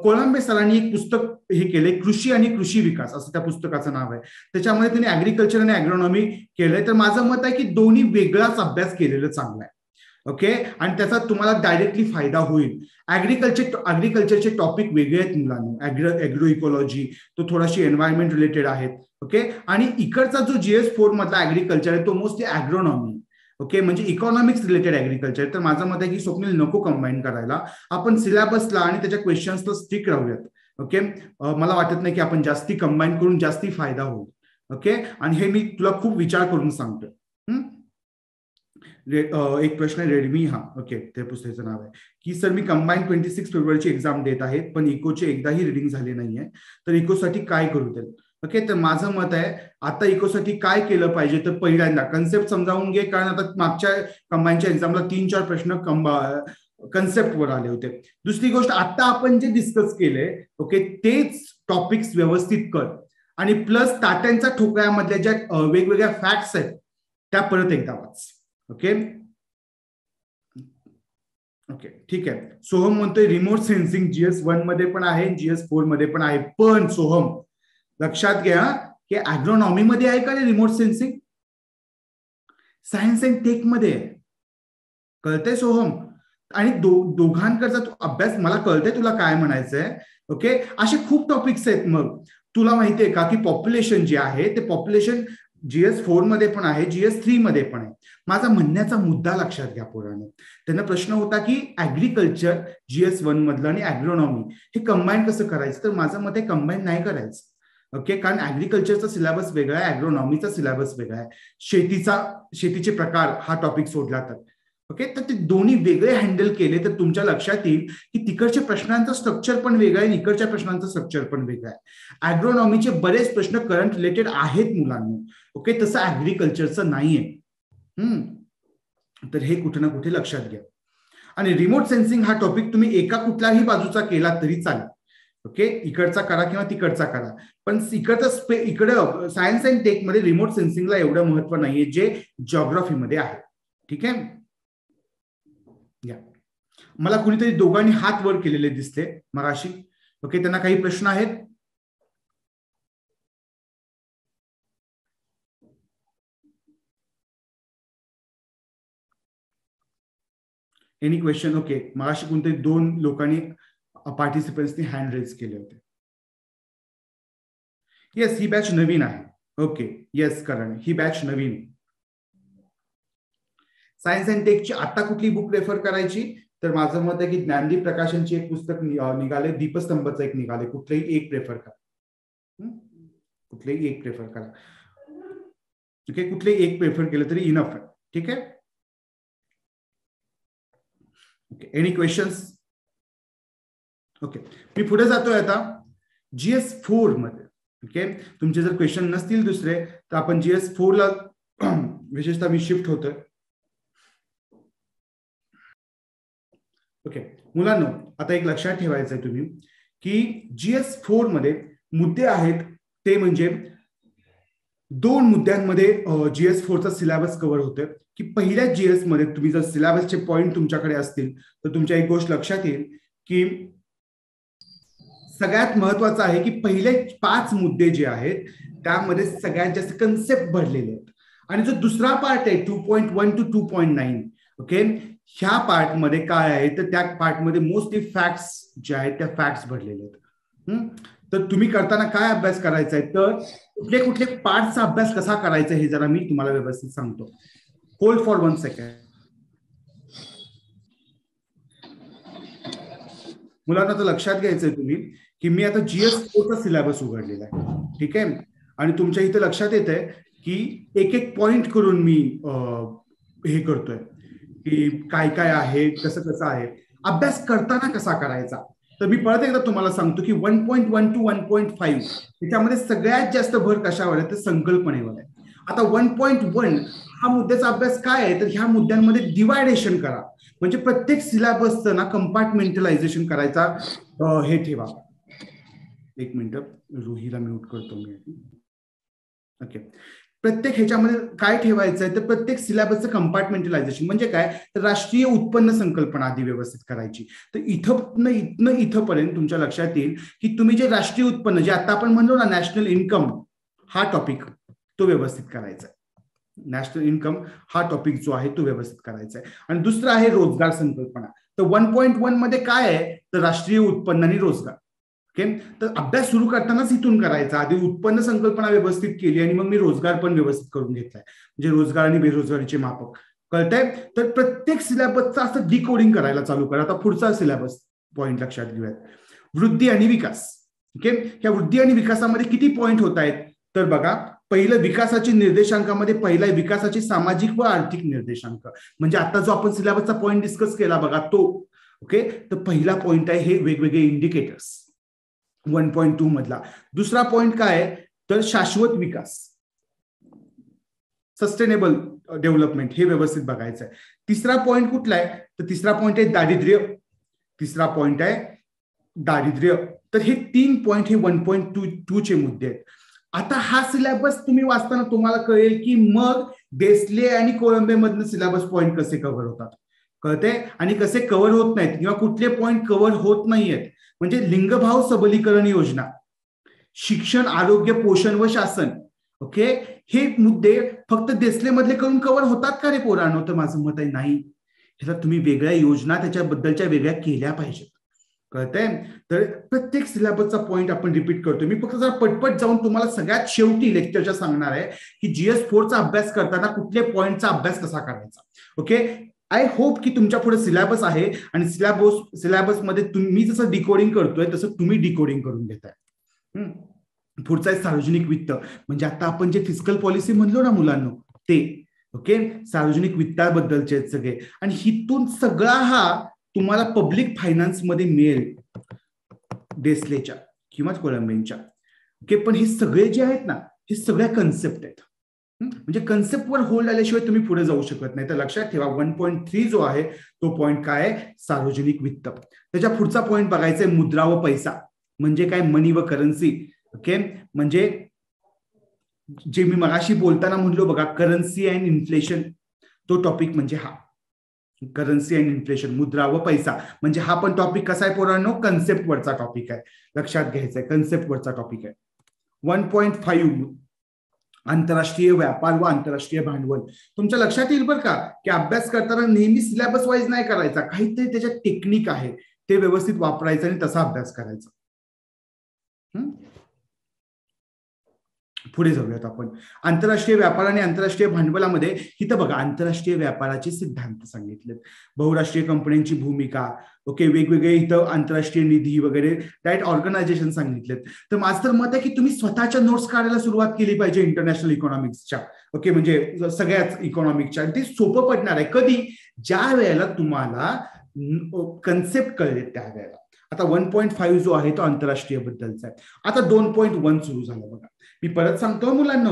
कोळंबे सरांनी एक पुस्तक हे केले, कृषी आणि कृषी विकास असं त्या पुस्तकाचं नाव आहे. त्याच्यामध्ये त्यांनी ऍग्रिकल्चर आणि ऍग्रोनॉमी केलंय. तर माझं मत आहे की दोन्ही वेगळाच अभ्यास केलेलं चांगला आहे. ओके, आणि त्याचा तुम्हाला डायरेक्टली फायदा होईल. ऍग्रिकल्चरचे टॉपिक वेगळे आहेत मुलांना. ऍग्रो इकॉलॉजी तो थोडाशी एन्व्हायरमेंट रिलेटेड आहेत. ओके, आणि इकडचा जो GS4 मधला ऍग्रिकल्चर आहे तो मोस्टली ऍग्रोनॉमी. ओके, म्हणजे इकॉनॉमिक्स रिलेटेड ऍग्रिकल्चर. तर माझं मत आहे की स्वप्नील नको कंबाईन करायला, आपण सिलेबसला आणि त्याच्या क्वेश्चन्सला स्टिक राहूयात. ओके, मला वाटत नाही की आपण जास्ती कंबाईन करून जास्ती फायदा होईल. ओके, आणि हे मी तुला खूप विचार करून सांगतो. एक प्रश्न आहे रेडमी, हा ओके, त्या पुस्तकाचं नाव आहे की सर मी कंबाईन 26 फेब्रुवारीची एक्झाम देत आहे, पण इकोचे एकदाही रिडिंग झाले नाहीये, तर इकोसाठी काय करू देईल? ओके, तर माझं मत आहे आता इकोसाठी काय केलं पाहिजे, तर पहिल्यांदा कन्सेप्ट समजावून घे, कारण आता मागच्या कंबाईनच्या एक्झामला 3-4 प्रश्न कन्सेप्टवर आले होते. दुसरी गोष्ट, आता आपण जे डिस्कस केले ओके तेच टॉपिक्स व्यवस्थित कर, आणि प्लस तात्यांच्या ठोकळ्यामधल्या ज्या वेगवेगळ्या फॅक्ट्स आहेत त्या परत एकदा वाच. ओके ओके, ठीक आहे. सोहम म्हणतोय रिमोट सेन्सिंग GS1 मध्ये पण आहे, GS4 मध्ये पण आहे. पण सोहम लक्षात घ्या की ऍग्रोनॉमी मध्ये आहे का रे remote sensing? Science and tech मध्ये आहे, कळतंय सोहम? आणि दोघांकडचा अभ्यास मला कळतंय तुला काय म्हणायचंय. ओके, असे खूप टॉपिक्स आहेत. मग तुला माहितीये का की पॉप्युलेशन जे आहे ते पॉप्युलेशन GS4 मध्ये पण आहे, GS3 मध्ये पण आहे. माझा म्हणण्याचा मुद्दा लक्षात घ्या पोरांनो. त्यांना प्रश्न होता की ऍग्रिकल्चर GS1 मधलं आणि ऍग्रोनॉमी हे कंबाईन कसं करायचं, तर माझं मत आहे कंबाईन नाही करायचं. ओके, कारण ऍग्रिकल्चरचा सिलेबस वेगळा आहे, ऍग्रोनॉमीचा सिलेबस वेगळा आहे. शेतीचे प्रकार हा टॉपिक सोडला तर. ओके, तर ते दोन्ही वेगळे हँडल केले तर तुमच्या लक्षात येईल की तिकडच्या प्रश्नांचं स्ट्रक्चर पण वेगळं आहे, इकडच्या प्रश्नांचं स्ट्रक्चर पण वेगळं आहे. ऍग्रोनॉमीचे बरेच प्रश्न करंट रिलेटेड आहेत मुलांना. ओके, तसं ऍग्रिकल्चरचं नाहीये. तर हे कुठे ना कुठे लक्षात घ्या. आणि रिमोट सेन्सिंग हा टॉपिक तुम्ही एका कुठल्याही बाजूचा केला तरी चालेल. ओके, इकडचा करा किंवा तिकडचा करा, पण इकडं सायन्स अँड टेक मध्ये रिमोट सेन्सिंगला एवढं महत्व नाहीये जे जिओग्राफीमध्ये आहे. ठीक आहे, या मला कुणीतरी दोघांनी हात वर केलेले दिसले मगाशी. ओके, त्यांना काही प्रश्न आहेत? Any question? ओके, मगाशी कोणतरी 2 लोकांनी पार्टिसिपंट्सनी हँड रेज केले होते. येस, ही बॅच नवीन आहे. ओके, येस करण, ही बॅच नवीन. सायन्स अँड टेकची आता कुठली बुक रेफर करायची? तर माझं मत आहे की ज्ञानदीप प्रकाशनचे एक पुस्तक निघाले, दीपस्तंभचं एक निघाले, कुठलंही एक प्रेफर करा. कुठलेही एक प्रेफर करा. ओके, कुठलेही एक प्रेफर केलं तरी इनफ आहे. ठीक आहे. Okay, any questions? ओके, मी पुढे जातोय आता GS4 मध्ये. ओके, तुमचे जर क्वेश्चन नसतील दुसरे तर आपण GS4 ला विशेषतः मी शिफ्ट होतोय. ओके मुलांनो, आता एक लक्षात ठेवायचं आहे तुम्ही की GS4 मध्ये मुद्दे आहेत ते म्हणजे 2 मुद्द्यांमध्ये GS4 चा सिलेबस कव्हर होतोय. की पहिल्या GS मध्ये तुम्ही जर सिलेबसचे पॉइंट तुमच्याकडे असतील तर तुमच्या एक गोष्ट लक्षात येईल की सगळ्यात महत्वाचं आहे की पहिले 5 मुद्दे जे आहेत त्यामध्ये सगळ्यात जास्त कन्सेप्ट भरलेले आहेत. आणि जो दुसरा पार्ट आहे 2.1 to 2.9, ओके, ह्या पार्ट मध्ये काय आहे तर त्या पार्ट मध्ये मोस्टली फॅक्ट्स जे आहेत त्या फॅक्ट्स भरलेले आहेत. तर तुम्ही करताना काय अभ्यास करायचा आहे तर कुठले कुठले पार्टचा अभ्यास कसा करायचा हे जरा मी तुम्हाला व्यवस्थित सांगतो. Hold for 1 second. मुलांना तर लक्षात घ्यायचंय तुम्ही की मी आता GS4 चा सिलेबस उघडलेला आहे. ठीक आहे, आणि तुमच्या इथे लक्षात येत आहे की एक पॉइंट करून मी हे करतोय की काय काय आहे, कसं कसं आहे, अभ्यास करताना कसा करायचा. तर मी परत एकदा तुम्हाला सांगतो की 1.1 to 1.5 त्याच्यामध्ये सगळ्यात जास्त भर कशावर आहे तर संकल्पनेवर आहे. आता 1.1 हा मुद्द्याचा अभ्यास काय आहे तर ह्या मुद्द्यांमध्ये डिवायडेशन करा, म्हणजे प्रत्येक सिलेबसचं ना कंपार्टमेंटलायझेशन करायचा हे ठेवा. एक मिनिट, रुहीला म्यूट करतो मी. ओके, प्रत्येक ह्याच्यामध्ये काय ठेवायचं आहे तर प्रत्येक सिलेबसचं कंपार्टमेंटलायझेशन म्हणजे काय तर राष्ट्रीय उत्पन्न संकल्पना आधी व्यवस्थित करायची. तर इथपर्यंत तुमच्या लक्षात येईल की तुम्ही जे राष्ट्रीय उत्पन्न जे आता आपण म्हणलो ना नॅशनल इन्कम हा टॉपिक तो व्यवस्थित करायचा आहे. नॅशनल इन्कम हा टॉपिक जो आहे तो व्यवस्थित करायचा आहे. आणि दुसरा आहे रोजगार संकल्पना. तर 1.1 मध्ये काय आहे तर राष्ट्रीय उत्पन्न आणि रोजगार. ओके, तर अभ्यास सुरू करतानाच इथून करायचा. आधी उत्पन्न संकल्पना व्यवस्थित केली आणि मग मी रोजगार पण व्यवस्थित करून घेतलाय, म्हणजे रोजगार आणि बेरोजगारीचे मापक. कळतंय? तर प्रत्येक सिलेबसचा असं डिकोडिंग करायला चालू करा. आता पुढचा सिलेबस पॉइंट लक्षात घेऊयात, वृद्धी आणि विकास. ओके, ह्या वृद्धी आणि विकासामध्ये किती पॉइंट होत आहेत तर बघा, पहिलं विकासाची निर्देशांकामध्ये पहिला विकासाचे सामाजिक व आर्थिक निर्देशांक, म्हणजे आता जो आपण सिलेबसचा पॉइंट डिस्कस केला बघा तो. ओके, तर पहिला पॉइंट आहे हे वेगवेगळे इंडिकेटर्स 1.2 मधला. दुसरा पॉइंट काय आहे तर शाश्वत विकास, सस्टेनेबल डेव्हलपमेंट, हे व्यवस्थित बघायचं आहे. तिसरा पॉइंट कुठला आहे तर तिसरा पॉइंट आहे दारिद्र्य. तिसरा पॉइंट आहे दारिद्र्य. तर हे 3 पॉइंट हे 1.2 चे मुद्दे आहेत. आता हा सिलेबस तुम्ही वाचताना तुम्हाला कळेल की मग देसले आणि कोळंबे मधनं सिलेबस पॉइंट कसे कव्हर होतात, कळते, आणि कसे कव्हर होत नाहीत किंवा कुठले पॉइंट कव्हर होत नाहीयेत. म्हणजे लिंगभाव सबलीकरण योजना, शिक्षण, आरोग्य, पोषण व शासन, ओके, हे मुद्दे फक्त देसले मधले करून कव्हर होतात का रे पोरांनो? तर माझं मत आहे नाही. ह्याला तुम्ही वेगळ्या योजना त्याच्याबद्दलच्या वेगळ्या केल्या पाहिजेत. कळतंय? तर प्रत्येक सिलेबसचा पॉइंट आपण रिपीट करतोय. मी फक्त जरा पटपट जाऊन तुम्हाला सगळ्यात शेवटी लेक्चरच्या सांगणार आहे की GS4 चा अभ्यास करताना कुठल्या पॉइंटचा अभ्यास कसा करायचा. ओके, आय होप की तुमच्या पुढे सिलेबस आहे आणि सिलेबस मध्ये तुम्ही जसं डिकोडिंग करतोय तसं तुम्ही डिकोडिंग करून घेताय. पुढचा आहे सार्वजनिक वित्त, म्हणजे आता आपण जे फिस्कल पॉलिसी म्हणलो ना मुलांनो ते. ओके, सार्वजनिक वित्ताबद्दलचे सगळे, आणि हिथून सगळा हा तुम्हाला पब्लिक फायनान्स मध्ये मिळेल देसलेच्या किंवा कोळंबेंच्या. ओके, पण हे सगळे जे आहेत ना हे सगळ्या कन्सेप्ट आहेत. म्हणजे कन्सेप्टवर होल्ड आल्याशिवाय तुम्ही पुढे जाऊ शकत नाही. तर लक्षात ठेवा 1.3 जो आहे तो पॉईंट काय आहे, सार्वजनिक वित्त. त्याच्या पुढचा पॉईंट बघायचा आहे मुद्रा व पैसा, म्हणजे काय, मनी व करन्सी. ओके, म्हणजे जे मी मगाशी बोलताना म्हणलो बघा, करन्सी अँड इन्फ्लेशन, तो टॉपिक म्हणजे हा करन्सी अँड इन्फ्लेशन, मुद्रा व पैसा. म्हणजे हा पण टॉपिक कसा आहे पोरांनो, कन्सेप्ट वरचा टॉपिक आहे, लक्षात घ्यायचा आहे, कन्सेप्ट वरचा टॉपिक आहे. 1.5 आंतरराष्ट्रीय व्यापार व आंतरराष्ट्रीय भांडवल. तुमच्या लक्षात येईल बरं का की अभ्यास करताना नेहमी सिलेबस वाईज नाही करायचा, काहीतरी त्याच्यात टेक्निक आहे ते व्यवस्थित वापरायचं आणि तसा अभ्यास करायचा. पुढे जाऊयात आपण. आंतरराष्ट्रीय व्यापार आणि आंतरराष्ट्रीय भांडवलामध्ये इथं बघा आंतरराष्ट्रीय व्यापाराचे सिद्धांत सांगितलेत, बहुराष्ट्रीय कंपन्यांची भूमिका, ओके, वेगवेगळे इथं आंतरराष्ट्रीय निधी वगैरे डायरेक्ट ऑर्गनायझेशन सांगितलेत. तर माझं तर मत आहे की तुम्ही स्वतःच्या नोट्स काढायला सुरुवात केली पाहिजे इंटरनॅशनल इकॉनॉमिक्सच्या. ओके, म्हणजे सगळ्याच इकॉनॉमिक्सच्या. आणि ते सोपं पडणार आहे कधी, ज्या वेळेला तुम्हाला कन्सेप्ट कळले त्यावेळेला. आता 1.5 जो आहे तो आंतरराष्ट्रीय बद्दलचा आहे. आता 2.1 सुरू झालं बघा. मी परत सांगतो मुलांना,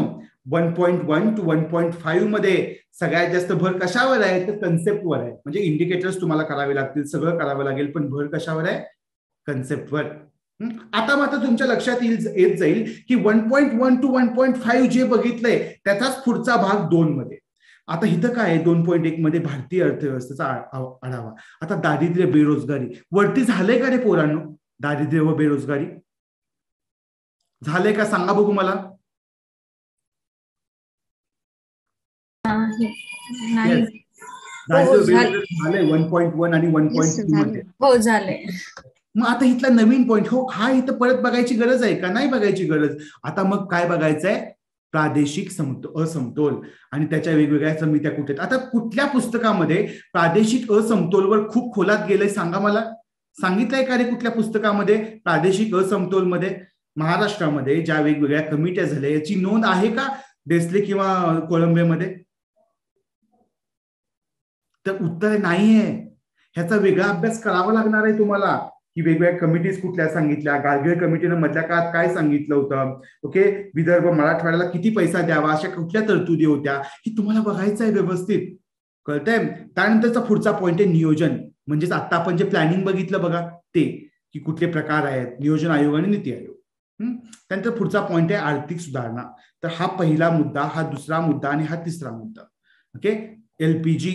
1.1 to 1.5 मध्ये सगळ्यात जास्त भर कशावर आहे, तर कन्सेप्टवर आहे. म्हणजे इंडिकेटर्स तुम्हाला करावे लागतील, सगळं करावं लागेल, पण भर कशावर आहे, कन्सेप्टवर. आता मात्र तुमच्या लक्षात येत जाईल की 1.1 to 1.5 जे बघितलंय त्याचाच पुढचा भाग 2 मध्ये. आता इथं काय आहे, 2.1 मध्ये भारतीय अर्थव्यवस्थेचा आढावा. आता दारिद्र्य बेरोजगारी वरती झालंय का रे पोरांनो, दारिद्र्य व बेरोजगारी झालंय का, सांगा बघू मला. झालंय 1.1 आणि 1.2 मध्ये. हो झालंय. मग आता इथला नवीन पॉईंट, हो हा इथं परत बघायची गरज आहे का, नाही बघायची गरज. आता मग काय बघायचंय, प्रादेशिक असमतोल आणि त्याच्या वेगवेगळ्या समित्या कुठे. आता कुठल्या पुस्तकामध्ये प्रादेशिक असमतोलवर खूप खोलात गेलंय, सांगा मला. सांगितलंय का रे कुठल्या पुस्तकामध्ये प्रादेशिक असमतोल मध्ये महाराष्ट्रामध्ये ज्या वेगवेगळ्या कमिट्या झाल्या याची नोंद आहे का देसले किंवा कोळंबेमध्ये? तर उत्तर नाहीये. ह्याचा वेगळा अभ्यास करावा लागणार आहे तुम्हाला की वेगवेगळ्या कमिटीज कुठल्या सांगितल्या, गाडगीळ कमिटीनं मधल्या काळात काय सांगितलं होतं, ओके, विदर्भ मराठवाड्याला किती पैसा द्यावा, अशा कुठल्या तरतुदी होत्या, ही तुम्हाला बघायचं आहे व्यवस्थित, कळतंय. त्यानंतरचा पुढचा पॉईंट आहे नियोजन, म्हणजेच आता आपण जे प्लॅनिंग बघितलं बघा ते, की कुठले प्रकार आहेत, नियोजन आयोग आणि नीती आयोग. त्यानंतर पुढचा पॉईंट आहे आर्थिक सुधारणा. तर हा पहिला मुद्दा, हा दुसरा मुद्दा आणि हा तिसरा मुद्दा. ओके, LPG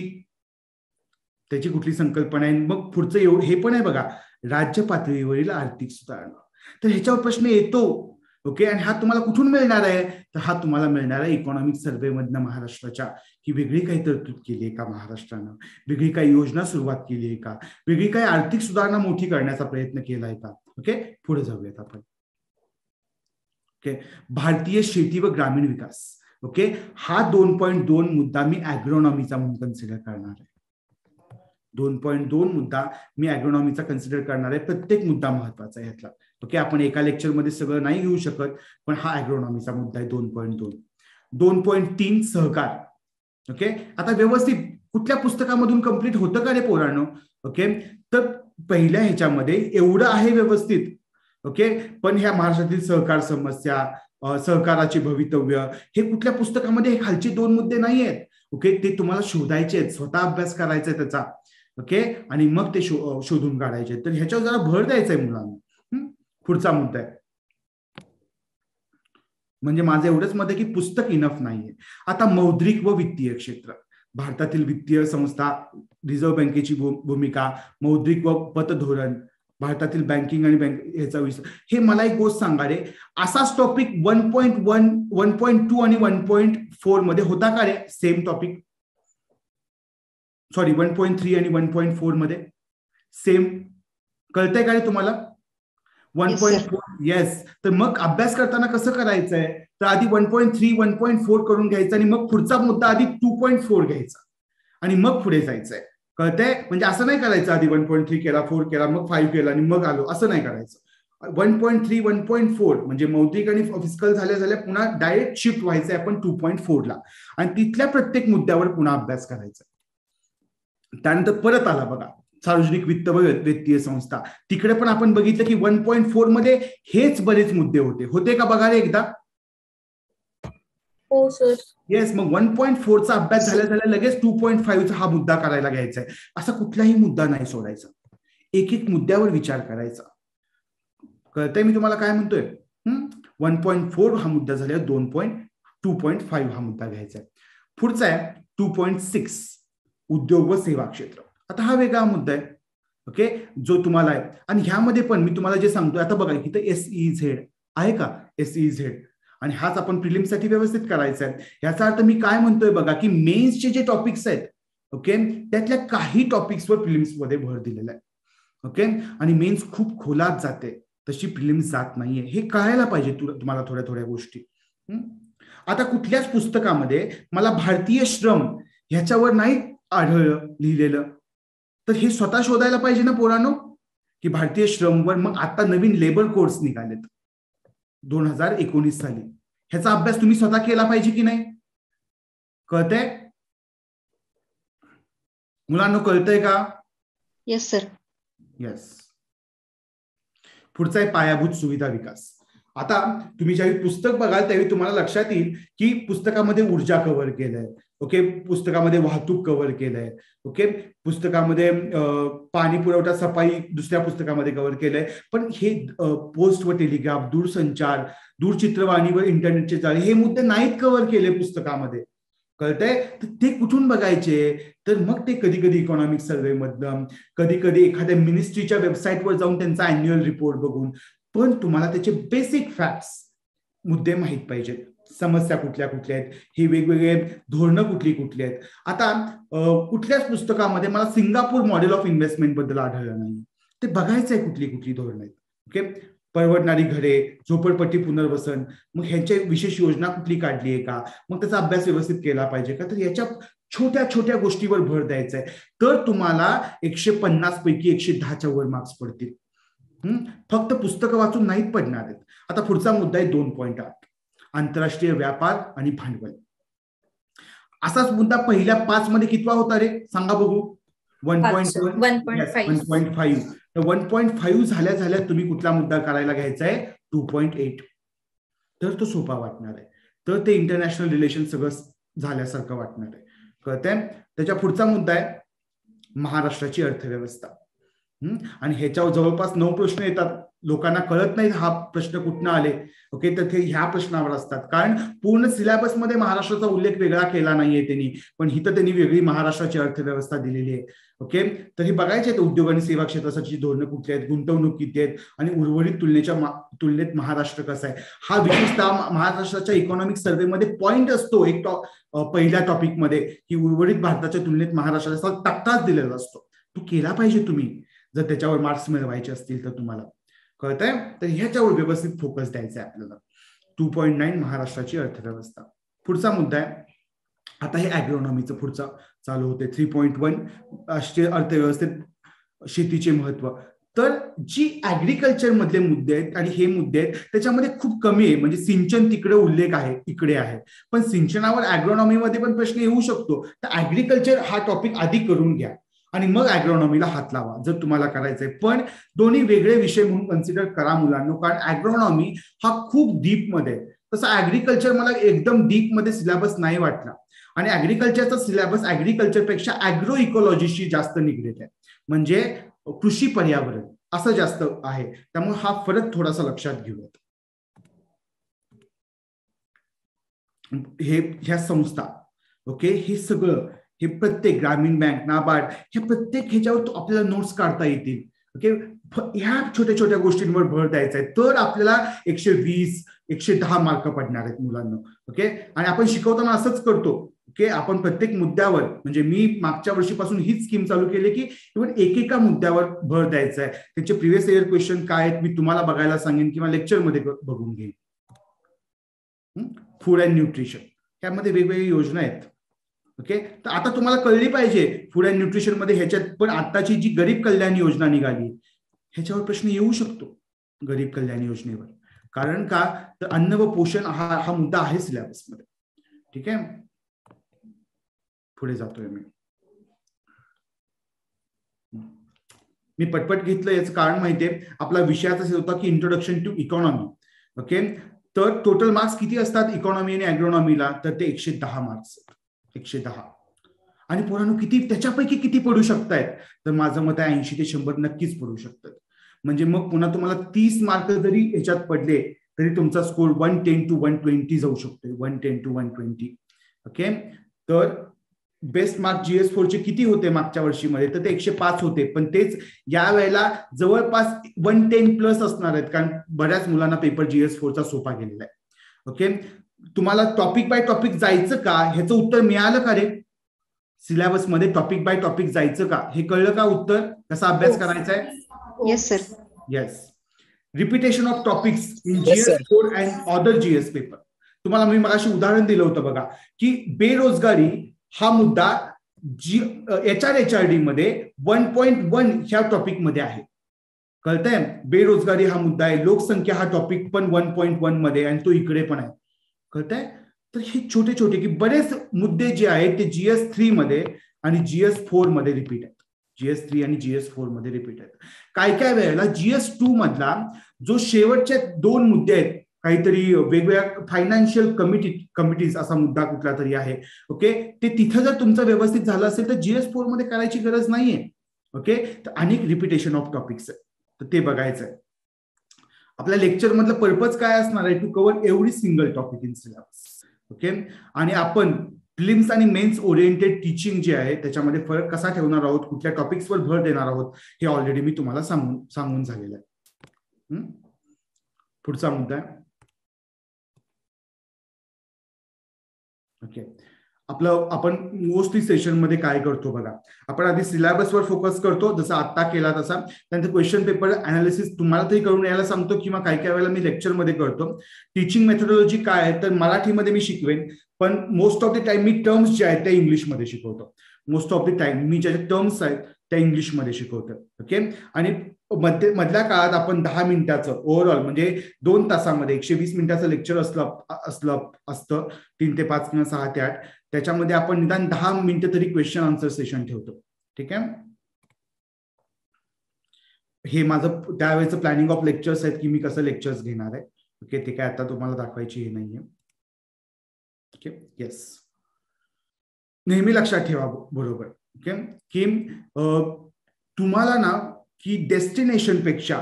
त्याची कुठली संकल्पना आहे. मग पुढचं हे पण आहे बघा, राज्य पातळीवरील आर्थिक सुधारणा. तर ह्याच्यावर प्रश्न येतो. ओके, आणि हा तुम्हाला कुठून मिळणार आहे, तर हा तुम्हाला मिळणार आहे इकॉनॉमिक सर्व्हे मधनं महाराष्ट्राच्या, की वेगळी काही तरतूद केली आहे का महाराष्ट्रानं, वेगळी काही योजना सुरुवात केली आहे का, वेगळी काही आर्थिक सुधारणा मोठी करण्याचा प्रयत्न केला आहे का. ओके, पुढे जाऊयात आपण. ओके, भारतीय शेती व ग्रामीण विकास. ओके, हा 2.2 मुद्दा मी ॲग्रोनॉमीचा म्हणून कन्सिडर करणार आहे. 2.2 मुद्दा मी ॲग्रोनॉमीचा कन्सिडर करणार आहे. प्रत्येक मुद्दा महत्वाचा आहे ह्यातला. ओके, आपण एका लेक्चरमध्ये सगळं नाही घेऊ शकत, पण हा ॲग्रोनॉमीचा मुद्दा आहे 2.2. 2.3 सहकार. ओके, आता व्यवस्थित कुठल्या पुस्तकामधून कंप्लीट होतं का रे पोरांनो. ओके, तर पहिल्या ह्याच्यामध्ये एवढं आहे व्यवस्थित. ओके, पण ह्या महाराष्ट्रातील सहकार समस्या, सहकाराचे भवितव्य, हे कुठल्या पुस्तकामध्ये हे खालचे 2 मुद्दे नाही आहेत. ओके, ते तुम्हाला शोधायचे आहेत, स्वतः अभ्यास करायचा आहे त्याचा. ओके, आणि मग ते शोधून काढायचे. तर ह्याच्यावर जरा भर द्यायचा आहे मुलांना. पुढचा मुद्दा आहे, म्हणजे माझं एवढंच मत आहे की पुस्तक इनफ नाहीये. आता मौद्रिक व वित्तीय क्षेत्र, भारतातील वित्तीय संस्था, रिझर्व्ह बँकेची भूमिका, मौद्रिक व पतधोरण, भारतातील बँकिंग आणि ह्याचा विषय. हे मला एक गोष्ट सांगा रे, असाच टॉपिक 1.1, 1.2 आणि 1.4 मध्ये होता का रे सेम टॉपिक? सॉरी, 1.3 आणि 1.4 मध्ये सेम कळतंय का रे तुम्हाला? 1.4. येस. तर मग अभ्यास करताना कसं करायचंय, तर आधी 1.3, 1.4 करून घ्यायचं आणि मग पुढचा मुद्दा आधी 2.4 घ्यायचा आणि मग पुढे जायचंय. कळतंय? म्हणजे असं नाही करायचं आधी 1.3 केला, 4 केला, मग 5 केला आणि मग आलो, असं नाही करायचं. 1.3, 1.4 म्हणजे मौद्रिक आणि फिस्कल झाल्या पुन्हा डायरेक्ट शिफ्ट व्हायचंय आपण 2.4 ला आणि तिथल्या प्रत्येक मुद्द्यावर पुन्हा अभ्यास करायचा. त्यानंतर परत आला बघा सार्वजनिक वित्त व वित्तीय संस्था. तिकडे पण आपण बघितलं की 1.4 मध्ये हेच बरेच मुद्दे होते का बघा रे एकदा. हो सर. येस, मग 1.4चा अभ्यास झाल्या लगेच 2.5चा हा मुद्दा करायला घ्यायचा आहे. असा कुठलाही मुद्दा नाही सोडायचा, एक एक मुद्द्यावर विचार करायचा. कळतंय मी तुम्हाला काय म्हणतोय? 1.4 हा मुद्दा झाला, 2.5 हा मुद्दा घ्यायचा आहे. पुढचा आहे 2.6 उद्योग व सेवा क्षेत्र. आता हा वेगळा मुद्दा आहे, ओके, जो तुम्हाला आहे. आणि ह्यामध्ये पण मी तुम्हाला जे सांगतोय, आता बघा इथं SEZ आहे का, SEZ, आणि हाच आपण प्रिलिम्ससाठी व्यवस्थित करायचा आहे. याचा अर्थ मी काय म्हणतोय बघा, की मेन्सचे जे टॉपिक्स आहेत, ओके, त्यातल्या काही टॉपिक्सवर प्रिलिम्समध्ये भर दिलेला आहे, ओके. आणि मेन्स खूप खोलात जाते, तशी प्रिलिम्स जात नाहीये, हे कळायला पाहिजे तुम्हाला थोड्या थोड्या गोष्टी. आता कुठल्याच पुस्तकामध्ये मला भारतीय श्रम ह्याच्यावर नाही आढळलं लिहिलेलं, तर हे स्वतः शोधायला पाहिजे ना पोरांनो, की भारतीय श्रमवर. मग आता नवीन लेबर कोड्स निघालेत 2019 साली, ह्याचा अभ्यास तुम्ही स्वतः केला पाहिजे की नाही? कळतंय मुलांना, कळतंय का? Yes sir. येस. पुढचा आहे पायाभूत सुविधा विकास. आता तुम्ही ज्यावेळी पुस्तक बघाल त्यावेळी तुम्हाला लक्षात येईल की पुस्तकामध्ये ऊर्जा कव्हर केलंय, ओके, पुस्तकामध्ये वाहतूक कव्हर केलंय, ओके, पुस्तकामध्ये पाणी पुरवठा सफाई दुसऱ्या पुस्तकामध्ये कव्हर केलंय. पण हे पोस्ट व टेलिग्राफ, दूरसंचार, दूरचित्रवाणी व इंटरनेटचे जाळे हे मुद्दे नाहीत कव्हर केले पुस्तकामध्ये. कळतंय? तर ते कुठून बघायचे? तर मग ते कधी कधी इकॉनॉमिक सर्व्हे मधलं, कधी कधी एखाद्या मिनिस्ट्रीच्या वेबसाईटवर जाऊन त्यांचा अॅन्युअल रिपोर्ट बघून. पण तुम्हाला त्याचे बेसिक फॅक्ट्स मुद्दे माहित पाहिजेत, समस्या कुठल्या कुठल्या आहेत, हे वेगवेगळे धोरणं कुठली कुठली आहेत. आता कुठल्याच पुस्तकामध्ये मला सिंगापूर मॉडेल ऑफ इन्व्हेस्टमेंट बद्दल आढळलं नाही, ते बघायचं आहे कुठली कुठली धोरणं आहेत, ओके. परवडणारी घरे, झोपडपट्टी पुनर्वसन, मग ह्यांच्या विशेष योजना कुठली काढली आहे का, मग त्याचा अभ्यास व्यवस्थित केला पाहिजे का. तर याच्या छोट्या छोट्या गोष्टीवर भर द्यायचा आहे, तर तुम्हाला 150 पैकी 110च्या वर मार्क्स पडतील. फक्त पुस्तकं वाचून नाहीत पडणार आहेत. आता पुढचा मुद्दा आहे 2.8 आंतरराष्ट्रीय व्यापार आणि भांडवल. असाच मुद्दा पहिल्या 5 मध्ये कितवा होता रे, सांगा बघू? 1.5. 1.5 झाल्या तुम्ही कुठला मुद्दा करायला घ्यायचा आहे? 2.8. तर तो सोपा वाटणार आहे, तर ते इंटरनॅशनल रिलेशन सगळं झाल्यासारखं वाटणार आहे. कळतंय? त्याच्या पुढचा मुद्दा आहे महाराष्ट्राची अर्थव्यवस्था. आणि ह्याच्यावर जवळपास 9 प्रश्न येतात. लोकांना कळत नाही हा प्रश्न कुठनं आले, ओके, तर ते ह्या प्रश्नावर असतात, कारण पूर्ण सिलेबसमध्ये महाराष्ट्राचा उल्लेख वेगळा केला नाहीये त्यांनी, पण इथं त्यांनी वेगळी महाराष्ट्राची अर्थव्यवस्था दिलेली आहे, ओके. तर हे बघायचे आहेत उद्योग आणि सेवा क्षेत्रासाठी धोरणं कुठली आहेत, गुंतवणूक किती आहेत, आणि उर्वरित तुलनेत महाराष्ट्र कसा आहे. हा विशेषतः महाराष्ट्राच्या इकॉनॉमिक सर्व्हेमध्ये पॉइंट असतो एक पहिल्या टॉपिकमध्ये, की उर्वरित भारताच्या तुलनेत महाराष्ट्राचा तक्ताच दिलेला असतो. तो केला पाहिजे तुम्ही जर त्याच्यावर मार्क्स मिळवायचे असतील तर. तुम्हाला कळतंय? तर ह्याच्यावर व्यवस्थित फोकस द्यायचा आहे आपल्याला. 2.9 महाराष्ट्राची अर्थव्यवस्था. पुढचा मुद्दा आहे, आता हे ॲग्रोनॉमीचं पुढचा चालू होते. 3.1 राष्ट्रीय अर्थव्यवस्थेत शेतीचे महत्व. तर जी ऍग्रिकल्चर मधले मुद्दे आहेत आणि हे मुद्दे आहेत त्याच्यामध्ये खूप कमी आहे, म्हणजे सिंचन तिकडे उल्लेख आहे, इकडे आहे. पण सिंचनावर ॲग्रोनॉमीमध्ये पण प्रश्न येऊ शकतो. तर ऍग्रिकल्चर हा टॉपिक आधी करून घ्या आणि मग ॲग्रोनॉमीला हात लावा जर तुम्हाला करायचंय. पण दोन्ही वेगळे विषय म्हणून कन्सिडर करा मुलांना, कारण ॲग्रोनॉमी हा खूप डीप मध्ये, तसं ऍग्रिकल्चर मला एकदम डीप मध्ये सिलेबस नाही वाटला. आणि ऍग्रिकल्चरचा सिलेबस ऍग्रिकल्चरपेक्षा ॲग्रो इकॉलॉजीशी जास्त निगडीत आहे, म्हणजे कृषी पर्यावरण असं जास्त आहे. त्यामुळे हा फरक थोडासा लक्षात घेऊयात. ह्या संस्था, ओके, हे सगळं, हे प्रत्येक ग्रामीण बँक, नाबार्ड, हे प्रत्येक ह्याच्यावर आपल्याला नोट्स काढता येतील, ओके. ह्या छोट्या छोट्या गोष्टींवर भर द्यायचा आहे, तर आपल्याला 120, 110 मार्क पडणार आहेत मुलांना, ओके. आणि आपण शिकवताना असंच करतो, ओके. आपण प्रत्येक मुद्द्यावर, म्हणजे मी मागच्या वर्षीपासून हीच स्कीम चालू केली की इव्हन एकेका मुद्द्यावर भर द्यायचा आहे. त्याचे प्रिव्हियस इयर क्वेश्चन काय आहेत मी तुम्हाला बघायला सांगेन किंवा लेक्चरमध्ये बघून घेईन. फूड अँड न्यूट्रिशन, त्यामध्ये वेगवेगळ्या योजना आहेत, ओके. तर आता तुम्हाला कळली पाहिजे फूड अँड न्यूट्रिशन मध्ये ह्याच्यात पण आताची जी गरीब कल्याण योजना निघाली ह्याच्यावर प्रश्न येऊ शकतो, गरीब कल्याण योजनेवर. कारण का, तर अन्न व पोषण हा मुद्दा आहे सिलेबसमध्ये, ठीक आहे. पुढे जातोय मी पटपट घेतलं, याचं कारण माहितीये, आपला विषयाचा होता की इंट्रोडक्शन टू इकॉनॉमी, ओके. तर टोटल मार्क्स किती असतात इकॉनॉमी आणि ॲग्रोनॉमीला, तर ते 110 मार्क्स, 110. आणि पोरांनो किती त्याच्यापैकी किती पडू शकतायत, तर माझं मत आहे 80 ते 100 नक्कीच पडू शकतात. म्हणजे मग पुन्हा तुम्हाला 30 मार्क जरी याच्यात पडले तरी तुमचा स्कोर 110 to 120 जाऊ शकतोय, 110 to 120. ओके, तर बेस्ट मार्क GS4 चे किती होते मागच्या वर्षीमध्ये, तर ते 105 होते, पण तेच या वेळेला जवळपास 110 प्लस असणार आहेत, कारण बऱ्याच मुलांना पेपर GS4 चा सोपा गेलेला आहे. ओके, तुम्हाला टॉपिक बाय टॉपिक जायचं का, ह्याचं उत्तर मिळालं का रे? सिलेबस मध्ये टॉपिक बाय टॉपिक जायचं का, हे कळलं का उत्तर, कसा अभ्यास करायचा आहे? Yes sir. Yes. Repetition of topics in GS4 and other GS paper. तुम्हाला मी मगाशी उदाहरण दिलं होतं बघा, की बेरोजगारी हा मुद्दा HRD मध्ये 1.1 ह्या टॉपिक मध्ये आहे. कळतंय? बेरोजगारी हा मुद्दा आहे, लोकसंख्या हा टॉपिक पण 1.1 मध्ये आणि तो इकडे पण आहे. कळतंय? तर हे छोटे छोटे की बरेच मुद्दे जे आहेत ते GS3 मध्ये आणि GS4 मध्ये रिपीट आहेत. GS3 आणि GS4 मध्ये रिपीट आहेत. काय काय वेळेला GS2 मधला जो शेवटचे 2 मुद्दे आहेत, काहीतरी वेगवेगळ्या फायनान्शियल कमिटीज असा मुद्दा कुठला तरी आहे. ओके, ते तिथं जर तुमचं व्यवस्थित झालं असेल तर GS4 मध्ये करायची गरज नाहीये. ओके, तर अनेक रिपिटेशन ऑफ टॉपिक्स आहे, तर ते बघायचं आहे. आपल्या लेक्चर मधलं पर्पज काय असणार आहे, to cover every single topic in syllabus. Okay, आणि आपण प्रिलिम्स आणि मेन्स ओरिएंटेड टीचिंग जे आहे त्याच्यामध्ये फरक कसा ठेवणार आहोत, कुठल्या टॉपिक्सवर भर देणार आहोत, हे ऑलरेडी मी तुम्हाला सांगून झालेलं आहे. पुढचा मुद्दा आहे. ओके, आपण मोस्टली सेशन मध्ये काय करतो बघा, आपण आधी सिलेबसवर फोकस करतो, जसं आत्ता केला तसा. त्यानंतर क्वेश्चन पेपर अनालिसिस तुम्हाला तरी करून यायला सांगतो, किंवा काही काही वेळेला मी लेक्चर मध्ये करतो. टीचिंग मेथोडॉलॉजी काय आहे, तर मराठीमध्ये मी शिकवेन, पण most of the time me terms जे आहेत त्या इंग्लिशमध्ये शिकवतो. मोस्ट ऑफ द टाइम मी ज्या टर्म्स आहेत त्या इंग्लिशमध्ये शिकवतो. ओके, आणि मधल्या काळात आपण 10 मिनिटाचं ओव्हरऑल म्हणजे 2 तासामध्ये 120 मिनिटाचं लेक्चर असतं 3 ते 5 किंवा 6 ते 8. त्याच्यामध्ये आपण निदान 10 मिनिटं तरी क्वेश्चन आन्सर सेशन ठेवतो. ठीक आहे, हे माझं त्यावेळेचं प्लॅनिंग ऑफ लेक्चर्स आहेत की मी कसं लेक्चर्स घेणार आहे. ओके, ते काय आता तुम्हाला दाखवायची हे नाहीये. ओके, येस, नेहमी लक्षात ठेवा बरोबर. ओके, की तुम्हाला ना की डेस्टिनेशन पेक्षा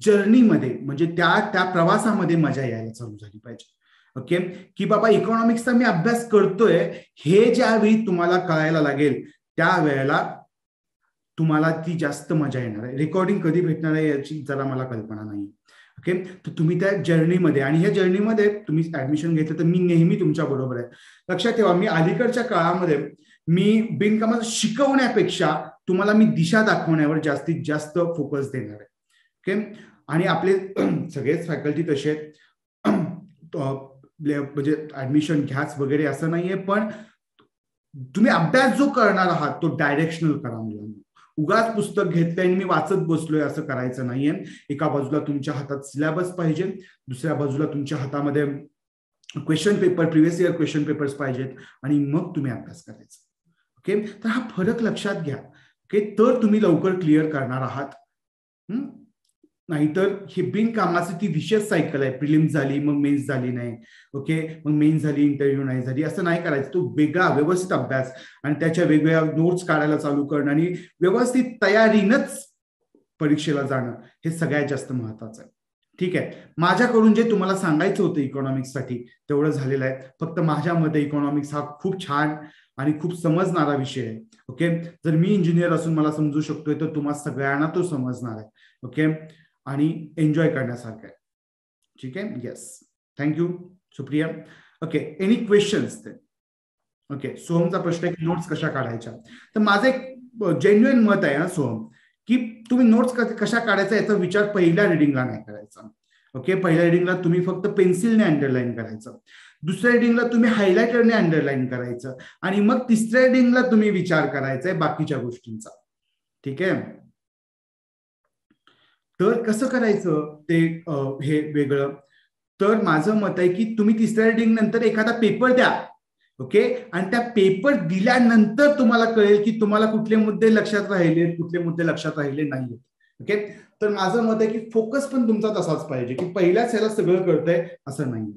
जर्नीमध्ये म्हणजे त्या प्रवासामध्ये मजा यायला चालू झाली पाहिजे. ओके, की बाबा इकॉनॉमिक्सचा मी अभ्यास करतोय हे ज्यावेळी तुम्हाला कळायला लागेल त्यावेळेला तुम्हाला ती जास्त मजा येणार आहे. रेकॉर्डिंग कधी भेटणार आहे याची जरा मला कल्पना नाही. ओके, तर तुम्ही त्या जर्नीमध्ये, आणि ह्या जर्नीमध्ये तुम्ही ऍडमिशन घेतलं तर मी नेहमी तुमच्या बरोबर आहे. लक्षात ठेवा, मी अलीकडच्या काळामध्ये मी बिनकामाचं शिकवण्यापेक्षा तुम्हाला मी दिशा दाखवण्यावर जास्तीत जास्त फोकस देणार आहे. ओके, आणि आपले सगळेच फॅकल्टी तसे म्हणजे ऍडमिशन घ्याच वगैरे असं नाहीये, पण तुम्ही अभ्यास जो करणार आहात तो डायरेक्शनल करा मुलांना. उगाच पुस्तक घेतलंय आणि मी वाचत बसलोय असं करायचं नाहीये. एका बाजूला तुमच्या हातात सिलेबस पाहिजे, दुसऱ्या बाजूला तुमच्या हातामध्ये question paper, previous year question papers पाहिजेत, आणि मग तुम्ही अभ्यास करायचा. ओके, तर हा फरक लक्षात घ्या. ओके, तर तुम्ही लवकर क्लिअर करणार आहात. नाहीतर हे बिनकामाची ती विशेष सायकल आहे. प्रिलिम्स झाली मग मेन्स झाली नाही, ओके, मग मेन्स झाली इंटरव्ह्यू नाही झाली, असं नाही करायचं. तो वेगळा व्यवस्थित अभ्यास आणि त्याच्या वेगवेगळ्या नोट्स काढायला चालू करणं आणि व्यवस्थित तयारीनंच परीक्षेला जाणं हे सगळ्यात जास्त महत्वाचं आहे. ठीक आहे, माझ्याकडून जे तुम्हाला सांगायचं होतं इकॉनॉमिक्ससाठी तेवढं झालेलं आहे. फक्त माझ्या मते इकॉनॉमिक्स हा खूप छान आणि खूप समजणारा विषय आहे. ओके, जर मी इंजिनियर असून मला समजू शकतोय तर तुम्हाला सगळ्यांना तो समजणार आहे. ओके, आणि एन्जॉय करण्यासारखं आहे. ठीक आहे, yes, thank you Supriya. Okay, any questions? Okay, सोहमचा प्रश्न आहे की नोट्स कशा काढायच्या. तर माझं एक जेन्युइन मत आहे ना सोहम, की तुम्ही नोट्स कशा काढायचा याचा विचार पहिल्या रिडिंगला नाही करायचा. ओके, पहिल्या रिडिंगला तुम्ही फक्त पेन्सिलने अंडरलाईन करायचं, दुसऱ्या रिडिंगला तुम्ही हायलायटरने अंडरलाईन करायचं, आणि मग तिसऱ्या रिडिंगला तुम्ही विचार करायचा आहे बाकीच्या गोष्टींचा. ठीक आहे, तर कसं करायचं ते हे वेगळं. तर माझं मत आहे की तुम्ही तिसऱ्या रिडिंग नंतर एखादा पेपर द्या. ओके, आणि त्या पेपर दिल्यानंतर तुम्हाला कळेल की तुम्हाला कुठले मुद्दे लक्षात राहिले, कुठले मुद्दे लक्षात राहिले नाहीये. ओके. तर माझं मत आहे की फोकस पण तुमचा तसाच पाहिजे की पहिल्याच ह्याला सगळं कळतंय असं नाही.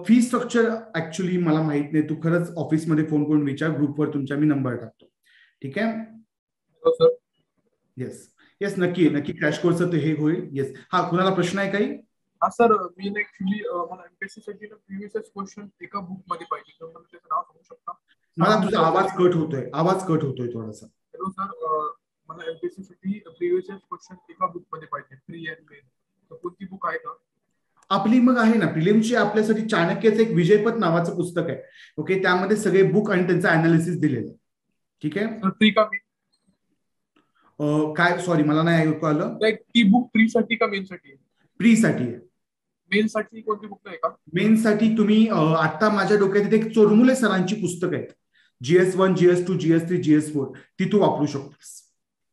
फी स्ट्रक्चर ऍक्च्युली मला माहित नाही, तू खरंच ऑफिसमध्ये फोन करून विचार, ग्रुपवर तुमच्या मी नंबर टाकतो. ठीक आहे. येस येस, नक्की नक्की क्रॅश कोर्सचं हे होईल. येस. हा, कुणाला प्रश्न आहे काही? हा सर, मी ऍक्च्युली मला एमपीएससी साठी प्रिव्हियस क्वेश्चन एका बुक मध्ये पाहिजे, तर मला त्याचं नाव सांगू शकता? मला तुझा आवाज कट होतोय थोडासा. हॅलो सर, मला एमपीएससी साठी प्रिव्हियस क्वेश्चन एका बुक मध्ये पाहिजे, प्री अँड मेन. तर कोणती बुक आहे का आपली? मग आहे ना प्रिलिम्सची आपल्यासाठी चाणक्यचं एक विजयपथ नावाचं पुस्तक आहे. ओके, त्यामध्ये सगळे बुक आणि त्यांचं अनालिसिस दिलेलं आहे. ठीक आहे. सर, प्री का मेन? काय, सॉरी मला नाही ऐकू आलं. ती बुक प्री साठी का मेन साठी? प्री साठी आहे. मेन साठी कोणती बुक आहे का? मेन साठी तुम्ही आता माझ्या डोक्यात एक चोरमुले सरांची पुस्तक आहेत, GS1, GS2, GS3, GS4, ती तू वापरू शकतोस.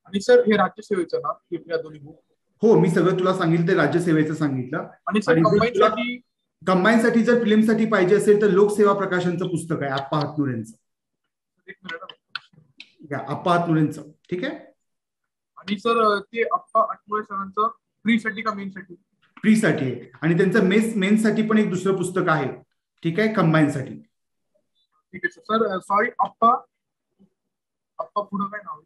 आणि सर हे राज्यसेवेचं ना, या दोन्ही बुक? हो, मी सगळं तुला सांगितलं, ते राज्यसेवेचं सांगितलं. आणि सर कंबाईन साठी जर फिल्म साठी पाहिजे असेल तर लोकसेवा प्रकाशनचं पुस्तक आहे आप्पा हातनुर यांचं. आप्पा हातनुर यांचं. ठीक आहे. आणि सर ते आप्पा हातनुर सरांचं प्री साठी का मेन साठी? प्री साठी आहे. आणि त्यांचं मेन साठी पण एक दुसरं पुस्तक आहे. ठीक आहे, कंबाईन साठी. ठीक आहे सर. सॉरी, आप्पा पुढं काय नाव?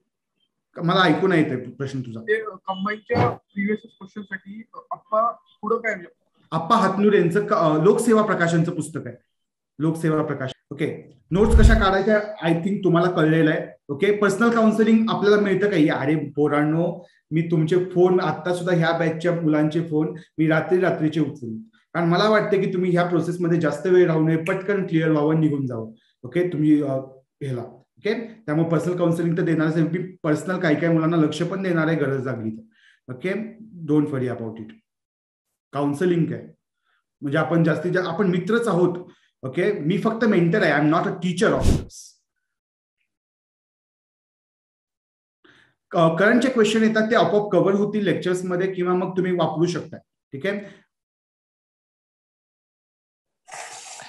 मला ऐकू नाही येते प्रश्न तुझा. कंबाईनच्या प्रिव्हियस क्वेश्चन साठी आप्पा पुढं काय? आप्पा हातनुर यांचं लोकसेवा प्रकाशनचं पुस्तक आहे, लोकसेवा प्रकाशन. ओके, नोट्स कशा काढायच्या आय थिंक तुम्हाला कळलेलं आहे. ओके, पर्सनल काउन्सिलिंग आपल्याला मिळतं काही? अरे पोरांनो, मी तुमचे फोन आता सुद्धा ह्या बॅचच्या मुलांचे फोन मी रात्रीचे उचलून, कारण मला वाटते की तुम्ही ह्या प्रोसेसमध्ये जास्त वेळ राहू नये, पटकन क्लिअर व्हावं, निघून जावं. ओके, तुम्ही ह्याला. ओके, त्यामुळे पर्सनल काउन्सिलिंग तर देणारच आहे. मी पर्सनल काही मुलांना लक्ष पण देणार आहे गरज लागली तर. Okay, don't worry about it. Counselling काय म्हणजे आपण आपण मित्रच आहोत. ओके, मी फक्त मेंटर आहे, I am not a teacher of this. करंटचे क्वेश्चन येतात ते आपोआप कव्हर होतील लेक्चर्स मध्ये किंवा मग तुम्ही वापरू शकता. ठीक आहे.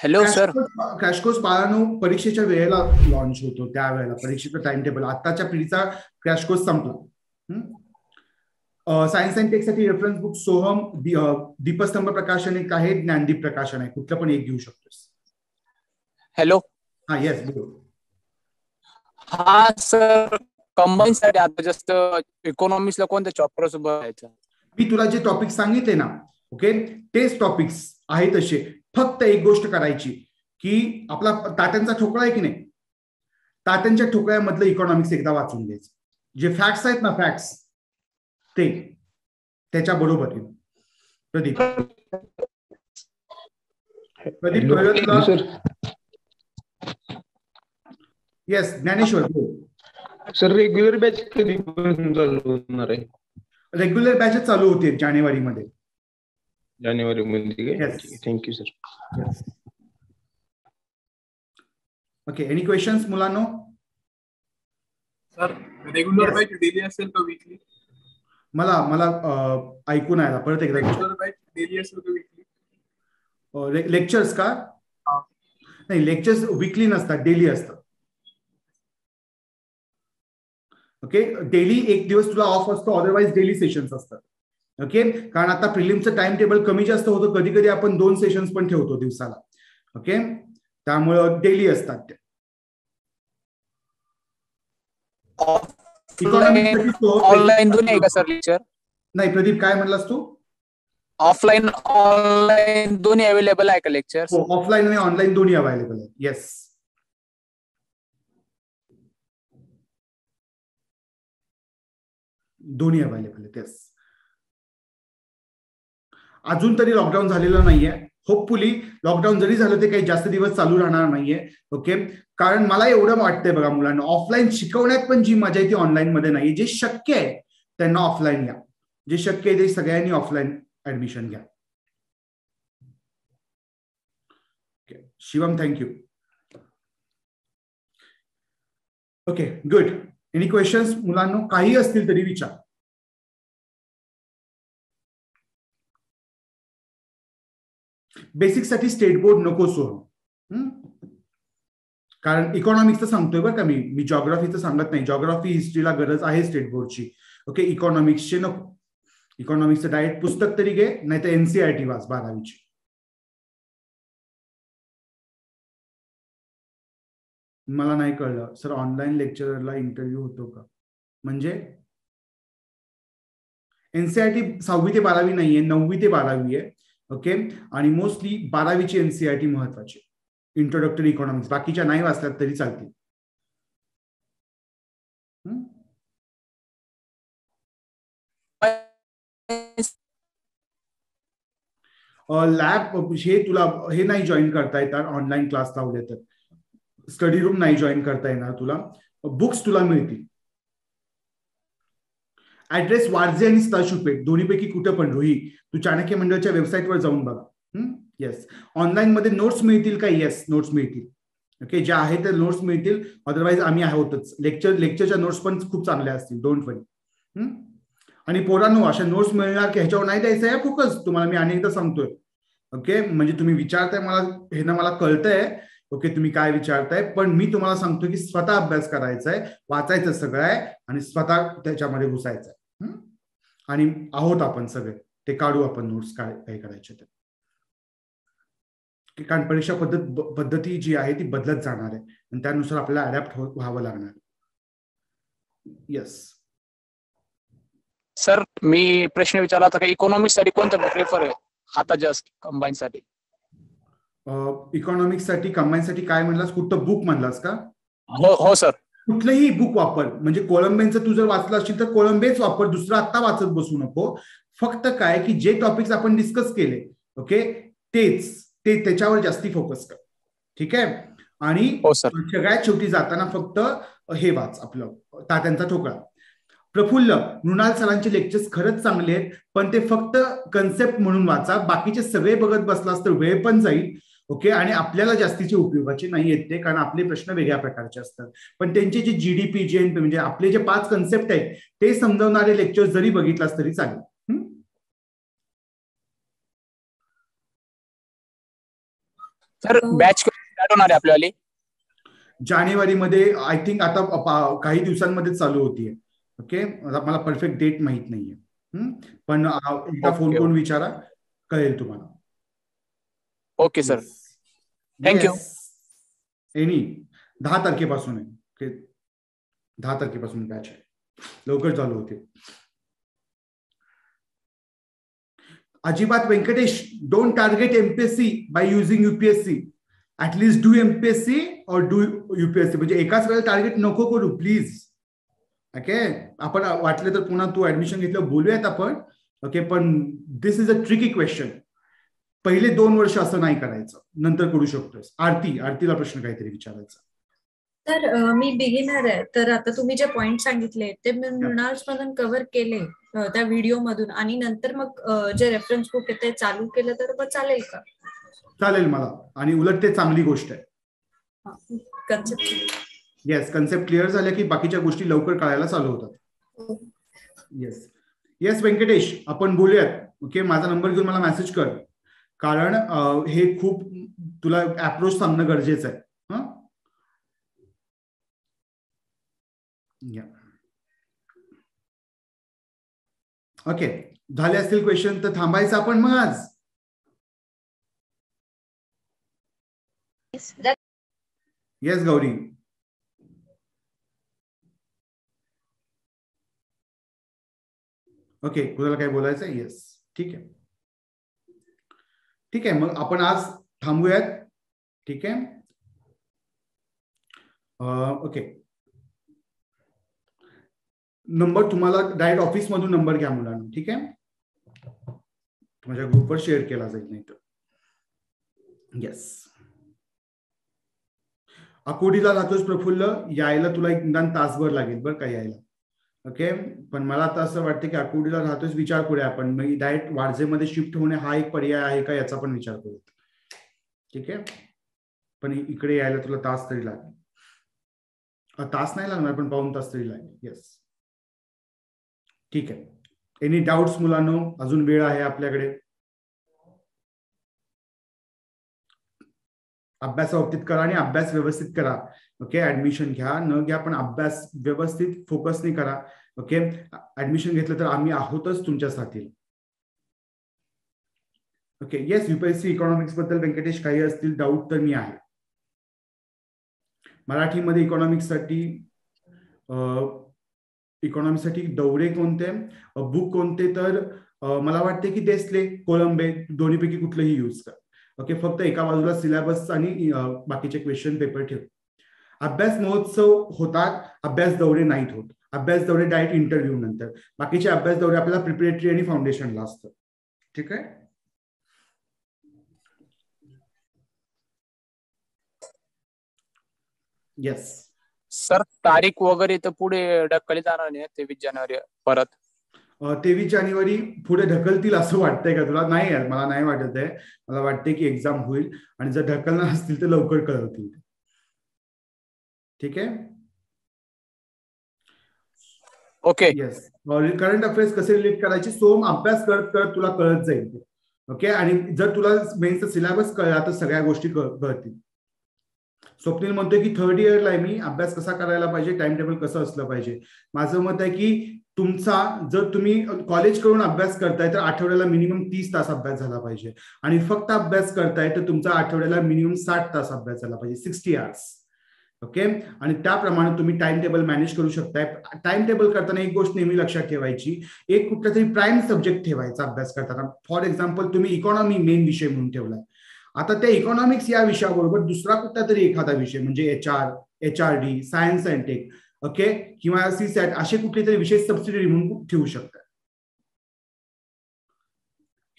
Hello sir. क्रॅश कोर्स बाळांनो परीक्षेच्या वेळेला लॉन्च होतो, त्यावेळेला परीक्षेचं टाइम टेबल. आताच्या पिढीचा क्रॅश कोर्स संपला. सायन्स अँड टेक साठी रेफरन्स बुक सोहम, दीपस्तंभ प्रकाशन एक आहे, ज्ञानदीप प्रकाशन आहे, कुठलं पण एक घेऊ शकतोस. हॅलो. हा, येस बोल. हा सर, कंबाईन साठी आता जस्ट इकॉनॉमिक्सला कोणत्या चॅप्टर बघायचं? मी तुला जे टॉपिक सांगितले ना, ओके, तेच टॉपिक्स आहेत तसे. फक्त एक गोष्ट करायची की आपला तात्यांचा ठोकळा आहे की नाही, तात्यांच्या ठोकळ्यामधलं इकॉनॉमिक्स एकदा वाचून घ्यायचं. जे फॅक्ट्स आहेत ना, फॅक्ट्स ते त्याच्या बरोबर आहे. Pradeep yes, Dnyaneshwar sir. Regular batch कधी चालू होणार आहे? रेग्युलर बॅचेस चालू होते जानेवारीमध्ये. Thank you sir. Okay, any questions मुलांनो? सर, रेग्युलर बॅच डेली असेल का वीकली? मला ऐकून आला, परत एकदा. रेग्युलर बॅच डेली असेल का वीकली? लेक्चर्स का? नाही, लेक्चर्स वीकली नसतात, डेली असतात. ओके, डेली एक दिवस तुला ऑफ असतो, अदरवाईज डेली सेशन्स असतात. ओके, कारण आता प्रिलिमचं टाइम टेबल कमी जास्त होतं, कधी कधी आपण 2 सेशन्स पण ठेवतो दिवसाला. ओके, त्यामुळं डेली असतात ते. ऑनलाईन दोन्ही आहे का सर लेक्चर? नाही प्रदीप, काय म्हणलास तू? ऑफलाईन ऑनलाईन दोन्ही अवेलेबल आहे का लेक्चर? हो, ऑफलाईन आणि ऑनलाईन दोन्ही अवेलेबल आहे. येस, दोन्ही अवेलेबल आहेत. येस, अजून तरी लॉकडाऊन झालेलं नाहीये. होपफुली लॉकडाऊन जरी झालं ते काही जास्त दिवस चालू राहणार नाहीये. ओके, कारण मला एवढं वाटतंय बघा मुलांना, ऑफलाईन शिकवण्यात पण जी मजा आहे ती ऑनलाईन मध्ये नाही. जे शक्य आहे त्यांना ऑफलाईन घ्या, जे शक्य आहे ते सगळ्यांनी ऑफलाईन ऍडमिशन घ्या. Shivam, thank you. Okay, good. Any questions मुलांनो? काही असतील तरी विचार. बेसिक साठी स्टेट बोर्ड नको सोडू, कारण इकॉनॉमिक्सचं सांगतोय बरं का मी जॉग्राफीचं सांगत नाही. जॉग्राफी हिस्ट्रीला गरज आहे स्टेट बोर्डची. ओके, इकॉनॉमिक्सचे नको. इकॉनॉमिक्सचं डायरेक्ट पुस्तक तरी घे, नाही तर एनसीईआरटी वाच 12वीची. मला नाही कळलं सर, ऑनलाईन लेक्चररला इंटरव्ह्यू होतो का? म्हणजे एनसीईआरटी 6वी ते 12वी नाहीये, 9वी ते 12वी आहे. ओके, आणि मोस्टली 12वीची एनसीईआरटी महत्वाची, इंट्रोडक्टरी इकॉनॉमिक्स. बाकीच्या नाही वाचल्यात तरी चालतील. लॅब हे तुला हे नाही जॉईन करता येतात, ऑनलाईन क्लास लावले तर. स्टडी रूम नाही जॉईन करता येणार तुला. बुक्स तुला मिळतील. ऍड्रेस वारजे आणि स्टाशुपेट दोन्हीपैकी कुठं पण रोही, तू चाणक्य मंडळच्या वेबसाईटवर जाऊन बघा. येस, ऑनलाईन मध्ये नोट्स मिळतील का? येस, नोट्स मिळतील. ओके, ज्या आहेत त्या नोट्स मिळतील. अदरवाईज आम्ही आहोतच. लेक्चरच्या नोट्स पण खूप चांगल्या असतील, डोंट वरी. आणि पोरांनो, अशा नोट्स मिळणार की ह्याच्यावर नाही द्यायचं आहे फोकस. तुम्हाला मी अनेकदा सांगतोय. ओके, म्हणजे तुम्ही विचारताय मला, हे ना मला कळतंय. ओके, तुम्ही काय विचारताय, पण मी तुम्हाला सांगतो की स्वतः अभ्यास करायचा आहे, वाचायचं सगळं आहे आणि स्वतः त्याच्यामध्ये घुसायचं आहे. आणि आहोत आपण सगळे, ते काढू आपण नोट्स काय काय करायचे ते. कारण परीक्षा पद्धती जी आहे ती बदलत जाणार आहे आणि त्यानुसार आपल्याला अडॅप्ट व्हावं लागणार. येस सर, मी प्रश्न विचारला होता की इकॉनॉमिक्स साठी कोणतं प्रेफर आहे आता जस्ट कंबाईन साठी? इकॉनॉमिक्स साठी कंबाईन साठी काय म्हणलास? कुठलं बुक म्हणलास का? हो सर. कुठलंही बुक वापर. म्हणजे कोळंबेंचं तू जर वाचलं असेल तर कोळंबेच वापर, दुसरं आता वाचत बसू नको. फक्त काय की जे टॉपिक्स आपण डिस्कस केले, ओके, ते त्याच्यावर जास्ती फोकस कर. ठीक आहे. आणि सगळ्यात शेवटी जाताना फक्त हे वाच, आपलं तात्यांचा ठोकळा. प्रफुल्ल, मृणाल सरांचे लेक्चर्स खरंच चांगले आहेत, पण ते फक्त कन्सेप्ट म्हणून वाचा. बाकीचे सगळे बघत बसलास तर वेळ पण जाईल. ओके, आणि आपल्याला जास्तीचे उपयोगाचे नाही आहेत ते, कारण आपले प्रश्न वेगळ्या प्रकारचे असतात. पण त्यांचे जे जीडीपी, जेएनपी म्हणजे आपले जे 5 कन्सेप्ट आहेत ते समजवणारे लेक्चर जरी बघितलास तरी चालेल. सर, बॅच स्टार्ट होणार आहे आपल्याला जानेवारीमध्ये, आय थिंक आता काही दिवसांमध्ये चालू होतीये. ओके, मला परफेक्ट डेट माहित नाहीये, पण एकदा फोन करून विचारा, कळेल तुम्हाला. Okay sir, thank you. एनी 10 तारखेपासून आहे. ओके, 10 तारखेपासून बॅच आहे, लवकर चालू होते. अजिबात Venkatesh, don't target MPSC by using UPSC. At least do MPSC और डू यूपीएससी. म्हणजे एकाच वेळेला टार्गेट नको करू प्लीज. ओके, आपण वाटलं तर पुन्हा तू ऍडमिशन घेतलं बोलूयात आपण. ओके, पण दिस इज अ ट्रिकी क्वेश्चन. पहिले 2 वर्ष असं नाही करायचं, नंतर करू शकतोस. आरतीला प्रश्न काहीतरी विचारायचा. तर मी बिगिनर आहे, तर आता तुम्ही जे पॉइंट सांगितले ते मी मृणाल मधून कव्हर केले त्या व्हिडिओ मधून, आणि नंतर मग जे रेफरन्स बुक आहे ते चालू केलं तर मग चालेल का? चालेल मला, आणि उलट ते चांगली गोष्ट आहे. येस, कन्सेप्ट क्लिअर झाल्या की बाकीच्या गोष्टी लवकर कळायला चालू होतात. येस येस व्यंकटेश, आपण बोलूयात. ओके, माझा नंबर घेऊन मला मेसेज कर, कारण हे खूप तुला अप्रोच सांगणं गरजेचं आहे. ओके, झाले असतील क्वेश्चन तर थांबायचं आपण मग आज. येस गौरी. ओके, कुणाला काय बोलायचं? येस, ठीक आहे. ठीक आहे, मग आपण आज थांबूयात. ठीक आहे. ओके, नंबर तुम्हाला डायरेक्ट ऑफिस मधून नंबर घ्या मुलांना. ठीक आहे, माझ्या ग्रुपवर शेअर केला जाईल नाही तर. येस, अकोडीला राहतोस प्रफुल्ल, यायला तुला एक निदान तासभर लागेल बरं का यायला. ओके, पण मला आता असं वाटतं की अकोडीला राहतोस, विचार करूया आपण मग डायरेक्ट वाडजेमध्ये शिफ्ट होणे हा एक पर्याय आहे का याचा पण विचार करूया. ठीक आहे, पण इकडे यायला तुला तास तरी लागेल. तास नाही लागणार, पण 1.5 तास तरी लागेल. येस, ठीक आहे. एनी डाऊट्स मुलांनो? अजून वेळ आहे आपल्याकडे. अभ्यासाबाबतीत करा आणि अभ्यास व्यवस्थित करा. ओके, ऍडमिशन घ्या न घ्या पण अभ्यास व्यवस्थित फोकसने करा. ओके, ऍडमिशन घेतलं तर आम्ही आहोतच तुमच्यासाठी. ओके, येस, UPSC इकॉनॉमिक्स बद्दल व्यंकटेश काही असतील डाऊट तर मी आहे. मराठीमध्ये इकॉनॉमिक्ससाठी दौरे कोणते, बुक कोणते, तर मला वाटते की देसले, कोलंबे दोन्हीपैकी कुठलंही यूज कर. ओके, फक्त एका बाजूला सिलेबस आणि बाकीचे क्वेश्चन पेपर ठेव. अभ्यास महोत्सव होतात, अभ्यास दौरे नाहीत होत. अभ्यास दौरे डायरेक्ट इंटरव्ह्यू नंतर, बाकीचे अभ्यास दौरे आपल्याला प्रिपरेटरी आणि फाउंडेशनला असतात. ठीक आहे. येस सर, तारीख वगैरे तर पुढे ढकलली जाणार नाही 23 जानेवारी परत? 23 जानेवारी पुढे ढकलतील असं वाटतंय का तुला? नाही यार, मला नाही वाटत आहे. मला वाटते की एक्झाम होईल आणि जर ढकलणार असतील तर लवकर कळवतील. ठीक आहे. ओके, येस, करंट अफेअर्स कसे रिलेट करायचे, सोम अभ्यास करत करत तुला कळत जाईल. ओके, आणि जर तुला मेन्सचा सिलेबस कळला तर सगळ्या गोष्टी कळतील. स्वप्नील म्हणतोय की थर्ड इयरला आहे मी, अभ्यास कसा करायला पाहिजे, टाइम टेबल कसं असलं पाहिजे. माझं मत आहे की तुमचा जर तुम्ही कॉलेज करून अभ्यास करताय तर आठवड्याला मिनिमम 30 तास अभ्यास झाला पाहिजे, आणि फक्त अभ्यास करताय तर तुमचा आठवड्याला मिनिमम 60 तास अभ्यास झाला पाहिजे, 60 आवर्स. ओके, आणि त्याप्रमाणे तुम्ही टाइम टेबल मॅनेज करू शकताय. टाइम टेबल करताना एक गोष्ट नेहमी लक्षात ठेवायची, एक कुठला तरी प्राईम सब्जेक्ट ठेवायचा अभ्यास करताना. फॉर एक्झाम्पल तुम्ही इकॉनॉमी मेन विषय म्हणून ठेवलाय, आता त्या इकॉनॉमिक्स या विषयाबरोबर दुसरा कुठला तरी एखादा विषय म्हणजे HRD, science and tech, okay, किंवा CSAT असे कुठले तरी विषय सबसिडरी म्हणून ठेवू शकतात.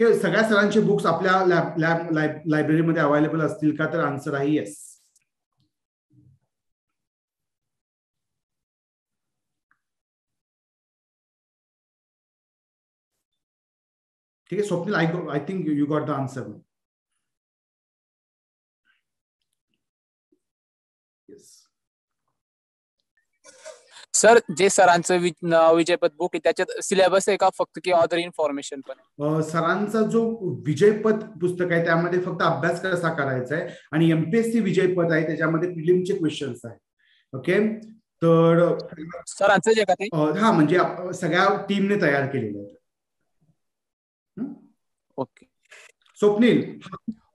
हे सगळ्या सरांचे बुक्स आपल्या लायब्ररीमध्ये अवेलेबल असतील का, तर आन्सर आहे येस. ठीक आहे Swapnil, I think you got the answer. Sir, जे सरांचं विजयपथ बुक आहे त्याच्यात सिलेबस आहे का फक्त, की अदर इन्फॉर्मेशन पण? सरांचा जो विजयपथ पुस्तक आहे त्यामध्ये फक्त अभ्यास कसा करायचा आहे, आणि MPSC विजयपथ आहे त्याच्यामध्ये प्रिलिमचे क्वेश्चन्स आहेत. ओके, तर सरांचं जे का ते, हा म्हणजे सगळ्या टीमने तयार केलेलं आहे. ओके. स्वप्नील,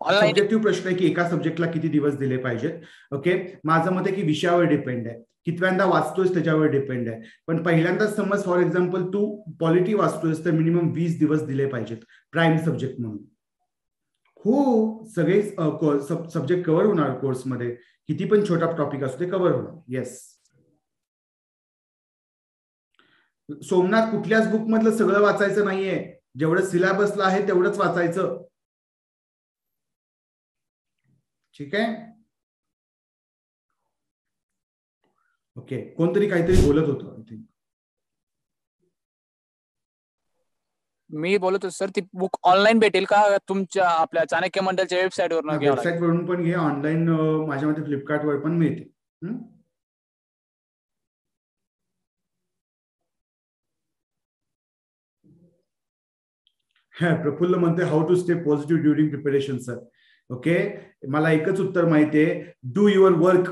ऑनलाईन सब्जेक्टिव्ह प्रश्न आहे की एका सब्जेक्टला किती दिवस दिले पाहिजेत. ओके, माझं मत आहे की विषयावर डिपेंड आहे, कितव्यांदा वाचतोयस त्याच्यावर डिपेंड आहे. पण पहिल्यांदा समज फॉर एक्झाम्पल तू पॉलिटी वाचतोयस तर मिनिमम 20 दिवस दिले पाहिजेत प्राईम सब्जेक्ट म्हणून. हो, सगळे सब्जेक्ट कव्हर होणार कोर्समध्ये, किती पण छोटा टॉपिक असतो ते कव्हर होणार. येस सोमनाथ, कुठल्याच बुक मधलं सगळं वाचायचं नाहीये, जेवढं सिलेबसला आहे तेवढंच वाचायचं. ठीक आहे. ओके, कोणतरी काहीतरी बोलत होतं. आय थिंक मी बोलतो सर, ती बुक ऑनलाईन भेटेल का तुमच्या आपल्या चाणक्य मंडलच्या वेबसाईट वर? वेबसाईट वरून पण घे, ऑनलाईन माझ्या मते फ्लिपकार्ट वर पण मिळते. प्रफुल्ल म्हणते how to stay positive during preparation. Sir okay, मला एकच उत्तर माहितीये, do your work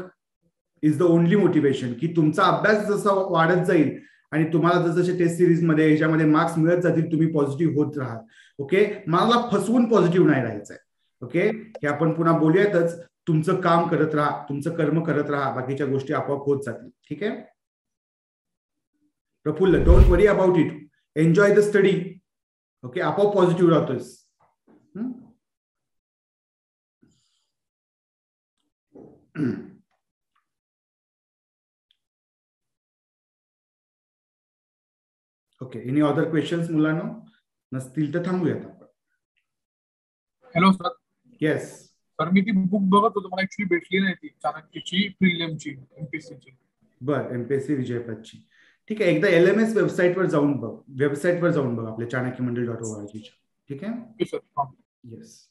is the only motivation. की तुमचा अभ्यास जसा वाढत जाईल आणि तुम्हाला जसं टेस्ट सिरीज मध्ये ह्याच्यामध्ये मार्क्स मिळत जातील, तुम्ही पॉझिटिव्ह होत राहा. ओके, मला फसवून पॉझिटिव्ह नाही राहायचंय. ओके, हे आपण पुन्हा बोलूयातच. तुमचं काम करत राहा, तुमचं कर्म करत राहा, बाकीच्या गोष्टी आपोआप होत जातील. ठीक आहे Prafulla, don't worry about it, enjoy the study. Okay, आपोआप पॉझिटिव्ह राहतोस. ओके, एनी अदर क्वेश्चन्स मुलांनो? नसतील तर थांबूयात आपण. Hello sir. येस सर, मी ती बुक बघत होतो, मला ऍक्च्युली भेटली नाही ती चाणक्यची प्रिलिमची MPSCची. बर, MPSC विजयपथची. ठीक आहे, एकदा LMS वेबसाईटवर जाऊन बघ, आपल्या चाणक्यमंडळ.org. ठीक आहे. येस.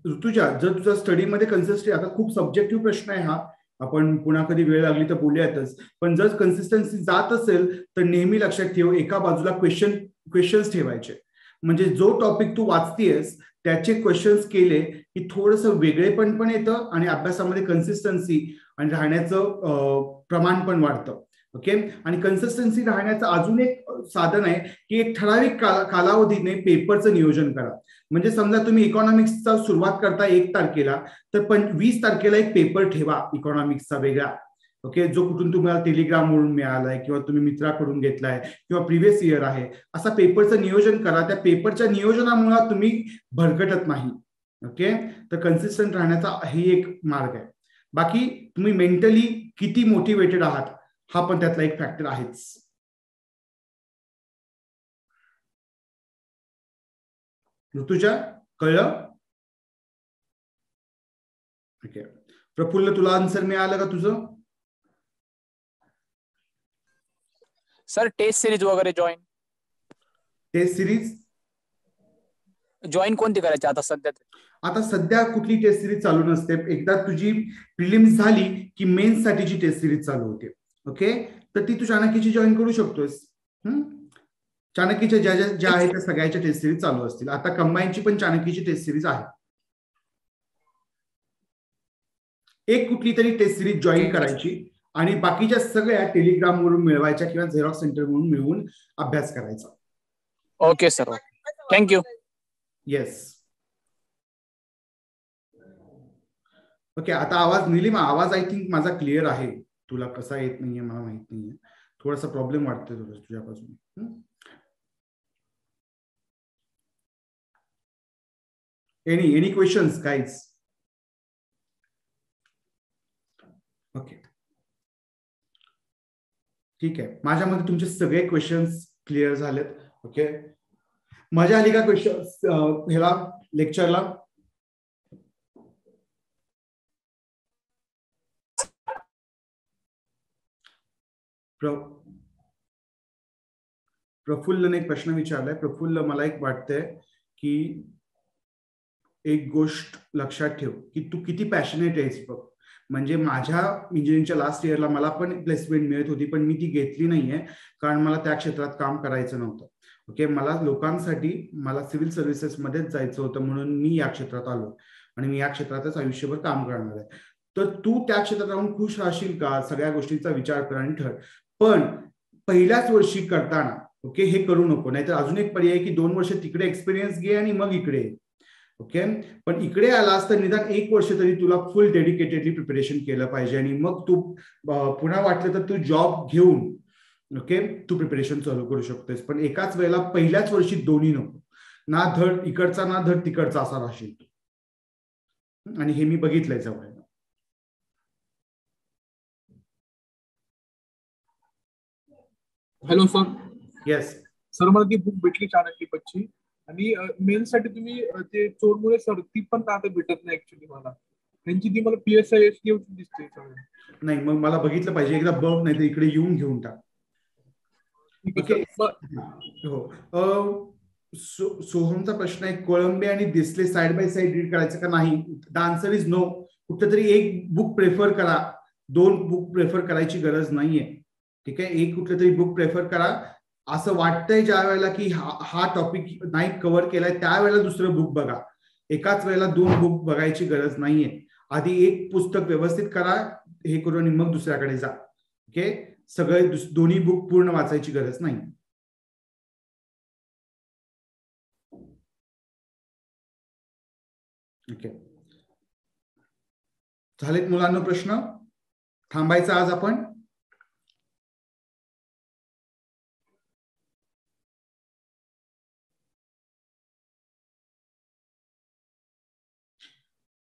ऋतुजा, जर तुझा स्टडीमध्ये कन्सिस्टन्सी, आता खूप सब्जेक्टिव्ह प्रश्न आहे हा, आपण पुन्हा कधी वेळ लागली तर बोलूयातच, पण जर कन्सिस्टन्सी जात असेल तर नेहमी लक्षात ठेव, एका बाजूला क्वेश्चन्स ठेवायचे. म्हणजे जो टॉपिक तू वाचतेस त्याचे क्वेश्चन्स केले की थोडंसं वेगळेपण पण येतं आणि अभ्यासामध्ये कन्सिस्टन्सी आणि राहण्याचं प्रमाण पण वाढतं. ओके, आणि कन्सिस्टन्सी राहण्याचं अजून एक साधन आहे की एक ठराविक कालावधीने पेपरचं नियोजन करा. म्हणजे समजा तुम्ही इकॉनॉमिक्सचा सुरुवात करता 1 तारखेला, तर 20 तारखेला एक पेपर ठेवा इकॉनॉमिक्सचा वेगळा. ओके, जो कुठून तुम्हाला टेलिग्राम वरून मिळालाय किंवा तुम्ही मित्राकडून घेतलाय किंवा प्रिव्हियस इयर आहे, असा पेपरचं नियोजन करा. त्या पेपरच्या नियोजनामुळे तुम्ही भरकटत नाही. ओके, तर कन्सिस्टंट राहण्याचा ही एक मार्ग आहे. बाकी तुम्ही मेंटली किती मोटिवेटेड आहात हा पण त्यातला एक फॅक्टर आहेच. ऋतुजा, कळलं? ओके, प्रफुल्ल, तुला आन्सर मिळालं का तुझं? सर टेस्ट सिरीज वगैरे टेस्ट सिरीज जॉईन कोणती करायची आता सध्या? आता सध्या कुठली टेस्ट सिरीज चालू नसते. एकदा तुझी प्रिलिम्स झाली की मेन्स साठीची टेस्ट सिरीज चालू होते. ओके, तर ती तू चाणक्यची जॉईन करू शकतोस. चाणक्यच्या ज्या आहेत त्या सगळ्याच्या टेस्ट सिरीज चालू असतील. आता कंबाईनची पण चाणक्यची टेस्ट सिरीज आहे. एक कुठली तरी टेस्ट सिरीज जॉईन करायची आणि बाकीच्या सगळ्या टेलिग्राम वरून मिळवायच्या किंवा झेरॉक्स सेंटर म्हणून मिळवून अभ्यास करायचा. Okay sir, thank you. Yes. Okay, आता आवाज, निलिमा, आवाज आय थिंक माझा क्लिअर आहे. तुला कसा येत नाहीये मला माहित नाहीये. थोडासा प्रॉब्लेम वाटतोय तुझ्यापासून. Any questions guys? ओके, ठीक आहे. माझ्यामध्ये तुमचे सगळे क्वेश्चन्स क्लिअर झालेत. ओके, मजा आली का क्वेश्चन ह्याला, लेक्चरला? प्रफुल्लने एक प्रश्न विचारलाय. प्रफुल्ल, मला एक वाटतंय की एक गोष्ट लक्षात ठेव की तू किती पॅशनेट आहेस बघ. म्हणजे माझ्या इंजिनिअरिंगच्या लास्ट इयरला मला पण प्लेसमेंट मिळत होती, पण मी ती घेतली नाहीये कारण मला त्या क्षेत्रात काम करायचं नव्हतं. ओके, मला लोकांसाठी, मला सिव्हिल सर्व्हिसेस मध्येच जायचं होतं म्हणून मी या क्षेत्रात आलो आणि मी या क्षेत्रातच आयुष्यभर काम करणार आहे. तर तू त्या क्षेत्रात राहून खुश राहशील का? सगळ्या गोष्टींचा विचार कर आणि ठर. पण पहिल्याच वर्षी करताना ओके हे करू नको. नाहीतर अजून एक पर्याय की 2 वर्ष तिकडे एक्सपिरियन्स घे आणि मग इकडे. ओके, पण इकडे आलास तर निदान 1 वर्ष तरी तुला फुल डेडिकेटेडली प्रिपरेशन केलं पाहिजे आणि मग तू पुन्हा वाटलं तर तू जॉब घेऊन ओके तू प्रिपरेशन चालू करू शकतोस. पण एकाच वेळेला पहिल्याच वर्षी दोन्ही नको. ना धड इकडचा ना धड तिकडचा असा राहशील तू. आणि हे मी बघितलंय जवळ. Hello sir. येस सर, मला ती बुक भेटली चाणक्यपची आणि मेन साठी तुम्ही ते चोरमुळे सर ती पण आता भेटत नाही ऍक्च्युली मला. त्यांची ती मला PSI दिसते. नाही, मग मला बघितलं पाहिजे एकदा बघ, नाही तर इकडे येऊन घेऊन टाक. ओके, हो. सोहमचा प्रश्न आहे, कोळंबे आणि दिसले साइड बाय साइड रीड करायचं का नाही? The answer is no. कुठेतरी एक बुक प्रेफर करा, 2 बुक प्रेफर करायची गरज नाहीये. ठीक आहे, एक कुठलं तरी बुक प्रेफर करा. असं वाटतंय ज्या वेळेला की हा टॉपिक नाही कव्हर केलाय त्यावेळेला दुसरं बुक बघा. एकाच वेळेला 2 बुक बघायची गरज नाहीये. आधी एक पुस्तक व्यवस्थित करा, हे करून मग दुसऱ्याकडे जा. ओके, सगळे दोन्ही बुक पूर्ण वाचायची गरज नाही. ओके, झालेत मुलांना प्रश्न? थांबायचा आज आपण?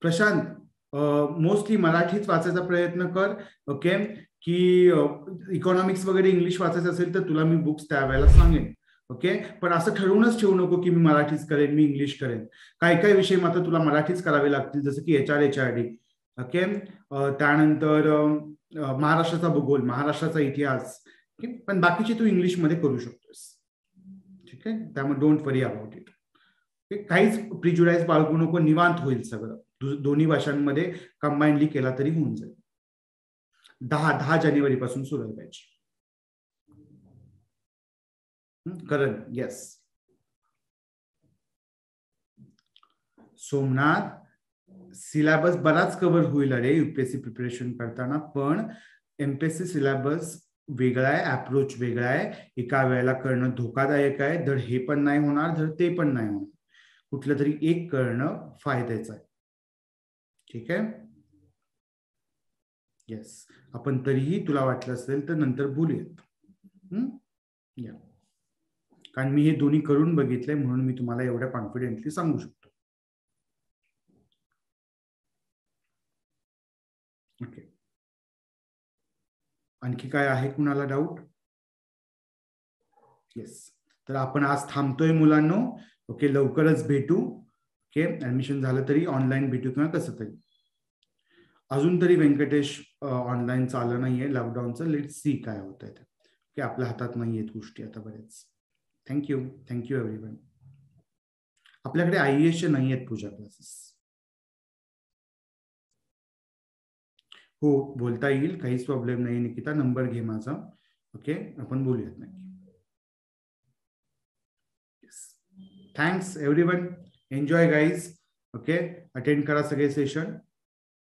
प्रशांत, मोस्टली मराठीच वाचायचा प्रयत्न कर. ओके, की इकॉनॉमिक्स वगैरे इंग्लिश वाचायचं असेल तर तुला मी बुक्स त्यावेळेला सांगेन. ओके, पण असं ठरवूनच ठेवू नको की मी मराठीच करेन, मी इंग्लिश करेन. काही विषय मात्र तुला मराठीच करावे लागतील, जसं की HR HRD. ओके, त्यानंतर महाराष्ट्राचा भूगोल, महाराष्ट्राचा इतिहास. पण बाकीचे तू इंग्लिशमध्ये करू शकतोस. ठीक आहे, त्यामुळे डोंट वरी अबाउट इट. काहीच प्रिज्युडाइज बाळगू नको, निवांत होईल सगळं. दोन्ही भाषांमध्ये कंबाईनली केला तरी होऊन जाईल. 10 जानेवारी पासून सुरू पाहिजे. करण, येस. सोमनाथ, सिलेबस बराच कव्हर होईल अरे युपीएससी प्रिपरेशन करताना, पण एमपीएससी सिलेबस वेगळा आहे, अप्रोच वेगळा आहे. एका वेळेला करणं धोकादायक आहे. धड हे पण नाही होणार, धड ते पण नाही होणार. कुठलं तरी एक करणं फायद्याचं आहे. ठीक आहे. येस, आपण तरीही तुला वाटलं असेल तर नंतर बोलूयात. या, कारण मी हे दोन्ही करून बघितलंय म्हणून मी तुम्हाला एवढ्या कॉन्फिडेंटली सांगू शकतो. ओके, आणखी काय आहे कुणाला डाऊट? येस, तर आपण आज थांबतोय मुलांनो. ओके, लवकरच भेटू. ओके, ऍडमिशन झालं तरी ऑनलाईन भेटू किंवा कसं तरी. अजून तरी व्यंकटेश ऑनलाईन चाललं नाहीये लॉकडाऊनचं. लेट सी काय होत आहे. ओके, आपल्या हातात नाहीयेत गोष्टी आता बरेच. Thank you everyone. आपल्याकडे IAS चे नाही आहेत पूजा क्लासेस. हो, बोलता येईल, काहीच प्रॉब्लेम नाही. निकिता, नंबर घे माझा. ओके, आपण बोलूयात नक्की. Thanks everyone. Enjoy guys. Okay, attend करा सगळे सेशन.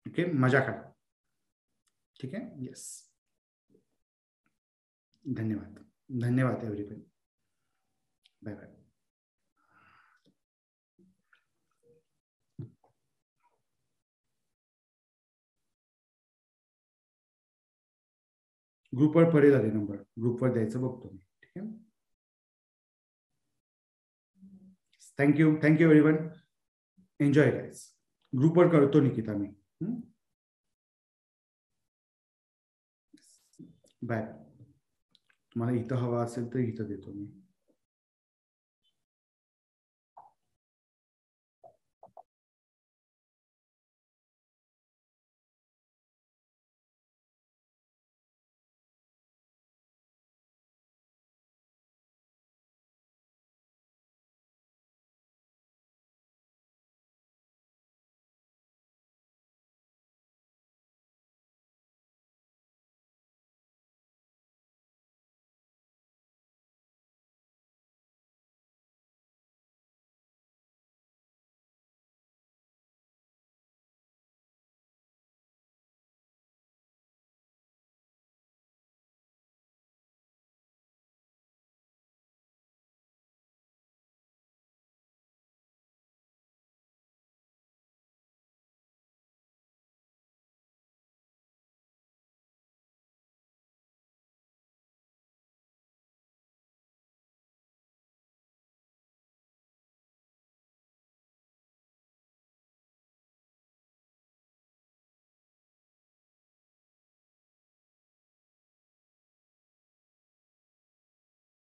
ओके, मजा करा. ठीक आहे. येस, धन्यवाद एव्हरीवन. Bye bye. ग्रुपवर पडेल आले नंबर, ग्रुपवर द्यायचं बघतो मी. ठीक आहे. Thank you everyone. Enjoy guys. ग्रुपवर करतो निकिता मी. बाय. तुम्हाला इथं हवा असेल तर इथं देतो मी.